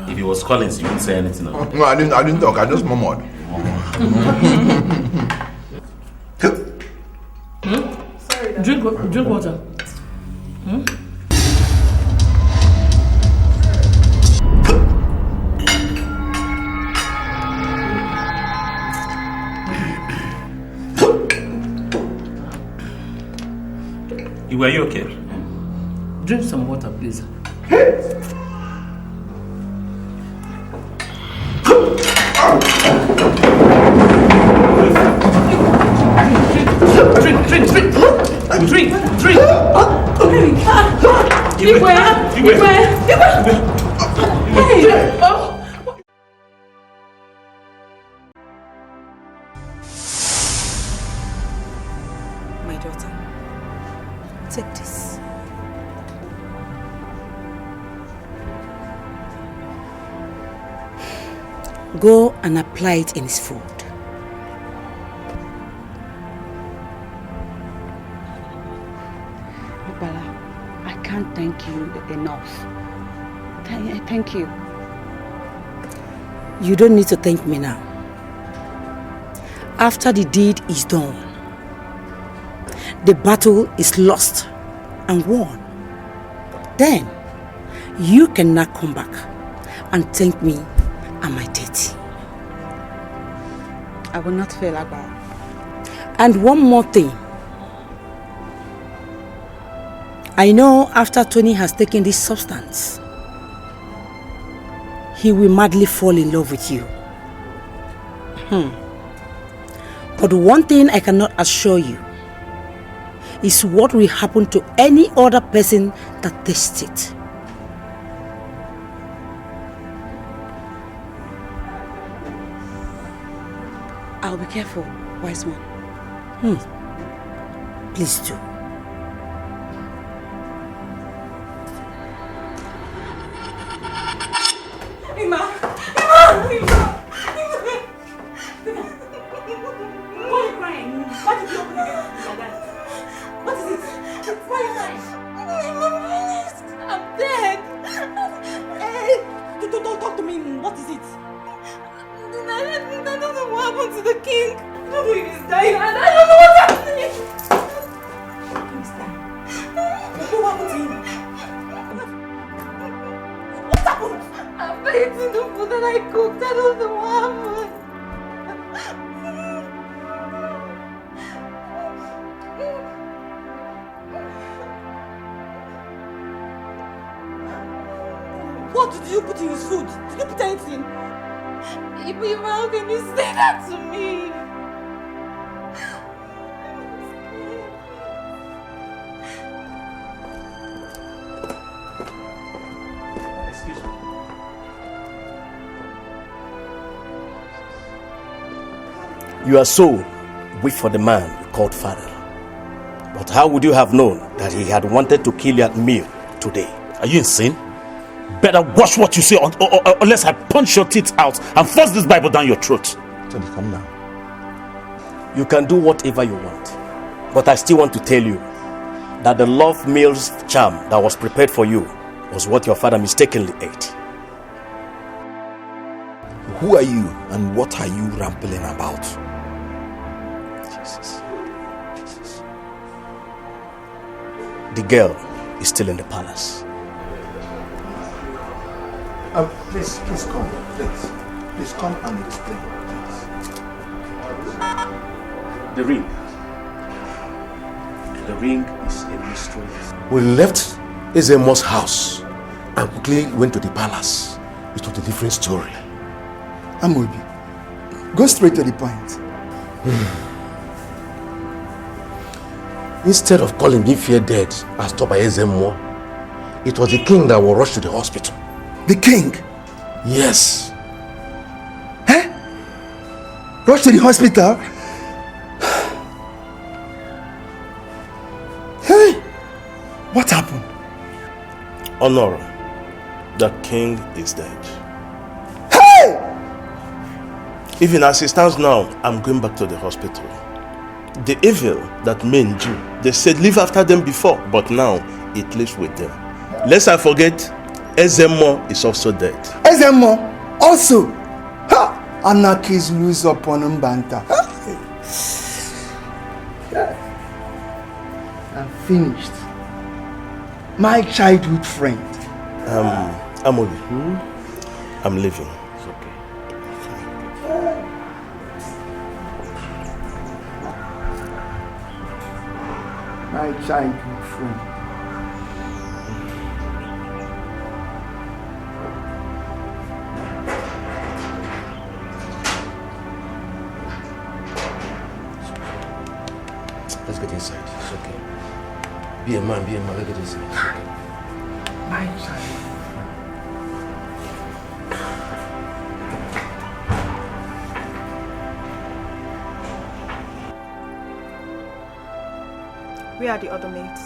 If it was Collins, you wouldn't say anything. No, I didn't talk. I just murmured. Drink water. Were you okay? Drink some water, please. Drink. My daughter, take this. Go and apply it in his food. Bala, I can't thank you enough. Thank you. You don't need to thank me now. After the deed is done, the battle is lost and won. Then, you can now come back and thank me and my deity. I will not fail, Agba. And one more thing. I know after Tony has taken this substance, he will madly fall in love with you. But one thing I cannot assure you is what will happen to any other person that tastes it. I'll be careful, wise one. Please do. Why did you open the gate like that? What is it? Why are you crying? happened to the king? I don't know if he's dying and I don't know what's happening. He's dying. What happened to him? What happened? I'm eating the food that I cooked. I don't know what happened. What did you put in his food? Did you put anything? Ibrahim, how can you say that to me? Excuse me. You are so weak for the man you called father. But how would you have known that he had wanted to kill you at meal today? Are you insane? Better watch what you say unless I punch your teeth out and force this Bible down your throat. Tony, come now. You can do whatever you want. But I still want to tell you that the love meal's charm that was prepared for you was what your father mistakenly ate. Who are you and what are you rambling about? Jesus. The girl is still in the palace. Please come. Please come and explain. The ring. The ring is a mystery. We left Ezemo's house and quickly went to the palace. It was a different story. Amobi, go straight to the point. Instead of calling Ifye dead and stopped by Ezemo, it was the king that was rushed to the hospital. The king? Yes. Eh? Rushed to the hospital? Hey! What happened? Honor, the king is dead. Hey! Even as it stands now, I'm going back to the hospital. The evil that men do, they said live after them before, but now it lives with them. Lest I forget, Ezemo is also dead. Ezemo? Also? Ha! Anarchies lose upon Mbanta. I'm finished. My childhood friend. Amobi, I'm leaving. It's okay. My childhood friend. Let's get inside. It's okay. Be a man, let's get inside. My childhood. Where are the other maids?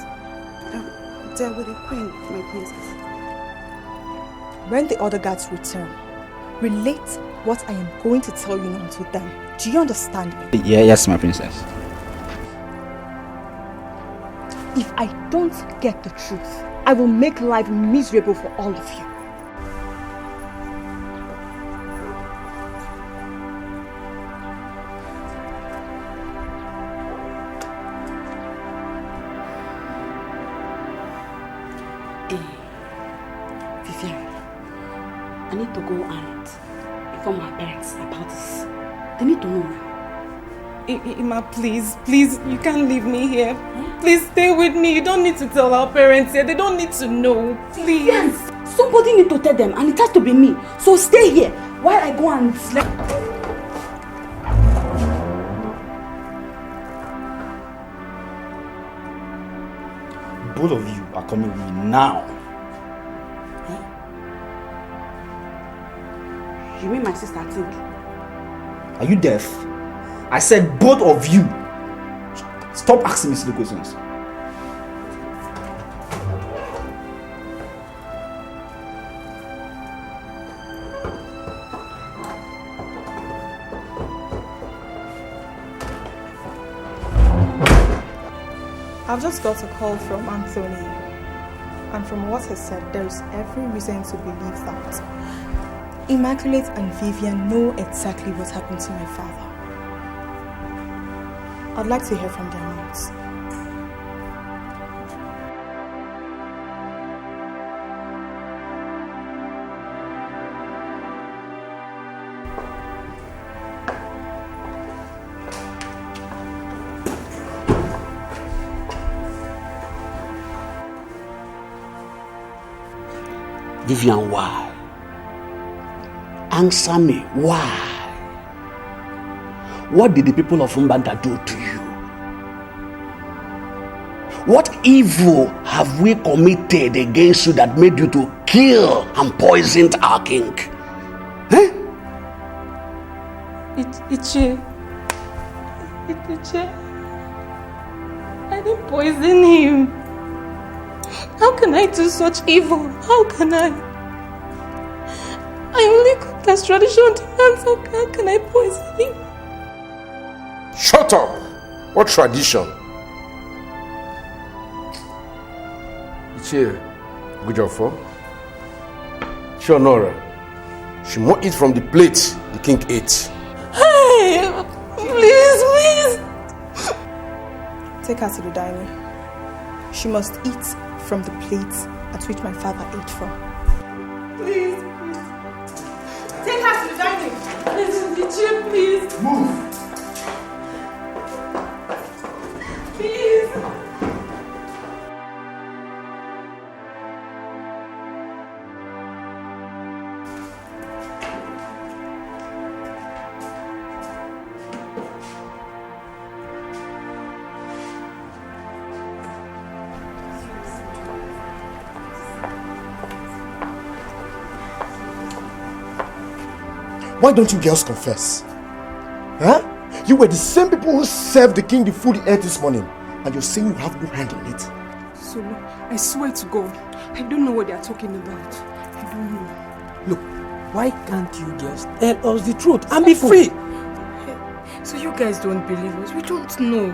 They're with the queen, my princess. When the other guards return, relate what I am going to tell you now to them. Do you understand me? Yes, my princess. If I don't get the truth, I will make life miserable for all of you. Vivian, I need to go and inform my parents about this. They need to know now. Ima, please, you can't leave me here. Please stay with me. You don't need to tell our parents here. They don't need to know. Please. Yes, somebody need to tell them, and it has to be me. So stay here while I go and sleep. Both of you are coming with me now. You mean my sister, I think? Are you deaf? I said both of you. Stop asking me silly questions. I've just got a call from Anthony, and from what he said, there is every reason to believe that Immaculate and Vivian know exactly what happened to my father. I'd like to hear from their mouths. Vivian, why? Answer me, why? What did the people of Mbanta do to you? What evil have we committed against you that made you to kill and poison our king? Eh? Ekeh, I didn't poison him. How can I do such evil? How can I? I only cooked as traditional demands. How can I poison him? Shut up! What tradition? Ekeh, Gujofo. Shonora. She must eat from the plate the king ate. Hey! Please! Take her to the dining. She must eat from the plate at which my father ate from. Please. Take her to the dining. Ekeh, please. Move. Please. Why don't you girls confess? Huh? You were the same people who served the king the food he ate this morning, and you're saying you have no hand in it. So, I swear to God, I don't know what they are talking about. I don't know. Look, why can't you just tell us the truth and be free? So you guys don't believe us? We don't know.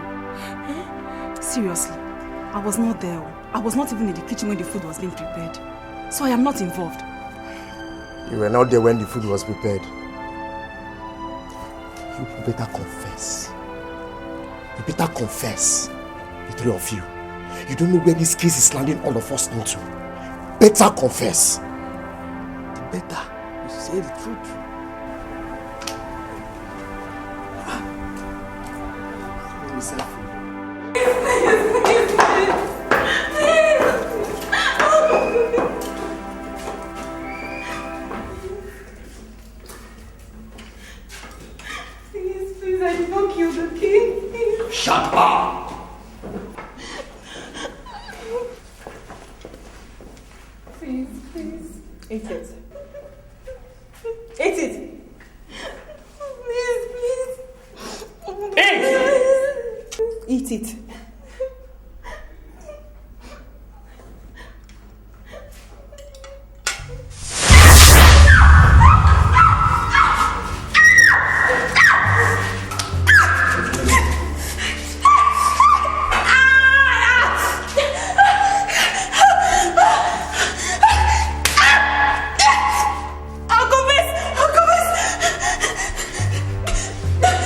Seriously, I was not there. I was not even in the kitchen when the food was being prepared. So I am not involved. You were not there when the food was prepared. You better confess. You better confess. The three of you. You don't know where this case is landing all of us into. Better confess. The better you say the truth. Let me say Please, I did not kill the king. Shut up! Please. Eat it. Eat it. Please. Eat it.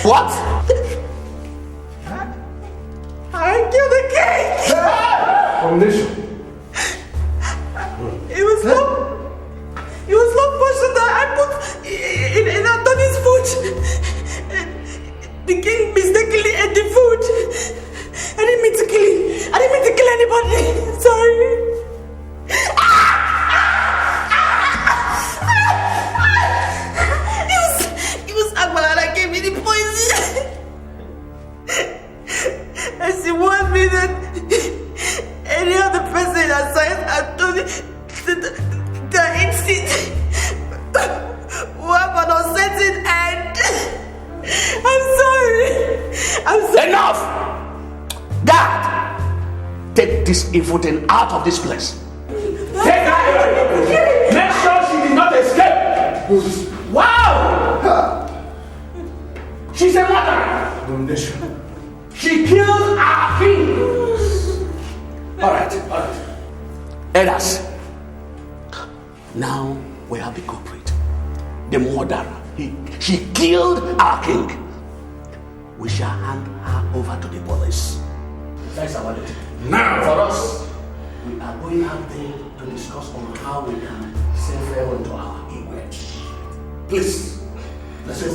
What? I killed the king! Foundation. It was love potion that I put in Anthony's food. The king mistakenly ate the food. I didn't mean to kill him. I didn't mean to kill anybody. Sorry. It was Agbala that gave me the poison. And she warned me that any other person aside Anthony that eats it will have an uncertain end. I'm sorry. Enough! God! Take this evil thing out of this place. Take her away! Make sure she did not escape! Wow! She's a murderer! She killed our king! Alright. Elders, now we have the culprit. The murderer. She killed our king. we shall hand her over to the police. That is our duty. Now! For us, we are going out there to discuss on how we can say farewell to our Igwe. Please, let's go.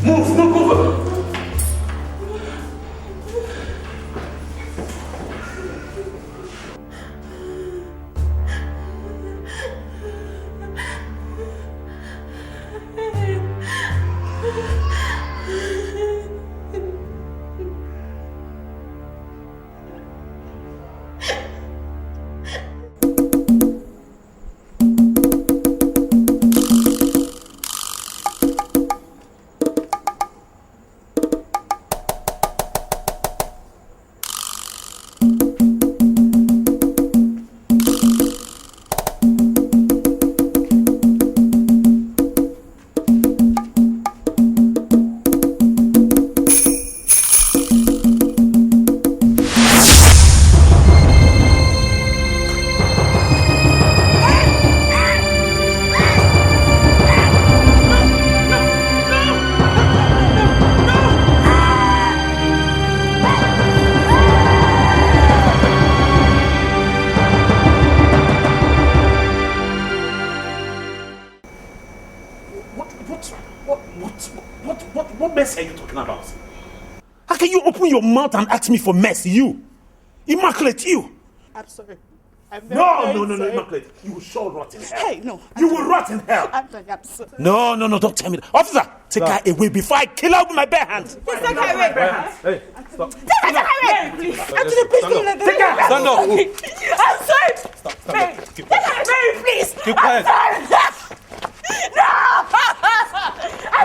Move. What mess are you talking about? How can you open your mouth and ask me for mess? You! Immaculate, you! I'm sorry. No, Immaculate. You will sure rot in hell. Hey, no. You will rot in hell. I'm sorry. No, don't tell me that. Officer, take her away before I kill her with my bare hands. Please take her away. Hey, stop. Take her away. Please. Actually, please don't let them. Take her. Stand up. I'm sorry. Stop. Hey, take her away, please. Keep quiet. I'm sorry.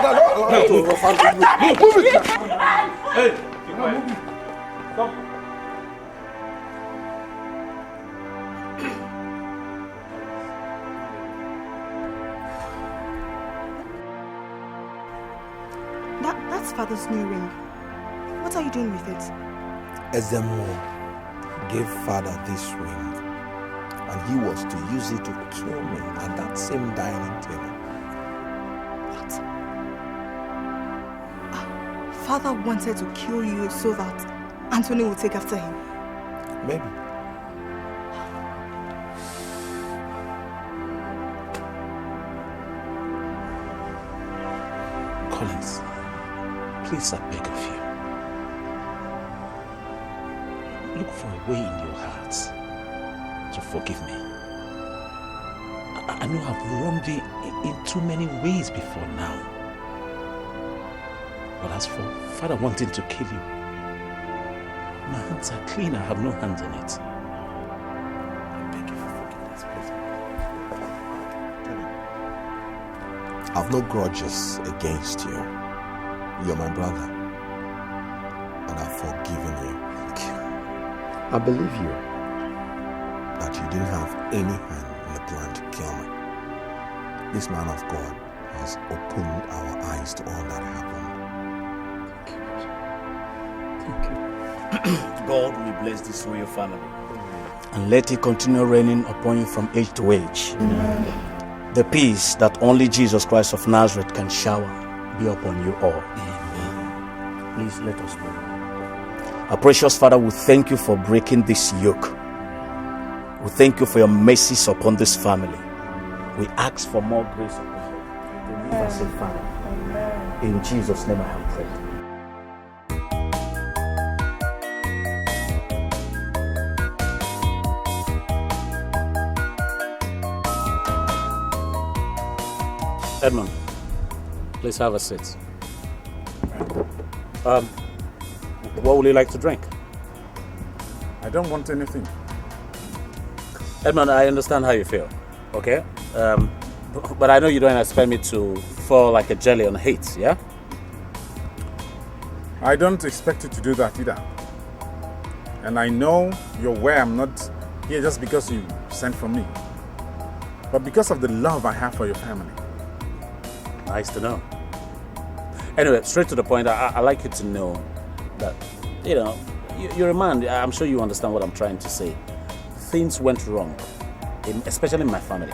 No! Move it. Hey, keep quiet. Stop. That's Father's new ring. What are you doing with it? Ezemo gave Father this ring, and he was to use it to kill me at that same dining table. What? Father wanted to kill you so that Anthony will take after him. Maybe. Collins, please, I beg of you. Look for a way in your heart to forgive me. I know I've wronged you in too many ways before now. But as for Father wanting to kill you, my hands are clean. I have no hands in it. I beg you for forgiveness, please. I've no grudges against you. You're my brother, and I've forgiven you. I believe you that you didn't have any hand in the plan to kill me. This man of God has opened our eyes to all that happened. Thank you. God will bless this royal family. And let it continue raining upon you from age to age. Amen. The peace that only Jesus Christ of Nazareth can shower be upon you all. Amen. Please let us pray. Our precious Father, we thank you for breaking this yoke. We thank you for your mercies upon this family. We ask for more grace upon you to live as a family. In Jesus' name I have prayed. Edmund, please have a seat. What would you like to drink? I don't want anything. Edmund, I understand how you feel, okay? But I know you don't expect me to fall like a jelly on hate, yeah? I don't expect you to do that either. And I know you're aware I'm not here just because you sent for me, but because of the love I have for your family. Nice to know. Anyway, straight to the point, I like you to know that, you know, you're a man. I'm sure you understand what I'm trying to say. Things went wrong, especially in my family.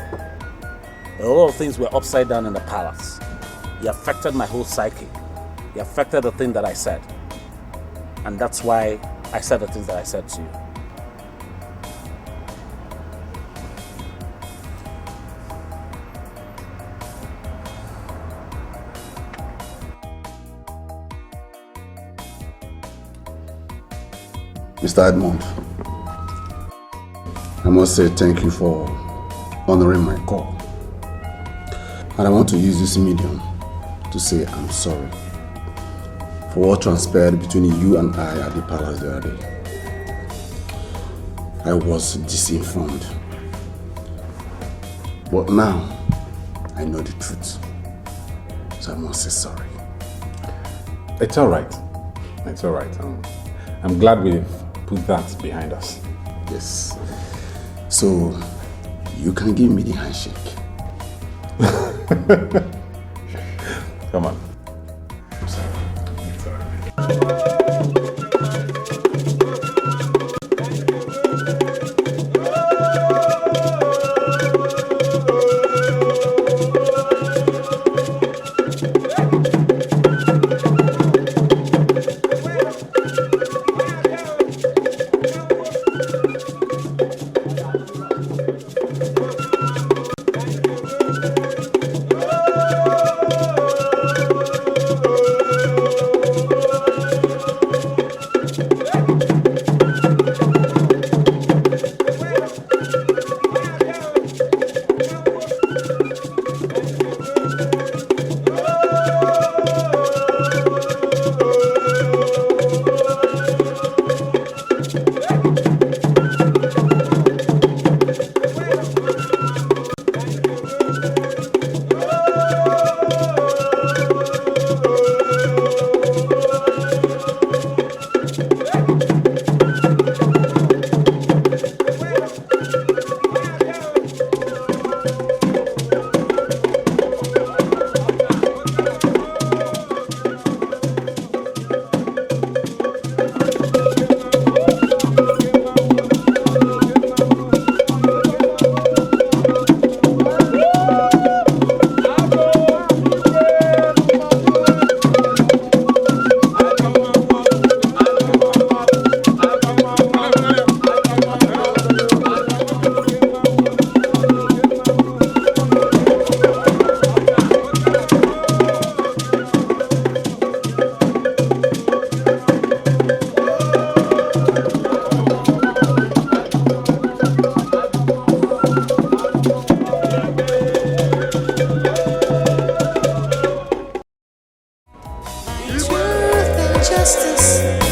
A lot of things were upside down in the palace. It affected my whole psyche. It affected the thing that I said. And that's why I said the things that I said to you. Mr. Edmond, I must say thank you for honoring my call. And I want to use this medium to say I'm sorry for what transpired between you and I at the palace the other day. I was disinformed. But now, I know the truth. So I must say sorry. It's all right. It's all right. I'm glad we've put that behind us. Yes. So, you can give me the handshake. Come on. I'm sorry. It's all right. Truth and justice.